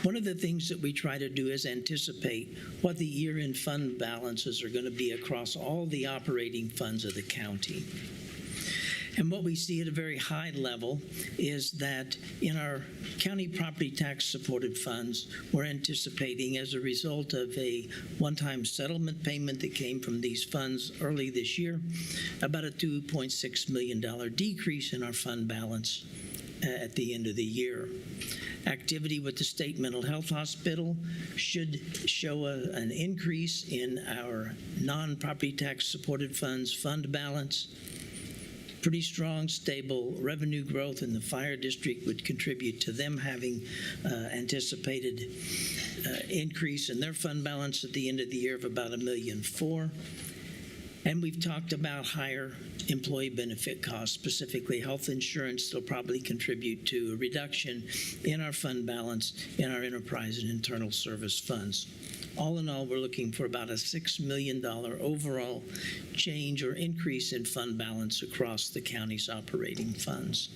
one of the things that we try to do is anticipate what the year-end fund balances are going to be across all the operating funds of the county. And what we see at a very high level is that in our county property tax supported funds, we're anticipating, as a result of a one-time settlement payment that came from these funds early this year, about a $2.6 million decrease in our fund balance at the end of the year. Activity with the state mental health hospital should show an increase in our non-property tax supported funds fund balance. pretty strong, stable revenue growth in the fire district would contribute to them having anticipated increase in their fund balance at the end of the year of about $1.4 million. And we've talked about higher employee benefit costs, specifically health insurance. They'll probably contribute to a reduction in our fund balance in our enterprise and internal service funds. All in all, we're looking for about a $6 million overall change or increase in fund balance across the county's operating funds.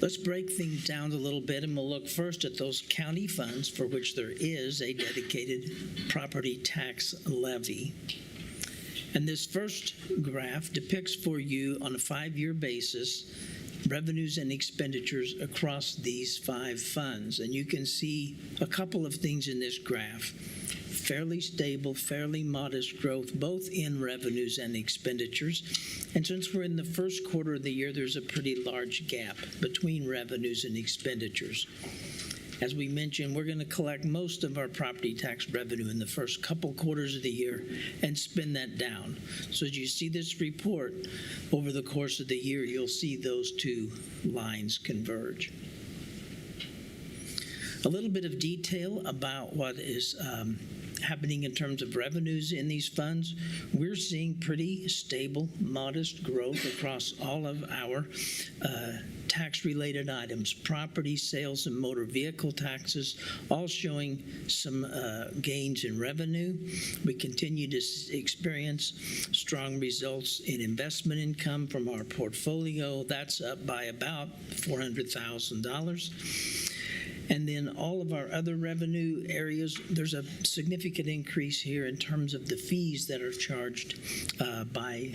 Let's break things down a little bit, and we'll look first at those county funds for which there is a dedicated property tax levy. And this first graph depicts for you on a 5-year basis revenues and expenditures across these 5 funds. And you can see a couple of things in this graph. Fairly stable, fairly modest growth, both in revenues and expenditures. And since we're in the first quarter of the year, there's a pretty large gap between revenues and expenditures. As we mentioned, we're going to collect most of our property tax revenue in the first couple quarters of the year and spend that down. So as you see this report, over the course of the year, you'll see those two lines converge. A little bit of detail about what is happening in terms of revenues in these funds. We're seeing pretty stable, modest growth across all of our tax-related items, property, sales, and motor vehicle taxes, all showing some gains in revenue. We continue to experience strong results in investment income from our portfolio. That's up by about $400,000. And then all of our other revenue areas, there's a significant increase here in terms of the fees that are charged by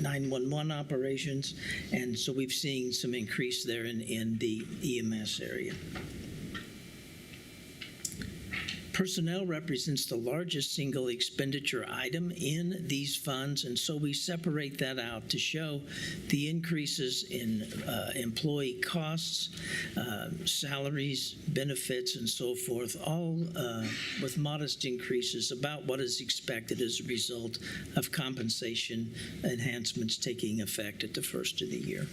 911 operations. And so we've seen some increase there in the EMS area. Personnel represents the largest single expenditure item in these funds, and so we separate that out to show the increases in employee costs, salaries, benefits, and so forth, all with modest increases about what is expected as a result of compensation enhancements taking effect at the first of the year.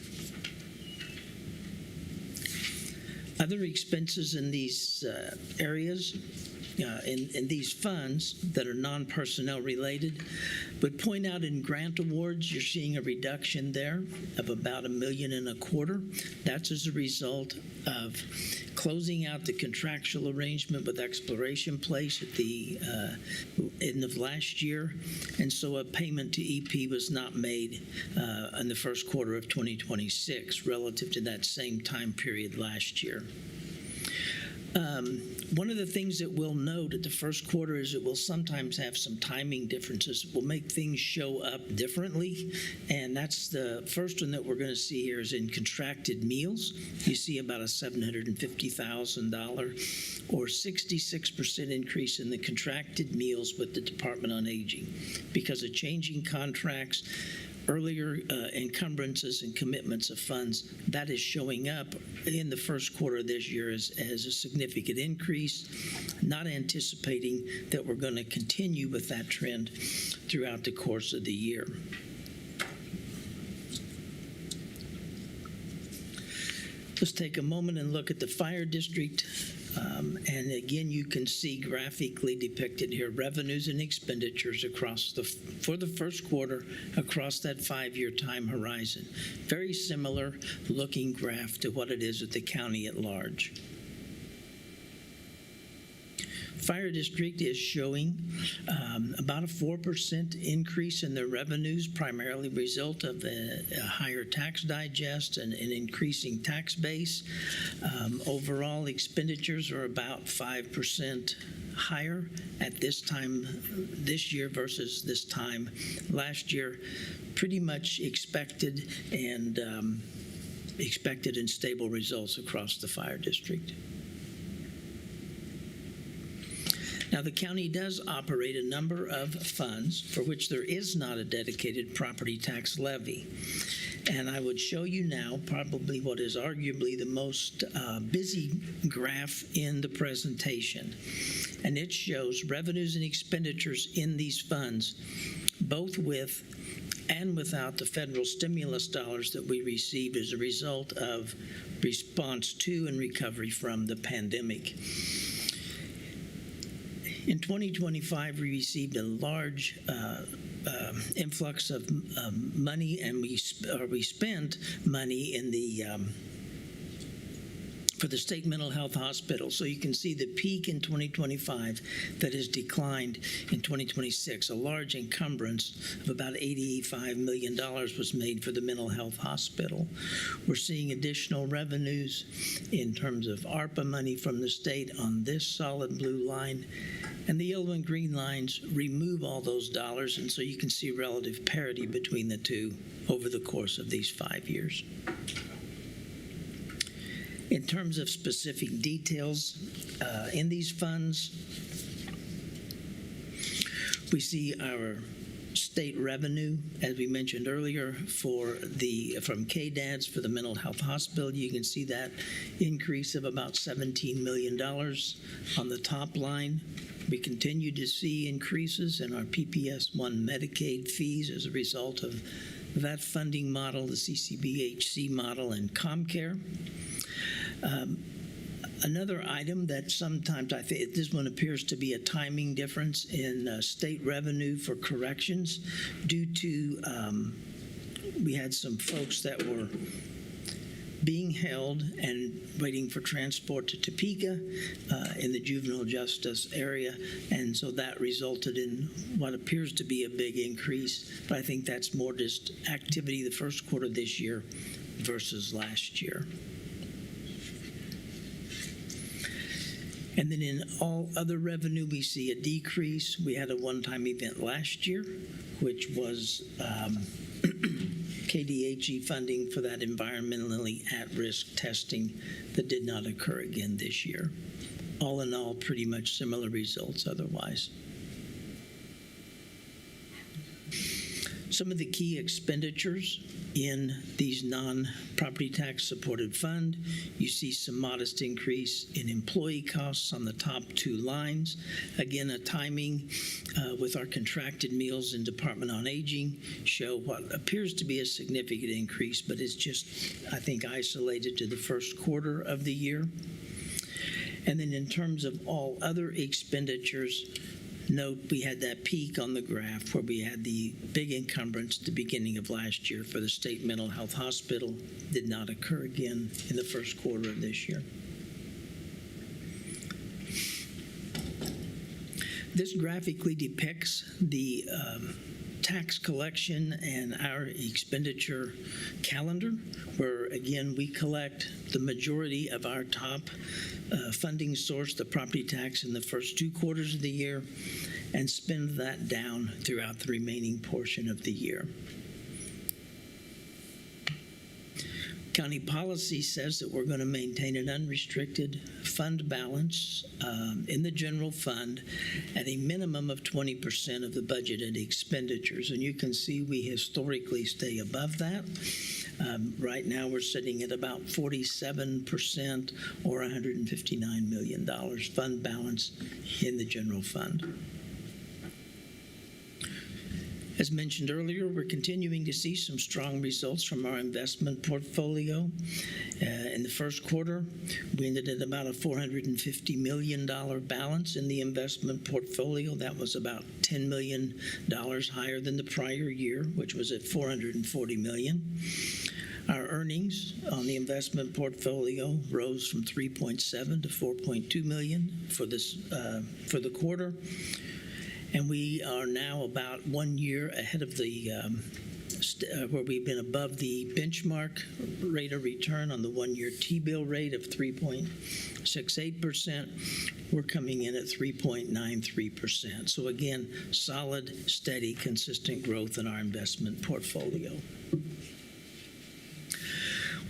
Other expenses in these areas, in these funds that are non-personnel related, would point out in grant awards, you're seeing a reduction there of about $1.25 million. That's as a result of closing out the contractual arrangement with Exploration Place at the end of last year. And so a payment to EP was not made in the first quarter of 2026 relative to that same time period last year. One of the things that we'll note at the first quarter is it will sometimes have some timing differences. It will make things show up differently, and that's the first one that we're going to see here is in contracted meals. You see about a $750,000 or 66% increase in the contracted meals with the Department on Aging because of changing contracts, earlier encumbrances and commitments of funds. That is showing up in the first quarter of this year as a significant increase, not anticipating that we're going to continue with that trend throughout the course of the year. Let's take a moment and look at the fire district. And again, you can see graphically depicted here revenues and expenditures for the first quarter across that 5-year time horizon. Very similar looking graph to what it is at the county at large. Fire district is showing about a 4% increase in their revenues, primarily a result of a higher tax digest and an increasing tax base. Overall expenditures are about 5% higher at this time this year versus this time last year. Pretty much expected and stable results across the fire district. Now, the county does operate a number of funds for which there is not a dedicated property tax levy. And I would show you now probably what is arguably the most busy graph in the presentation. And it shows revenues and expenditures in these funds both with and without the federal stimulus dollars that we received as a result of response to and recovery from the pandemic. In 2025, we received a large influx of money, and we spent money in the for the state mental health hospital. So you can see the peak in 2025 that has declined in 2026. A large encumbrance of about $85 million was made for the mental health hospital. We're seeing additional revenues in terms of ARPA money from the state on this solid blue line. And the yellow and green lines remove all those dollars, and so you can see relative parity between the two over the course of these 5 years. In terms of specific details in these funds, we see our state revenue, as we mentioned earlier, from KDADS for the mental health hospital. You can see that increase of about $17 million on the top line. We continue to see increases in our PPS-1 Medicaid fees as a result of that funding model, the CCBHC model, and ComCare. Another item that sometimes I think this one appears to be a timing difference in state revenue for corrections due to we had some folks that were being held and waiting for transport to Topeka in the juvenile justice area, and so that resulted in what appears to be a big increase, but I think that's more just activity the first quarter this year versus last year. And then in all other revenue, we see a decrease. We had a one-time event last year, which was KDHE funding for that environmentally at-risk testing that did not occur again this year. All in all, pretty much similar results otherwise. Some of the key expenditures in these non-property tax supported fund, you see some modest increase in employee costs on the top two lines. Again, a timing with our contracted meals in Department on Aging show what appears to be a significant increase, but it's just, I think, isolated to the first quarter of the year. And then in terms of all other expenditures, note we had that peak on the graph where we had the big encumbrance at the beginning of last year for the state mental health hospital. Did not occur again in the first quarter of this year. This graphically depicts the tax collection and our expenditure calendar, where again we collect the majority of our top funding source, the property tax, in the first 2 quarters of the year and spend that down throughout the remaining portion of the year. County policy says that we're going to maintain an unrestricted fund balance in the general fund at a minimum of 20% of the budgeted expenditures. And you can see we historically stay above that. Right now we're sitting at about 47% or $159 million fund balance in the general fund. As mentioned earlier, we're continuing to see some strong results from our investment portfolio. In the first quarter, we ended at about a $450 million balance in the investment portfolio. That was about $10 million higher than the prior year, which was at $440 million. Our earnings on the investment portfolio rose from $3.7 to $4.2 million for the quarter. And we are now about 1 year ahead of the where we've been above the benchmark rate of return on the 1-year T-bill rate of 3.68%. We're coming in at 3.93%. So again, solid, steady, consistent growth in our investment portfolio.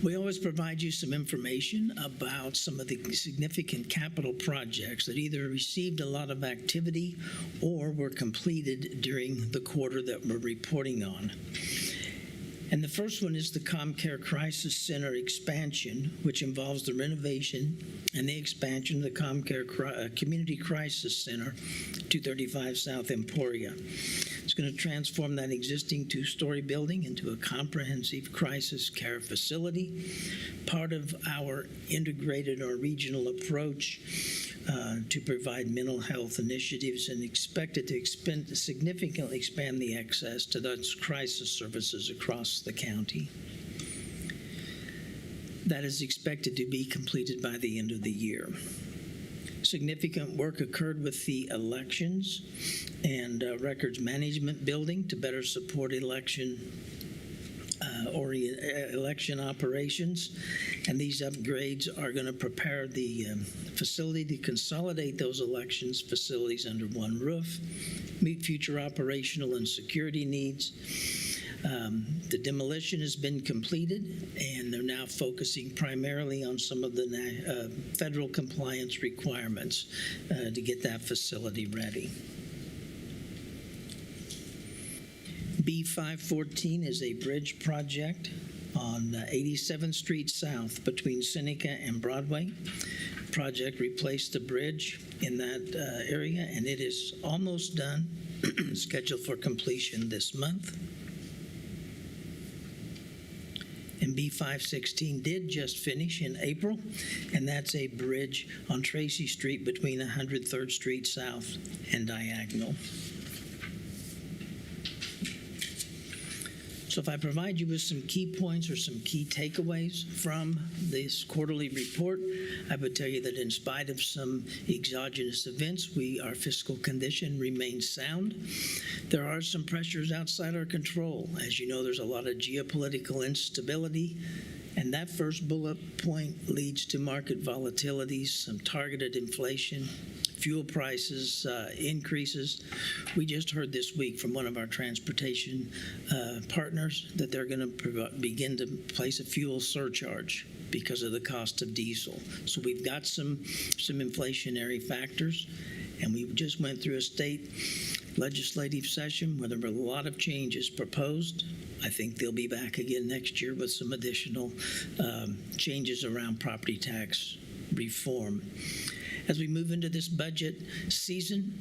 We always provide you some information about some of the significant capital projects that either received a lot of activity or were completed during the quarter that we're reporting on. And the first one is the ComCare Crisis Center expansion, which involves the renovation and the expansion of the ComCare Community Crisis Center, 235 South Emporia. It's going to transform that existing two-story building into a comprehensive crisis care facility, part of our integrated or regional approach to provide mental health initiatives, and expected to significantly expand the access to those crisis services across the county. That is expected to be completed by the end of the year. Significant work occurred with the elections and records management building to better support election operations, and these upgrades are going to prepare the facility to consolidate those elections facilities under one roof, meet future operational and security needs. The demolition has been completed, and they're now focusing primarily on some of the federal compliance requirements to get that facility ready. B514 is a bridge project on 87th Street South between Seneca and Broadway. Project replaced the bridge in that area, and it is almost done, scheduled for completion this month. And B516 did just finish in April, and that's a bridge on Tracy Street between 103rd Street South and Diagonal. So if I provide you with some key points or some key takeaways from this quarterly report, I would tell you that in spite of some exogenous events, our fiscal condition remains sound. There are some pressures outside our control. As you know, there's a lot of geopolitical instability, and that first bullet point leads to market volatilities, some targeted inflation, fuel prices increases. We just heard this week from one of our transportation partners that they're going to begin to place a fuel surcharge because of the cost of diesel. So we've got some inflationary factors, and we just went through a state legislative session where there were a lot of changes proposed. I think they'll be back again next year with some additional changes around property tax reform. As we move into this budget season,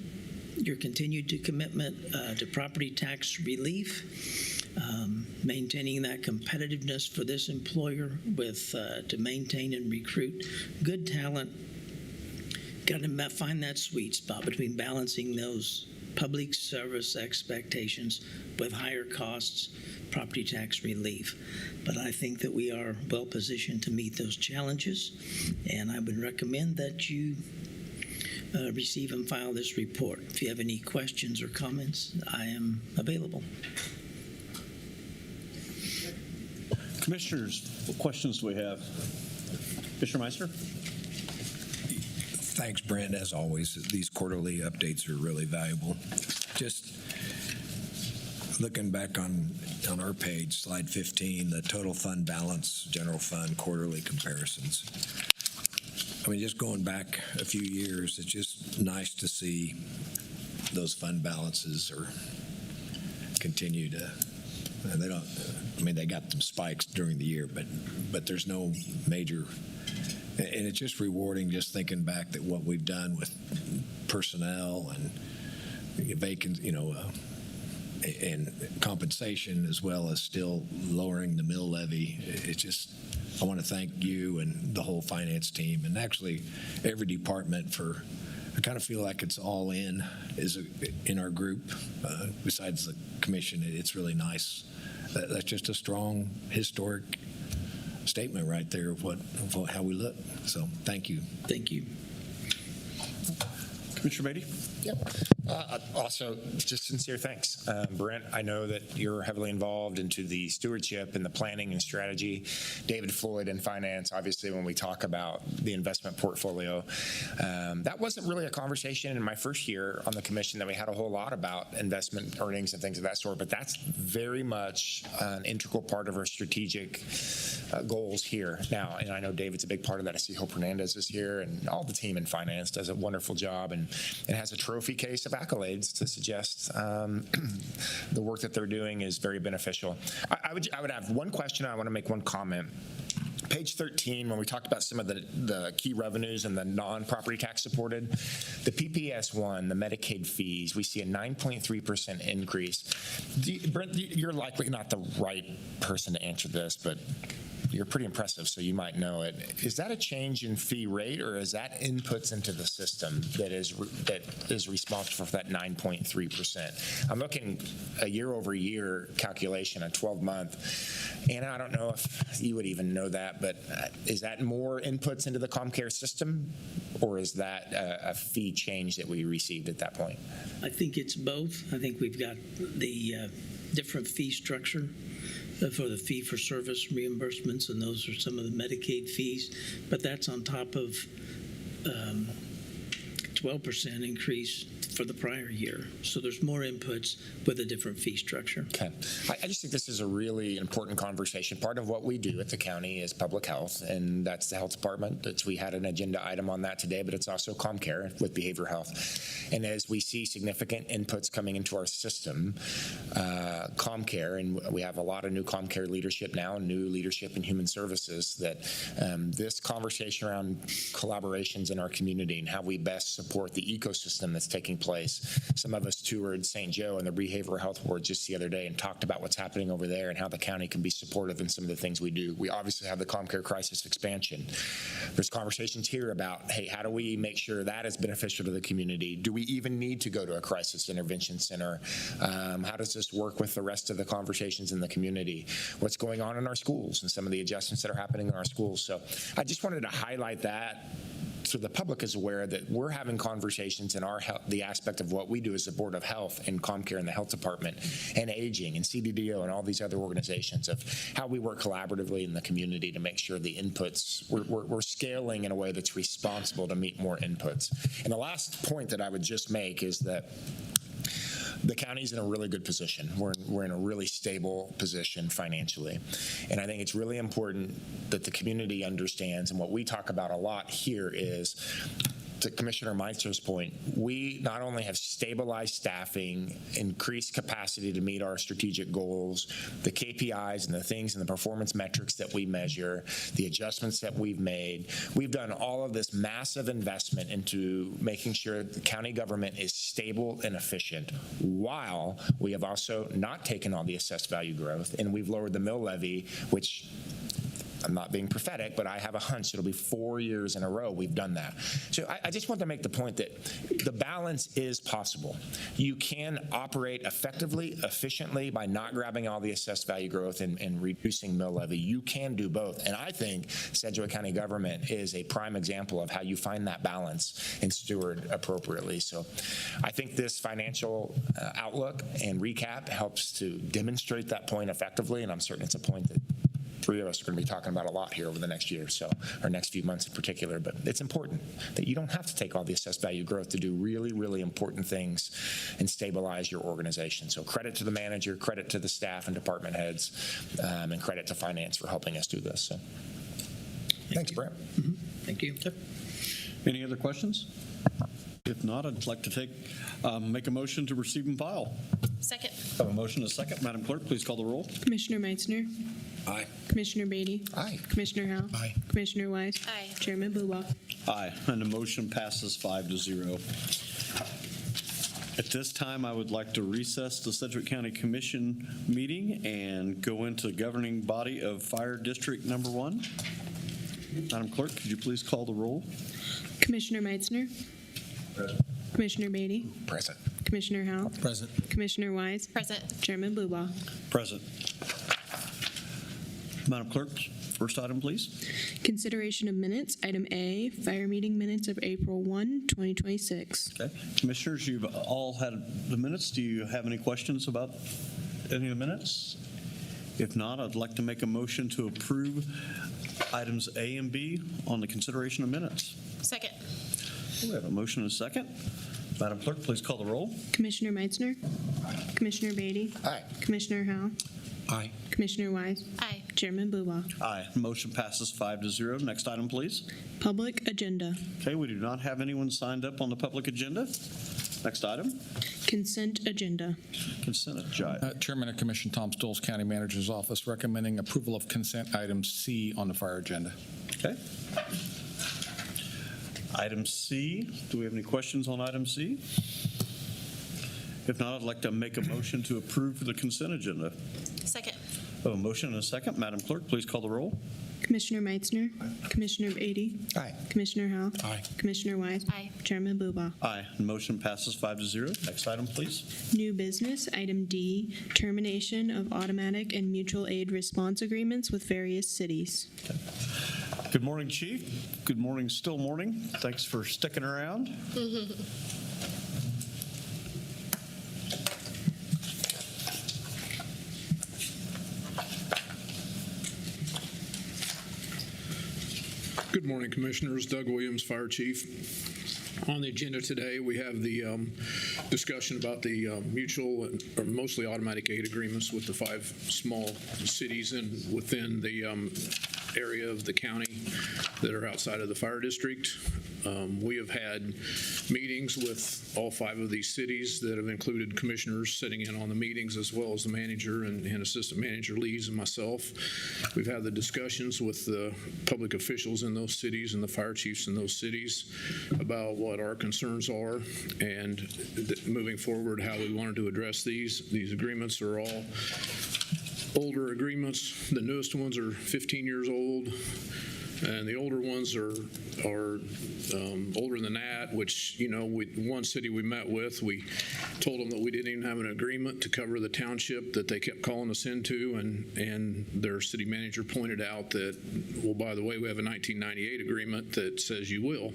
your continued commitment to property tax relief, maintaining that competitiveness for this employer to maintain and recruit good talent, got to find that sweet spot between balancing those public service expectations with higher costs, property tax relief. But I think that we are well positioned to meet those challenges, and I would recommend that you receive and file this report. If you have any questions or comments, I am available. Commissioners, what questions do we have? Commissioner Meister? Thanks, Brent. As always, these quarterly updates are really valuable. Just looking back on our page, slide 15, the total fund balance, general fund quarterly comparisons. I mean, just going back a few years, it's just nice to see those fund balances or continue to. They don't. I mean, they got some spikes during the year, but there's no major. And it's just rewarding just thinking back that what we've done with personnel and and compensation, as well as still lowering the mill levy. It's just, I want to thank you and the whole finance team, and actually every department for. I kind of feel like it's all in our group. Besides the commission, it's really nice. That's just a strong historic statement right there of how we look. So thank you. Thank you. Commissioner Beatty? Yep. Also, just sincere thanks. Brent, I know that you're heavily involved into the stewardship and the planning and strategy. David Floyd in finance, obviously, when we talk about the investment portfolio. That wasn't really a conversation in my first year on the commission that we had a whole lot about investment earnings and things of that sort, but that's very much an integral part of our strategic goals here now. And I know David's a big part of that. I see Hope Hernandez is here, and all the team in finance does a wonderful job, and it has a trophy case of accolades to suggest the work that they're doing is very beneficial. I would have one question. I want to make one comment. Page 13, when we talked about some of the key revenues and the non-property tax supported, the PPS 1, the Medicaid fees, we see a 9.3% increase. Brent, you're likely not the right person to answer this, but you're pretty impressive, so you might know it. Is that a change in fee rate, or is that inputs into the system that is responsible for that 9.3%? I'm looking a year-over-year calculation, a 12-month, and I don't know if you would even know that, but is that more inputs into the ComCare system, or is that a fee change that we received at that point? I think it's both. I think we've got the different fee structure for the fee-for-service reimbursements, and those are some of the Medicaid fees, but that's on top of 12% increase for the prior year. So there's more inputs with a different fee structure. Okay. I just think this is a really important conversation. Part of what we do at the county is public health, and that's the health department. We had an agenda item on that today, but it's also ComCare with behavioral health. And as we see significant inputs coming into our system, ComCare, and we have a lot of new ComCare leadership now, new leadership in human services, that this conversation around collaborations in our community and how we best support the ecosystem that's taking place. Some of us toured St. Joe and the behavioral health ward just the other day and talked about what's happening over there and how the county can be supportive in some of the things we do. We obviously have the ComCare crisis expansion. There's conversations here about, hey, how do we make sure that is beneficial to the community? Do we even need to go to a crisis intervention center? How does this work with the rest of the conversations in the community? What's going on in our schools and some of the adjustments that are happening in our schools? So I just wanted to highlight that so the public is aware that we're having conversations in our health, the aspect of what we do as the Board of Health and ComCare and the Health Department and Aging and CDDO and all these other organizations of how we work collaboratively in the community to make sure the inputs, we're scaling in a way that's responsible to meet more inputs. And the last point that I would just make is that the county's in a really good position. We're in a really stable position financially. And I think it's really important that the community understands, and what we talk about a lot here is, to Commissioner Meister's point, we not only have stabilized staffing, increased capacity to meet our strategic goals, the KPIs and the things and the performance metrics that we measure, the adjustments that we've made. We've done all of this massive investment into making sure the county government is stable and efficient, while we have also not taken all the assessed value growth, and we've lowered the mill levy, which, I'm not being prophetic, but I have a hunch it'll be 4 years in a row we've done that. So I just want to make the point that the balance is possible. You can operate effectively, efficiently by not grabbing all the assessed value growth and reducing mill levy. You can do both. And I think Sedgwick County government is a prime example of how you find that balance and steward appropriately. So I think this financial outlook and recap helps to demonstrate that point effectively, and I'm certain it's a point that three of us are going to be talking about a lot here over the next year, so, or next few months in particular. But it's important that you don't have to take all the assessed value growth to do really, really important things and stabilize your organization. So credit to the manager, credit to the staff and department heads, and credit to finance for helping us do this. So thanks, Brent. Mm-hmm. Thank you. Okay. Any other questions? If not, I'd like to make a motion to receive and file. Second. I have a motion and a second. Madam Clerk, please call the roll. Commissioner Meitzner. Aye. Commissioner Beatty. Aye. Commissioner Howell. Aye. Commissioner Wise. Aye. Chairman Blubow. Aye, and the motion passes 5-0. At this time, I would like to recess the Sedgwick County Commission meeting and go into the governing body of Fire District Number 1. Madam Clerk, could you please call the roll? Commissioner Meitzner. Present. Commissioner Beatty. Present. Commissioner Howell. Present. Commissioner Wise. Present. Chairman Blubow. Present. Madam Clerk, first item, please. Consideration of minutes. Item A, fire meeting minutes of April 1, 2026. Okay. Commissioners, you've all had the minutes. Do you have any questions about any of the minutes? If not, I'd like to make a motion to approve items A and B on the consideration of minutes. Second. We have a motion and a second. Madam Clerk, please call the roll. Commissioner Meitzner. Commissioner Beatty. Aye. Commissioner Howell. Aye. Commissioner Wise. Aye. Chairman Blubow. Aye. Motion passes 5-0. Next item, please. Public agenda. Okay, we do not have anyone signed up on the public agenda. Next item, Consent agenda. consent agenda. Chairman of Commission Tom Stoles, County Manager's Office, recommending approval of consent item C on the fire agenda. Okay. Item C, do we have any questions on item C? If not, I'd like to make a motion to approve the consent agenda. Second. A motion and a second. Madam Clerk, please call the roll. Commissioner Meitzner. Commissioner Beatty. Aye. Commissioner Howell. Aye. Commissioner Wise. Aye. Chairman Blubow. Aye. Motion passes 5-0. Next item, please. New business, item D, termination of automatic and mutual aid response agreements with various cities. Good morning, Chief. Good morning, still morning. Thanks for sticking around. Good morning, Commissioners. Doug Williams, Fire Chief. On the agenda today, we have the discussion about the mutual or mostly automatic aid agreements with the 5 small cities and within the area of the county that are outside of the fire district. We have had meetings with all 5 of these cities that have included commissioners sitting in on the meetings, as well as the manager and assistant manager Lees and myself. We've had the discussions with the public officials in those cities and the fire chiefs in those cities about what our concerns are and moving forward how we wanted to address these. These agreements are all older agreements. The newest ones are 15 years old, and the older ones are older than that, which, you know, one city we met with, we told them that we didn't even have an agreement to cover the township that they kept calling us into, and their city manager pointed out that, well, by the way, we have a 1998 agreement that says you will.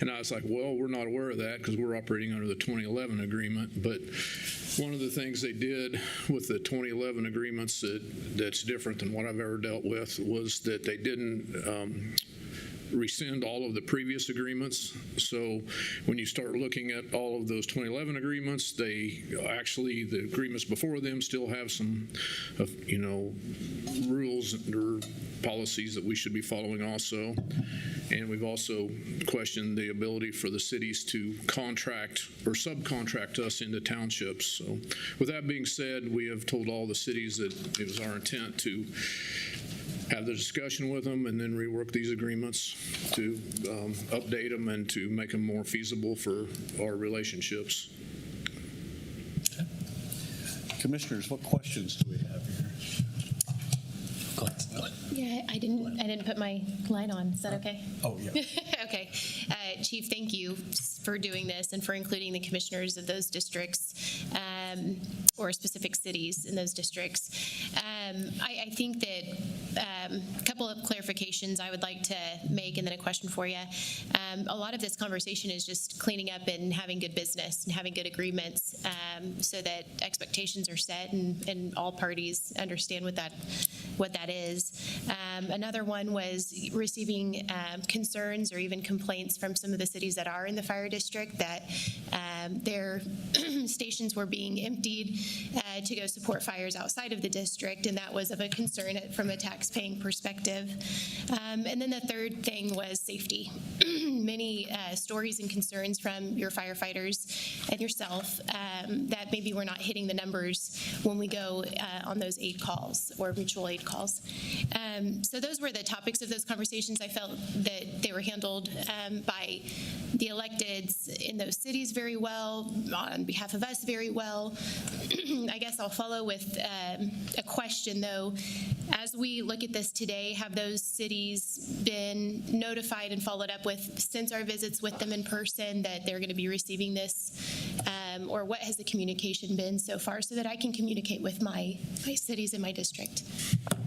And I was like, well, we're not aware of that because we're operating under the 2011 agreement. But one of the things they did with the 2011 agreements that's different than what I've ever dealt with was that they didn't rescind all of the previous agreements. So when you start looking at all of those 2011 agreements, they actually, the agreements before them still have some, rules or policies that we should be following also. And we've also questioned the ability for the cities to contract or subcontract us into townships. So with that being said, we have told all the cities that it was our intent to have the discussion with them and then rework these agreements to update them and to make them more feasible for our relationships. Commissioners, what questions do we have here? Yeah, I didn't put my line on. Is that okay? Oh, yeah. Okay. Chief, thank you for doing this and for including the commissioners of those districts or specific cities in those districts. I think that a couple of clarifications I would like to make and then a question for you. A lot of this conversation is just cleaning up and having good business and having good agreements so that expectations are set and all parties understand what that is. Another one was receiving concerns or even complaints from some of the cities that are in the fire district that their stations were being emptied to go support fires outside of the district, and that was of a concern from a tax-paying perspective. And then the third thing was safety. Many stories and concerns from your firefighters and yourself that maybe we're not hitting the numbers when we go on those aid calls or mutual aid calls. So those were the topics of those conversations. I felt that they were handled by the electeds in those cities very well, on behalf of us very well. I guess I'll follow with a question, though. As we look at this today, have those cities been notified and followed up with since our visits with them in person that they're going to be receiving this? Or what has the communication been so far so that I can communicate with my cities in my district?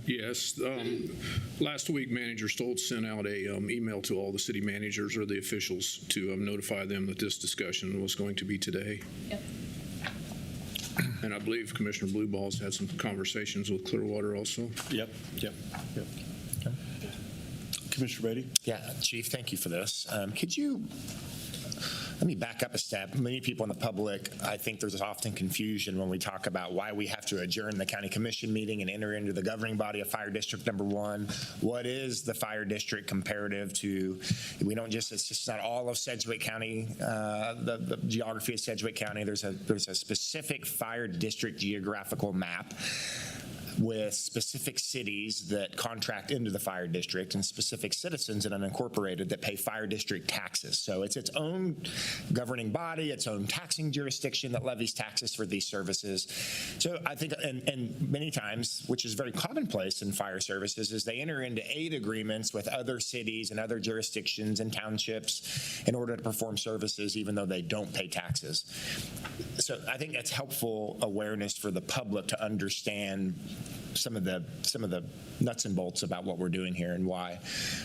Yes. Last week, Manager Stoltz sent out a email to all the city managers or the officials to notify them that this discussion was going to be today. Yep. And I believe Commissioner Blueball's had some conversations with Clearwater also. Yep. Commissioner Beatty? Yeah, Chief, thank you for this. Could you Let me back up a step. Many people in the public, I think there's often confusion when we talk about why we have to adjourn the county commission meeting and enter into the governing body of Fire District Number 1. What is the fire district comparative to? We don't just, it's just not all of Sedgwick County, the geography of Sedgwick County. There's a specific fire district geographical map with specific cities that contract into the fire district and specific citizens in unincorporated that pay fire district taxes. So it's its own governing body, its own taxing jurisdiction that levies taxes for these services. So I think, and many times, which is very commonplace in fire services, is they enter into aid agreements with other cities and other jurisdictions and townships in order to perform services even though they don't pay taxes. So I think that's helpful awareness for the public to understand some of the nuts and bolts about what we're doing here and why.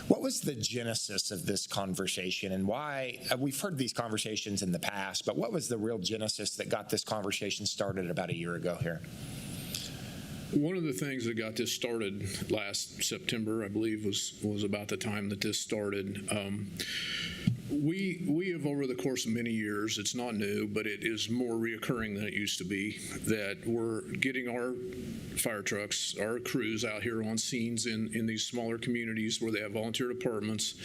What was the genesis of this conversation and why? We've heard these conversations in the past, but what was the real genesis that got this conversation started about a year ago here? One of the things that got this started last September, I believe, was about the time that this started. We have, over the course of many years, it's not new, but it is more reoccurring than it used to be, that we're getting our fire trucks, our crews out here on scenes in these smaller communities where they have volunteer departments,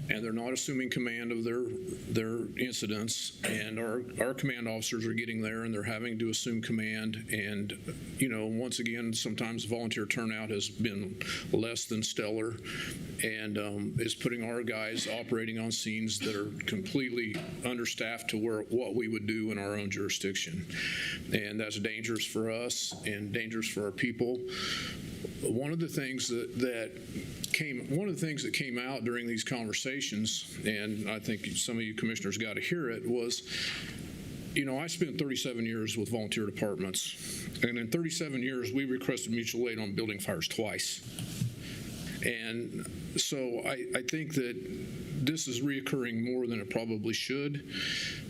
and they're not assuming command of their incidents, and our command officers are getting there and they're having to assume command. And, you know, once again, sometimes volunteer turnout has been less than stellar, and is putting our guys operating on scenes that are completely understaffed to what we would do in our own jurisdiction. And that's dangerous for us and dangerous for our people. One of the things that came out during these conversations, and I think some of you commissioners got to hear it, was, you know, I spent 37 years with volunteer departments, and in 37 years we requested mutual aid on building fires twice. And so I think that this is reoccurring more than it probably should.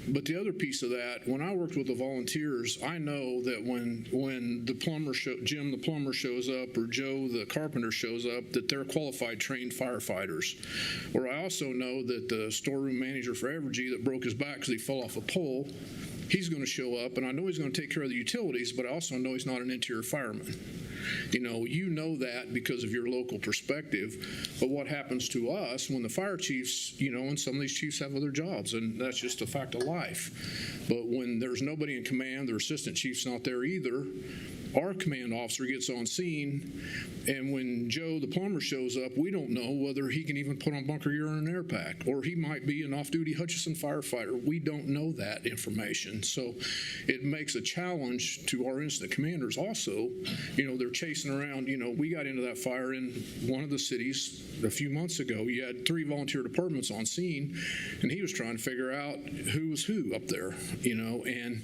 But the other piece of that, when I worked with the volunteers, I know that when the plumber Jim the plumber shows up, or Joe the carpenter shows up, that they're qualified, trained firefighters. Or I also know that the storeroom manager for Evergy that broke his back because he fell off a pole, he's going to show up, and I know he's going to take care of the utilities, but I also know he's not an interior fireman. You know that because of your local perspective. But what happens to us when the fire chiefs, and some of these chiefs have other jobs, and that's just a fact of life. But when there's nobody in command, their assistant chief's not there either, our command officer gets on scene, and when Joe the plumber shows up, we don't know whether he can even put on bunker gear and an air pack, or he might be an off-duty Hutchinson firefighter. We don't know that information. So it makes a challenge to our incident commanders also. They're chasing around. We got into that fire in one of the cities a few months ago. You had 3 volunteer departments on scene, and he was trying to figure out who was who up there, and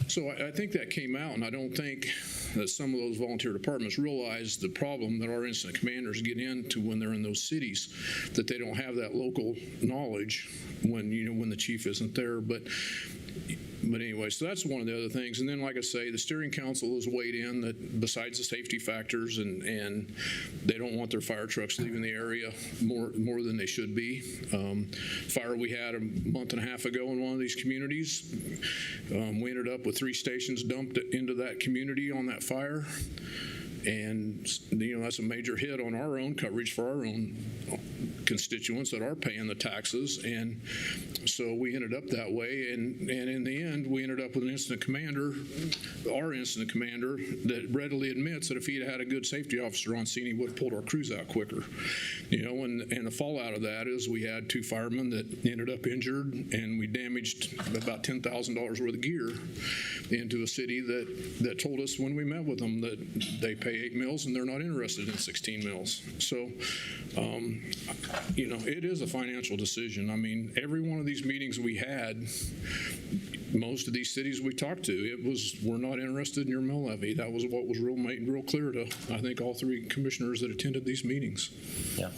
so I think that came out, and I don't think that some of those volunteer departments realize the problem that our incident commanders get into when they're in those cities, that they don't have that local knowledge when the chief isn't there. But anyway, so that's one of the other things. And then, like I say, the steering council has weighed in that besides the safety factors, and they don't want their fire trucks leaving the area more than they should be. Fire we had a month and a half ago in one of these communities, we ended up with 3 stations dumped into that community on that fire. And, that's a major hit on our own coverage for our own constituents that are paying the taxes. And so we ended up that way. And in the end, we ended up with an incident commander, our incident commander, that readily admits that if he had a good safety officer on scene, he would have pulled our crews out quicker. And the fallout of that is we had 2 firemen that ended up injured, and we damaged about $10,000 worth of gear into a city that told us when we met with them that they pay 8 mils and they're not interested in 16 mils. So, it is a financial decision. I mean, every one of these meetings we had, most of these cities we talked to, it was, we're not interested in your mill levy. That was what was made real clear to, I think, all 3 commissioners that attended these meetings. Yeah.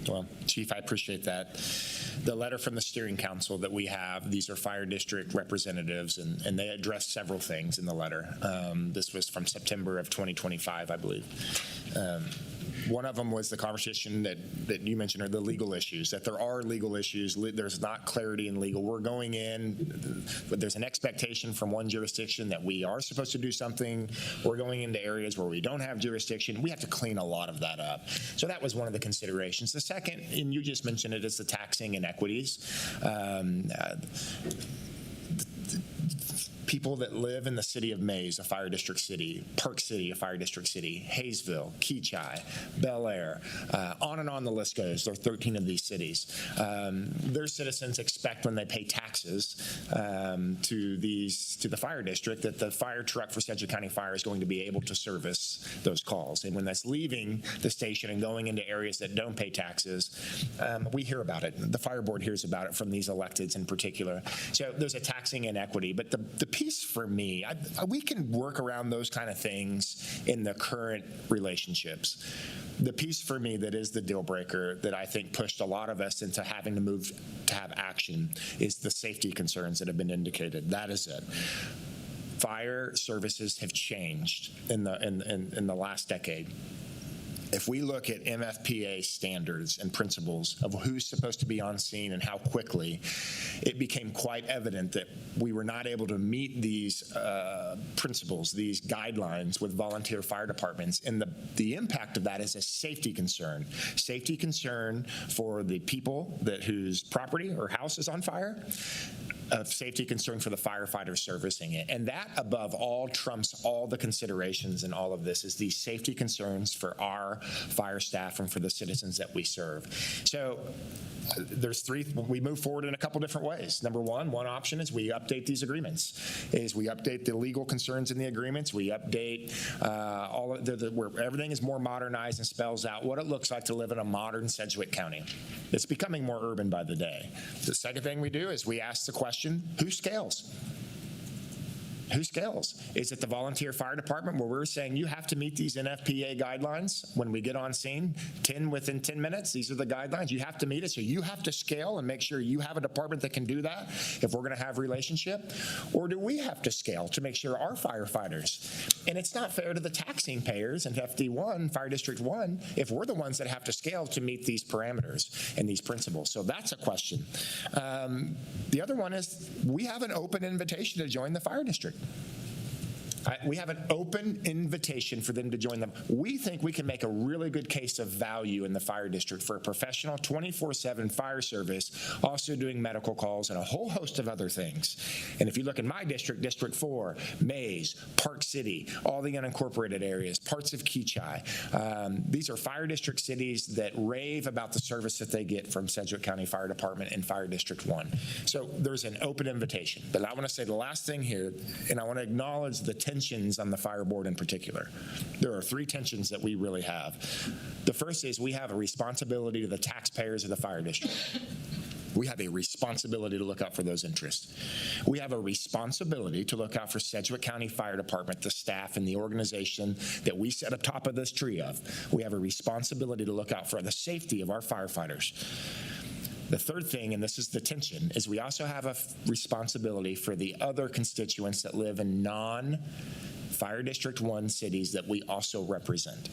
Well, Chief, I appreciate that. The letter from the steering council that we have, these are fire district representatives, and they addressed several things in the letter. This was from September of 2025, I believe. One of them was the conversation that you mentioned, are the legal issues, that there are legal issues. There's not clarity in legal. We're going in, but there's an expectation from one jurisdiction that we are supposed to do something. We're going into areas where we don't have jurisdiction. We have to clean a lot of that up. So that was one of the considerations. The second, and you just mentioned it, is the taxing inequities. People that live in the city of Mays, a fire district city, Park City, a fire district city, Hayesville, Keachai, Bel Air, on and on the list goes. There are 13 of these cities. Their citizens expect when they pay taxes to the fire district that the fire truck for Sedgwick County Fire is going to be able to service those calls. And when that's leaving the station and going into areas that don't pay taxes, we hear about it. The fire board hears about it from these electeds in particular. So there's a taxing inequity. But the piece for me, we can work around those kind of things in the current relationships. The piece for me that is the deal breaker that I think pushed a lot of us into having to move to have action is the safety concerns that have been indicated. That is it. Fire services have changed in the last decade. If we look at MFPA standards and principles of who's supposed to be on scene and how quickly, it became quite evident that we were not able to meet these principles, these guidelines with volunteer fire departments. And the impact of that is a safety concern. Safety concern for the people whose property or house is on fire, a safety concern for the firefighters servicing it. And that, above all, trumps all the considerations in all of this, is these safety concerns for our fire staff and for the citizens that we serve. So there's we move forward in a couple different ways. Number one option is we update these agreements, we update the legal concerns in the agreements, we update all of where everything is more modernized and spells out what it looks like to live in a modern Sedgwick County. It's becoming more urban by the day. The second thing we do is we ask the question, who scales? Who scales? Is it the volunteer fire department where we're saying you have to meet these NFPA guidelines when we get on scene, within 10 minutes? These are the guidelines. You have to meet it. So you have to scale and make sure you have a department that can do that if we're going to have relationship. Or do we have to scale to make sure our firefighters, and it's not fair to the taxing payers in FD1, Fire District 1, if we're the ones that have to scale to meet these parameters and these principles. So that's a question. The other one is we have an open invitation to join the fire district. We have an open invitation for them to join them. We think we can make a really good case of value in the fire district for a professional 24/7 fire service, also doing medical calls and a whole host of other things. And if you look in my district, District 4, Mays, Park City, all the unincorporated areas, parts of Keachai, these are fire district cities that rave about the service that they get from Sedgwick County Fire Department and Fire District 1. So there's an open invitation. But I want to say the last thing here, and I want to acknowledge the tensions on the fire board in particular. There are 3 tensions that we really have. The first is we have a responsibility to the taxpayers of the fire district. We have a responsibility to look out for those interests. We have a responsibility to look out for Sedgwick County Fire Department, the staff, and the organization that we sit atop of this tree of. We have a responsibility to look out for the safety of our firefighters. The third thing, and this is the tension, is we also have a responsibility for the other constituents that live in non-Fire District 1 cities that we also represent.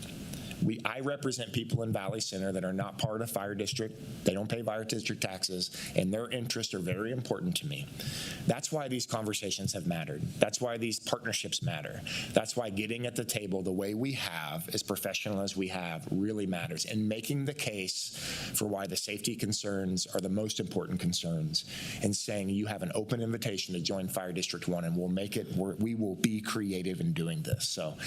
I represent people in Valley Center that are not part of Fire District. They don't pay Fire District taxes, and their interests are very important to me. That's why these conversations have mattered. That's why these partnerships matter. That's why getting at the table the way we have, as professional as we have, really matters, and making the case for why the safety concerns are the most important concerns, and saying you have an open invitation to join Fire District 1, and we'll make it, we will be creative in doing this. So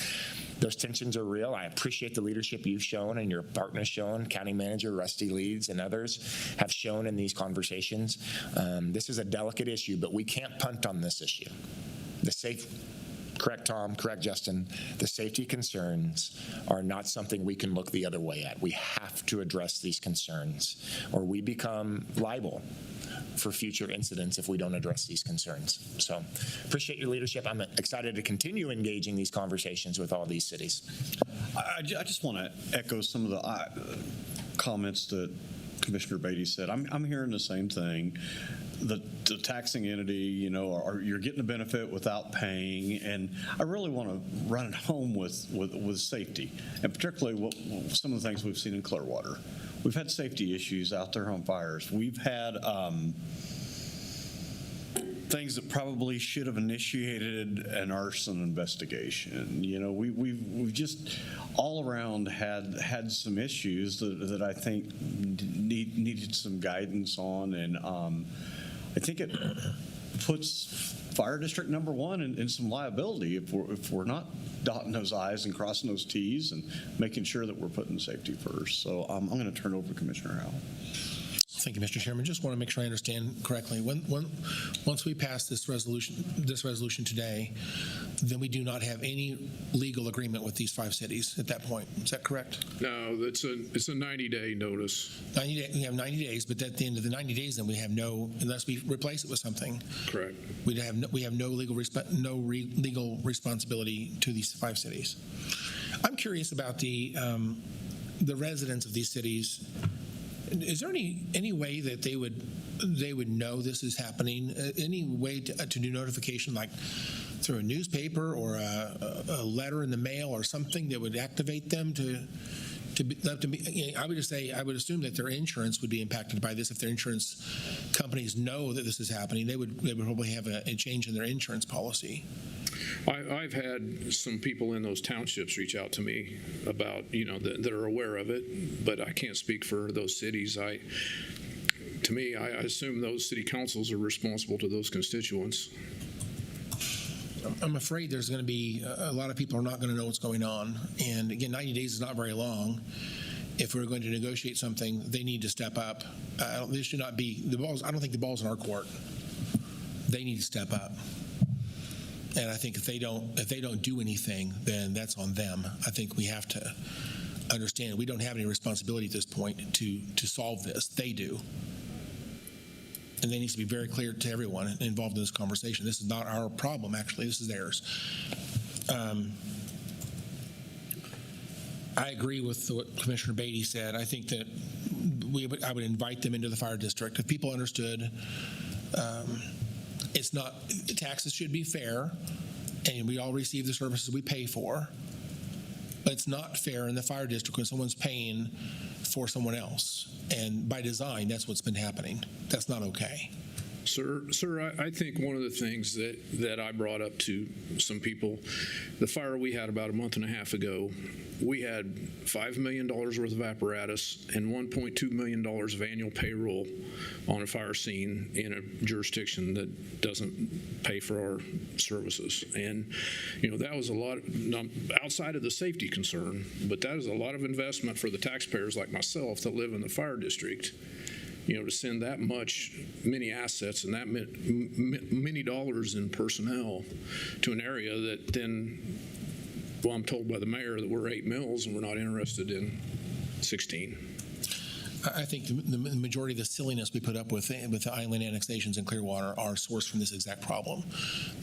those tensions are real. I appreciate the leadership you've shown and your partners shown, County Manager Rusty Leeds and others have shown in these conversations. This is a delicate issue, but we can't punt on this issue. Correct, Tom, correct, Justin. The safety concerns are not something we can look the other way at. We have to address these concerns, or we become liable for future incidents if we don't address these concerns. So appreciate your leadership. I'm excited to continue engaging these conversations with all these cities. I just want to echo some of the comments that Commissioner Beatty said. I'm hearing the same thing. The taxing entity, you're getting a benefit without paying, and I really want to run it home with safety, and particularly some of the things we've seen in Clearwater. We've had safety issues out there on fires. We've had things that probably should have initiated an arson investigation. We've just all around had some issues that I think needed some guidance on, and I think it puts Fire District number 1 in some liability if we're not dotting those I's and crossing those T's and making sure that we're putting safety first. So I'm going to turn it over to Commissioner Howell. Thank you, Mr. Chairman. Just want to make sure I understand correctly. Once we pass this resolution today, then we do not have any legal agreement with these 5 cities at that point. Is that correct? No, it's a 90-day notice. We have 90 days, but at the end of the 90 days, then we have no, unless we replace it with something. Correct. We have no legal responsibility to these 5 cities. I'm curious about the residents of these cities. Is there any way that they would know this is happening? Any way to do notification, like through a newspaper or a letter in the mail or something that would activate them to be? I would just say I would assume that their insurance would be impacted by this. If their insurance companies know that this is happening, they would probably have a change in their insurance policy. I've had some people in those townships reach out to me about, that are aware of it, but I can't speak for those cities. I assume those city councils are responsible to those constituents. I'm afraid there's going to be a lot of people are not going to know what's going on. And again, 90 days is not very long. If we're going to negotiate something, they need to step up. This should not be the balls. I don't think the ball's in our court. They need to step up. And I think if they don't do anything, then that's on them. I think we have to understand we don't have any responsibility at this point to solve this. They do. And they need to be very clear to everyone involved in this conversation. This is not our problem, actually. This is theirs. I agree with what Commissioner Beatty said. I think that I would invite them into the fire district. If people understood it's not, taxes should be fair, and we all receive the services we pay for, but it's not fair in the fire district when someone's paying for someone else. And by design, that's what's been happening. That's not okay. Sir, I think one of the things that I brought up to some people, the fire we had about a month and a half ago, we had $5 million worth of apparatus and $1.2 million of annual payroll on a fire scene in a jurisdiction that doesn't pay for our services. And, that was a lot, outside of the safety concern, but that is a lot of investment for the taxpayers like myself that live in the fire district. To send that many assets and that many dollars in personnel to an area that then, I'm told by the mayor that we're 8 mills and we're not interested in 16. I think the majority of the silliness we put up with the island annexations in Clearwater are sourced from this exact problem.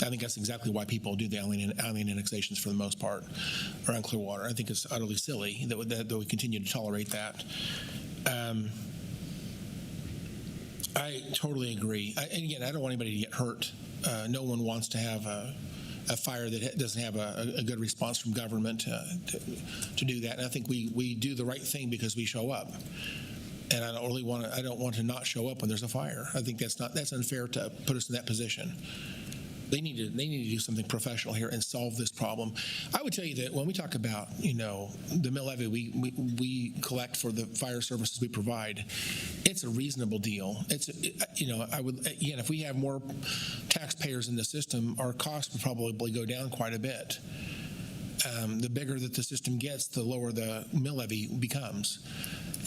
I think that's exactly why people do the island annexations for the most part around Clearwater. I think it's utterly silly that we continue to tolerate that. I totally agree. And again, I don't want anybody to get hurt. No one wants to have a fire that doesn't have a good response from government to do that. And I think we do the right thing because we show up. And I don't want to not show up when there's a fire. I think that's unfair to put us in that position. They need to do something professional here and solve this problem. I would tell you that when we talk about the mill levy we collect for the fire services we provide, it's a reasonable deal. If we have more taxpayers in the system, our costs would probably go down quite a bit. The bigger that the system gets, the lower the mill levy becomes.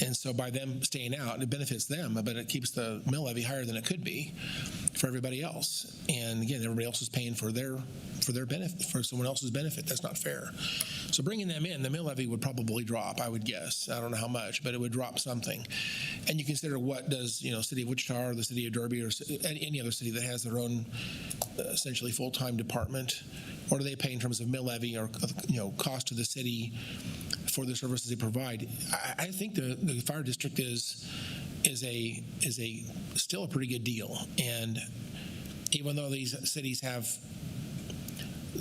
And so by them staying out, it benefits them, but it keeps the mill levy higher than it could be for everybody else. And again, everybody else is paying for their benefit, for someone else's benefit. That's not fair. So bringing them in, the mill levy would probably drop, I would guess. I don't know how much, but it would drop something. And you consider what does, City of Wichita or the City of Derby or any other city that has their own essentially full-time department, what do they pay in terms of mill levy or cost to the city for the services they provide? I think the fire district is is still a pretty good deal. And even though these cities have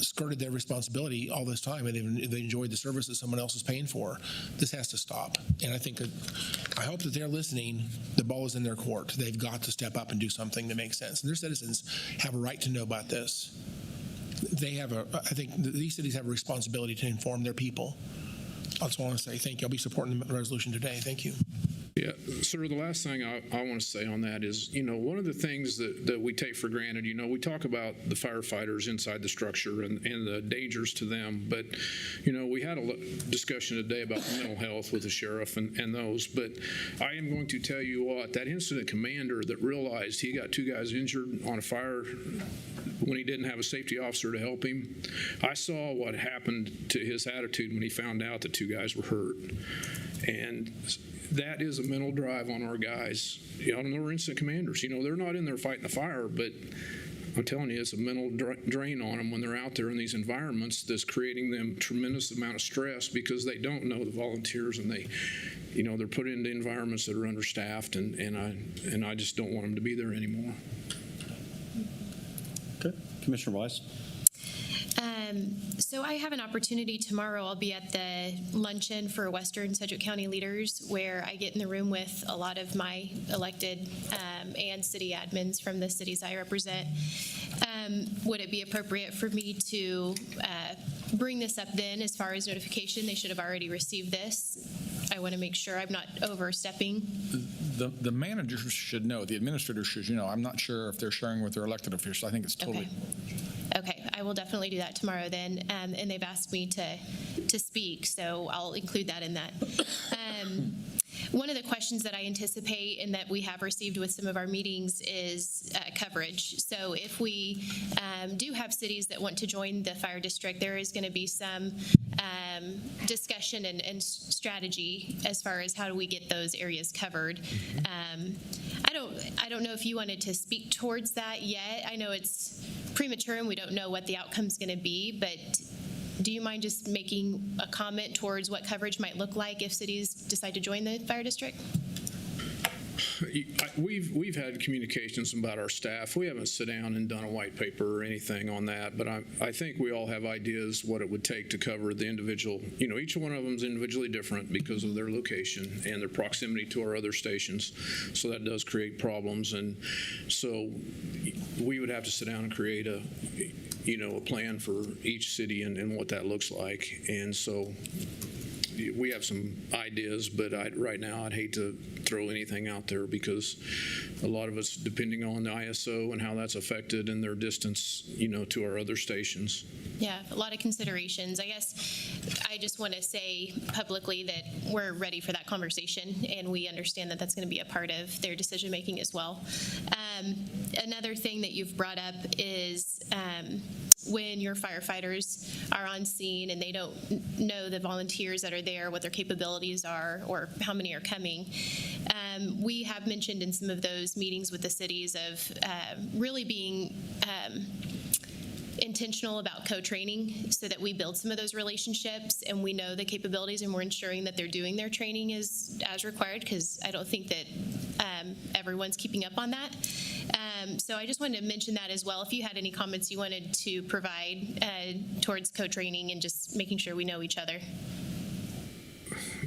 skirted their responsibility all this time and they enjoyed the service that someone else is paying for, this has to stop. And I hope that they're listening. The ball is in their court. They've got to step up and do something that makes sense. And their citizens have a right to know about this. I think these cities have a responsibility to inform their people. I just want to say thank you. I'll be supporting the resolution today. Thank you. Yeah, sir, the last thing I want to say on that is, one of the things that we take for granted, we talk about the firefighters inside the structure and the dangers to them, but, we had a discussion today about mental health with the sheriff and those, but I am going to tell you what, that incident commander that realized he got 2 guys injured on a fire when he didn't have a safety officer to help him, I saw what happened to his attitude when he found out that 2 guys were hurt. And that is a mental drive on our guys. And they're incident commanders. They're not in there fighting the fire, but I'm telling you, it's a mental drain on them when they're out there in these environments that's creating them tremendous amount of stress because they don't know the volunteers and they're put into environments that are understaffed, and I just don't want them to be there anymore. Okay, Commissioner Weiss. So I have an opportunity tomorrow. I'll be at the luncheon for Western Sedgwick County leaders where I get in the room with a lot of my elected and city admins from the cities I represent. Would it be appropriate for me to bring this up then as far as notification? They should have already received this. I want to make sure I'm not overstepping. The managers should know. The administrators should know. I'm not sure if they're sharing with their elected officials. I think it's totally. Okay, I will definitely do that tomorrow then. And they've asked me to speak, so I'll include that in that. One of the questions that I anticipate and that we have received with some of our meetings is coverage. So if we do have cities that want to join the fire district, there is going to be some discussion and strategy as far as how do we get those areas covered. I don't know if you wanted to speak towards that yet. I know it's premature and we don't know what the outcome's going to be, but do you mind just making a comment towards what coverage might look like if cities decide to join the fire district? We've had communications about our staff. We haven't sat down and done a white paper or anything on that, but I think we all have ideas what it would take to cover the individual. Each one of them is individually different because of their location and their proximity to our other stations. So that does create problems. And so we would have to sit down and create a plan for each city and what that looks like. And so we have some ideas, but right now I'd hate to throw anything out there because a lot of it's depending on the ISO and how that's affected and their distance, to our other stations. Yeah, a lot of considerations. I guess I just want to say publicly that we're ready for that conversation, and we understand that that's going to be a part of their decision making as well. Another thing that you've brought up is when your firefighters are on scene and they don't know the volunteers that are there, what their capabilities are, or how many are coming. We have mentioned in some of those meetings with the cities of really being intentional about co-training so that we build some of those relationships and we know the capabilities and we're ensuring that they're doing their training as required, because I don't think that everyone's keeping up on that. So I just wanted to mention that as well. If you had any comments you wanted to provide towards co-training and just making sure we know each other.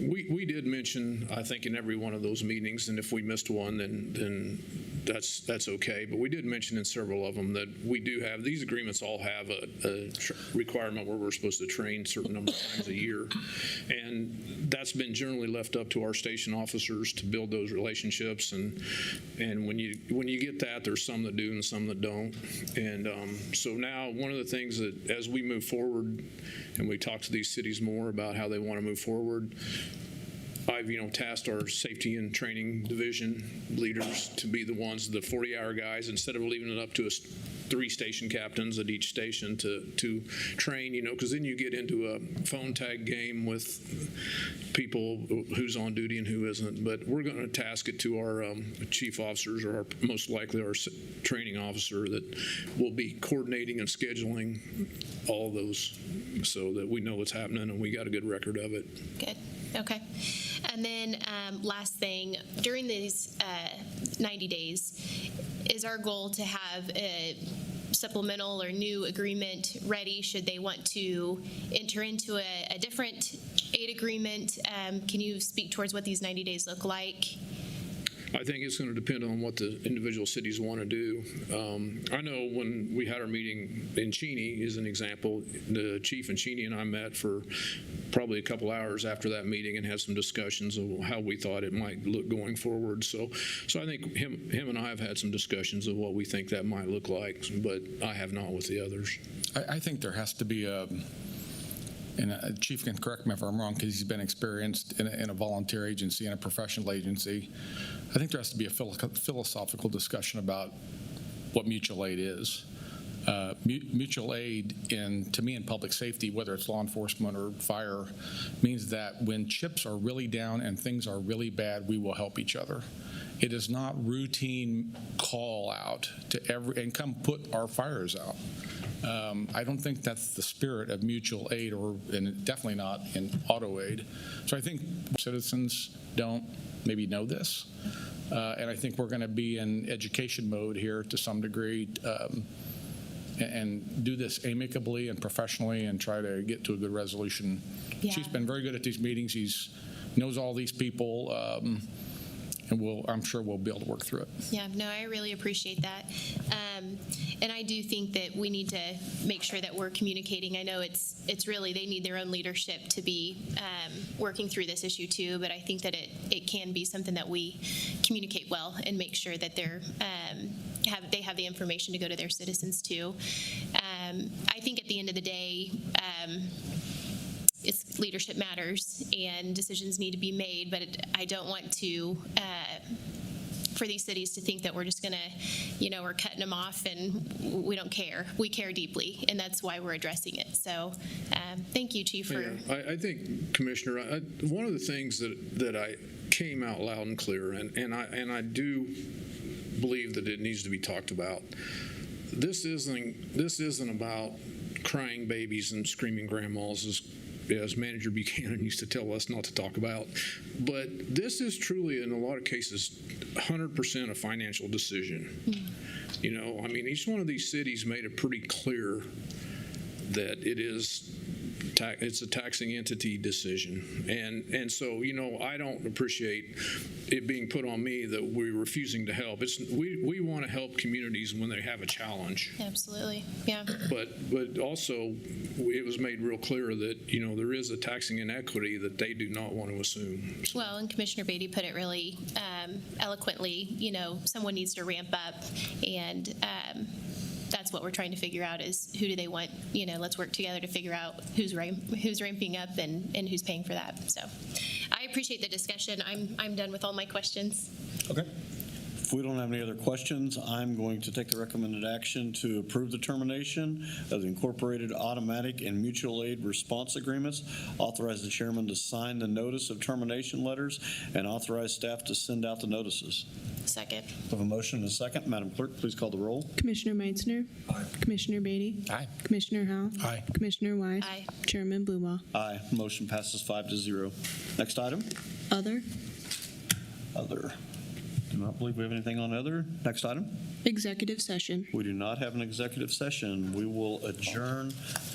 We did mention, I think, in every one of those meetings, and if we missed one, then that's okay. But we did mention in several of them that we do have, these agreements all have a requirement where we're supposed to train a certain number of times a year. And that's been generally left up to our station officers to build those relationships. And when you get that, there's some that do and some that don't. And so now one of the things that as we move forward and we talk to these cities more about how they want to move forward, I've tasked our safety and training division leaders to be the ones, the 40-hour guys, instead of leaving it up to us 3 station captains at each station to train, because then you get into a phone tag game with people who's on duty and who isn't. But we're going to task it to our chief officers, or most likely our training officer, that will be coordinating and scheduling all those so that we know what's happening and we got a good record of it. Good. Okay. And then last thing, during these 90 days, is our goal to have a supplemental or new agreement ready should they want to enter into a different aid agreement? Can you speak towards what these 90 days look like? I think it's going to depend on what the individual cities want to do. I know when we had our meeting in Cheney, as an example, the chief in Cheney and I met for probably a couple hours after that meeting and had some discussions of how we thought it might look going forward. So I think him and I have had some discussions of what we think that might look like, but I have not with the others. I think there has to be and Chief can correct me if I'm wrong because he's been experienced in a volunteer agency and a professional agency. I think there has to be a philosophical discussion about what mutual aid is. Mutual aid, to me, in public safety, whether it's law enforcement or fire, means that when chips are really down and things are really bad, we will help each other. It is not routine call out to and come put our fires out. I don't think that's the spirit of mutual aid, and definitely not in auto aid. So I think citizens don't maybe know this, and I think we're going to be in education mode here to some degree, and do this amicably and professionally and try to get to a good resolution. Yeah. She's been very good at these meetings. Knows all these people. And I'm sure we'll be able to work through it. Yeah, no, I really appreciate that. And I do think that we need to make sure that we're communicating. I know it's really, they need their own leadership to be working through this issue too, but I think that it can be something that we communicate well and make sure that they have the information to go to their citizens too. I think at the end of the day, it's leadership matters and decisions need to be made, but I don't want to for these cities to think that we're just going to, we're cutting them off and we don't care. We care deeply, and that's why we're addressing it. So thank you, Chief. I think, Commissioner, one of the things that I came out loud and clear, and I do believe that it needs to be talked about. This isn't about crying babies and screaming grandmas, as Manager Buchanan used to tell us not to talk about. But this is truly, in a lot of cases, 100% a financial decision. Each one of these cities made it pretty clear that it's a taxing entity decision. And so, I don't appreciate it being put on me that we're refusing to help. We want to help communities when they have a challenge. Absolutely, yeah. But also, it was made real clear that, there is a taxing inequity that they do not want to assume. Well, and Commissioner Beatty put it really eloquently, someone needs to ramp up, and that's what we're trying to figure out is who do they want, let's work together to figure out who's ramping up and who's paying for that. So I appreciate the discussion. I'm done with all my questions. Okay. If we don't have any other questions, I'm going to take the recommended action to approve the termination of the incorporated automatic and mutual aid response agreements, authorize the chairman to sign the notice of termination letters, and authorize staff to send out the notices. Second. We have a motion and a second. Madam Clerk, please call the roll. Commissioner Meitzner. Aye. Commissioner Beatty. Aye. Commissioner Howell. Aye. Commissioner Wise. Aye. Chairman Blumenauer. Aye. Motion passes 5-0. Next item. Other. Do not believe we have anything on other. Next item. Executive session. We do not have an executive session. We will adjourn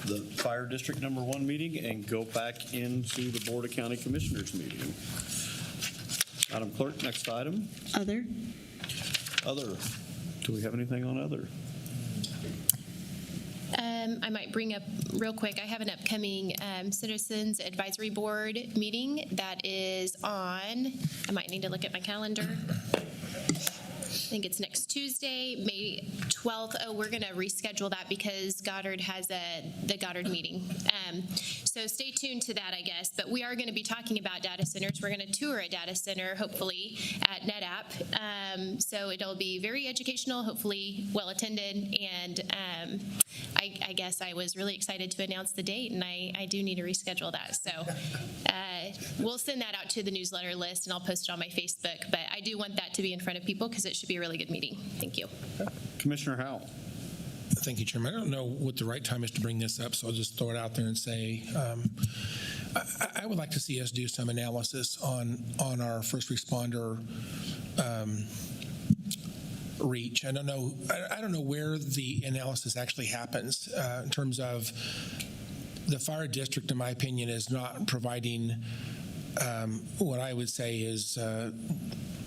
the Fire District Number 1 meeting and go back into the Board of County Commissioners meeting. Madam Clerk, next item. Other. Do we have anything on other? I might bring up real quick, I have an upcoming Citizens Advisory Board meeting that is on, I might need to look at my calendar. I think it's next Tuesday, May 12th. Oh, we're going to reschedule that because Goddard has the Goddard meeting. So stay tuned to that, I guess. But we are going to be talking about data centers. We're going to tour a data center, hopefully, at NetApp. So it'll be very educational, hopefully well attended. And I guess I was really excited to announce the date, and I do need to reschedule that. So we'll send that out to the newsletter list, and I'll post it on my Facebook. But I do want that to be in front of people because it should be a really good meeting. Thank you. Commissioner Howell. Thank you, Chairman. I don't know what the right time is to bring this up, so I'll just throw it out there and say I would like to see us do some analysis on our first responder reach. I don't know where the analysis actually happens in terms of the fire district, in my opinion, is not providing what I would say is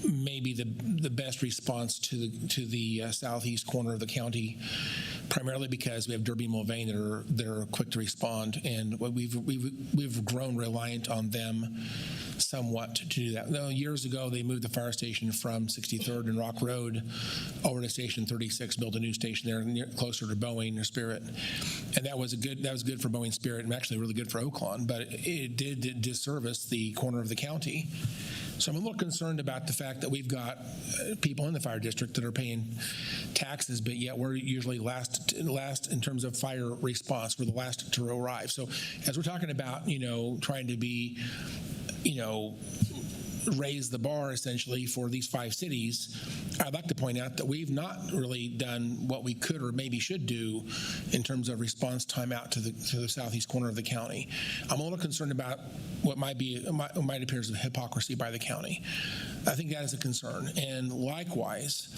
maybe the best response to the southeast corner of the county, primarily because we have Derby and Mulvane that are quick to respond, and we've grown reliant on them somewhat to do that. Now, years ago, they moved the fire station from 63rd and Rock Road over to Station 36, built a new station there closer to Boeing or Spirit, and that was good for Boeing Spirit, and actually really good for Oaklawn, but it did disservice the corner of the county. So I'm a little concerned about the fact that we've got people in the fire district that are paying taxes, but yet we're usually last in terms of fire response. We're the last to arrive. So as we're talking about, trying to be, raise the bar essentially for these 5 cities, I'd like to point out that we've not really done what we could or maybe should do in terms of response time out to the southeast corner of the county. I'm a little concerned about what might appear as a hypocrisy by the county. I think that is a concern. And likewise,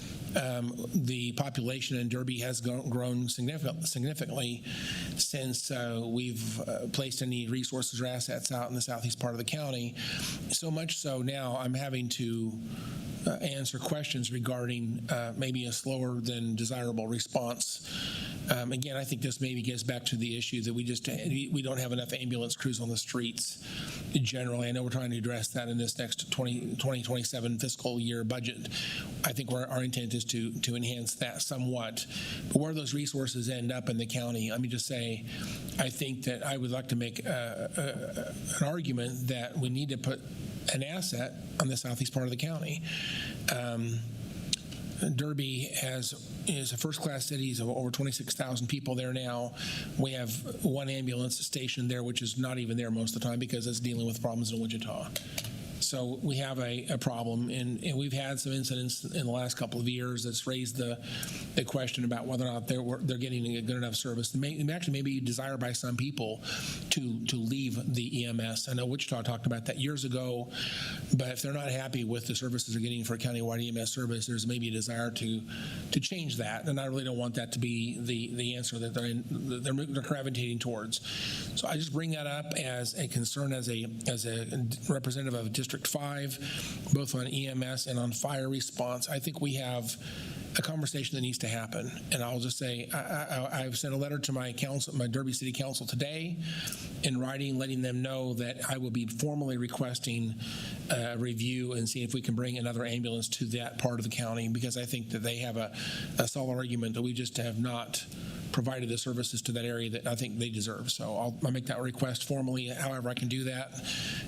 the population in Derby has grown significantly since we've placed any resources or assets out in the southeast part of the county. So much so now I'm having to answer questions regarding maybe a slower than desirable response. Again, I think this maybe gets back to the issue that we don't have enough ambulance crews on the streets generally. I know we're trying to address that in this next 2027 fiscal year budget. I think our intent is to enhance that somewhat. But where those resources end up in the county, let me just say, I think that I would like to make an argument that we need to put an asset on the southeast part of the county. Derby is a first-class city of over 26,000 people there now. We have one ambulance station there, which is not even there most of the time because it's dealing with problems in Wichita. So we have a problem, and we've had some incidents in the last couple of years that's raised the question about whether or not they're getting a good enough service. Actually, maybe desired by some people to leave the EMS. I know Wichita talked about that years ago, but if they're not happy with the services they're getting for a countywide EMS service, there's maybe a desire to change that, and I really don't want that to be the answer that they're gravitating towards. So I just bring that up as a concern as a representative of District 5, both on EMS and on fire response. I think we have a conversation that needs to happen. And I'll just say, I've sent a letter to my Derby City Council today in writing, letting them know that I will be formally requesting a review and see if we can bring another ambulance to that part of the county, because I think that they have a solid argument that we just have not provided the services to that area that I think they deserve. So I'll make that request formally, however I can do that.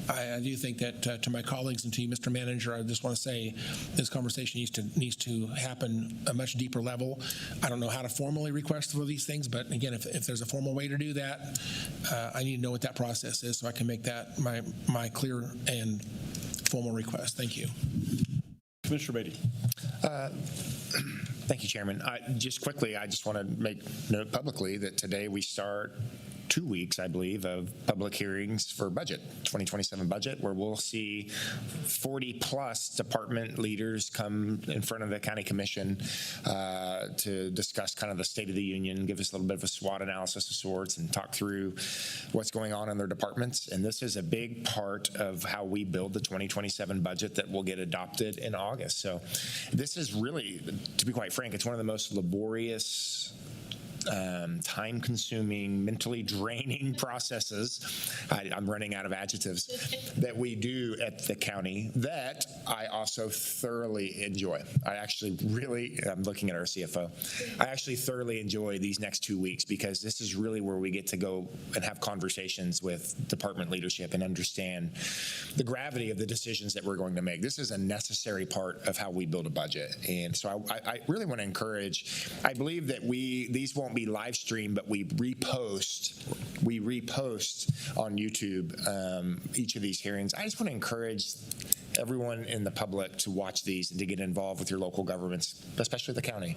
I do think that to my colleagues and to you, Mr. Manager, I just want to say this conversation needs to happen a much deeper level. I don't know how to formally request for these things, but again, if there's a formal way to do that, I need to know what that process is so I can make that my clear and formal request. Thank you. Commissioner Beatty. Thank you, Chairman. Just quickly, I just want to make note publicly that today we start 2 weeks, I believe, of public hearings for budget, 2027 budget, where we'll see 40-plus department leaders come in front of the county commission to discuss kind of the state of the union, give us a little bit of a SWOT analysis of sorts, and talk through what's going on in their departments. And this is a big part of how we build the 2027 budget that will get adopted in August. So this is really, to be quite frank, it's one of the most laborious, time-consuming, mentally draining processes, I'm running out of adjectives, that we do at the county that I also thoroughly enjoy. I'm looking at our CFO, I actually thoroughly enjoy these next 2 weeks, because this is really where we get to go and have conversations with department leadership and understand the gravity of the decisions that we're going to make. This is a necessary part of how we build a budget. And so I really want to encourage, I believe that these won't be live streamed, but we repost on YouTube each of these hearings. I just want to encourage everyone in the public to watch these and to get involved with your local governments, especially the county,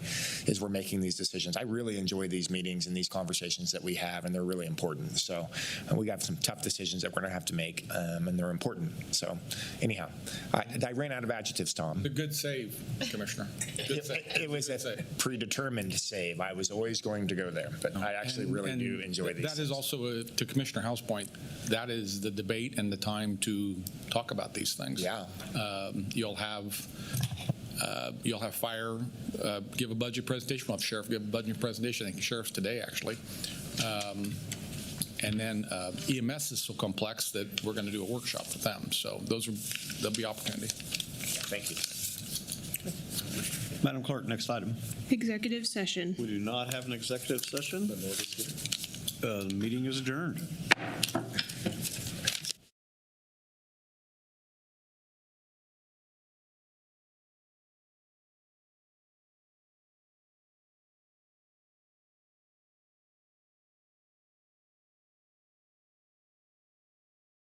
as we're making these decisions. I really enjoy these meetings and these conversations that we have, and they're really important. So we got some tough decisions that we're going to have to make, and they're important. So anyhow, I ran out of adjectives, Tom. A good save, Commissioner. Good save. It was a predetermined save. I was always going to go there, but I actually really do enjoy these. That is also, to Commissioner Howe's point, that is the debate and the time to talk about these things. Yeah. You'll have fire give a budget presentation. We'll have sheriff give a budget presentation. I think the sheriff's today, actually. And then EMS is so complex that we're going to do a workshop with them. So there'll be opportunity. Thank you. Madam Clerk, next item. Executive session. We do not have an executive session. The meeting is adjourned.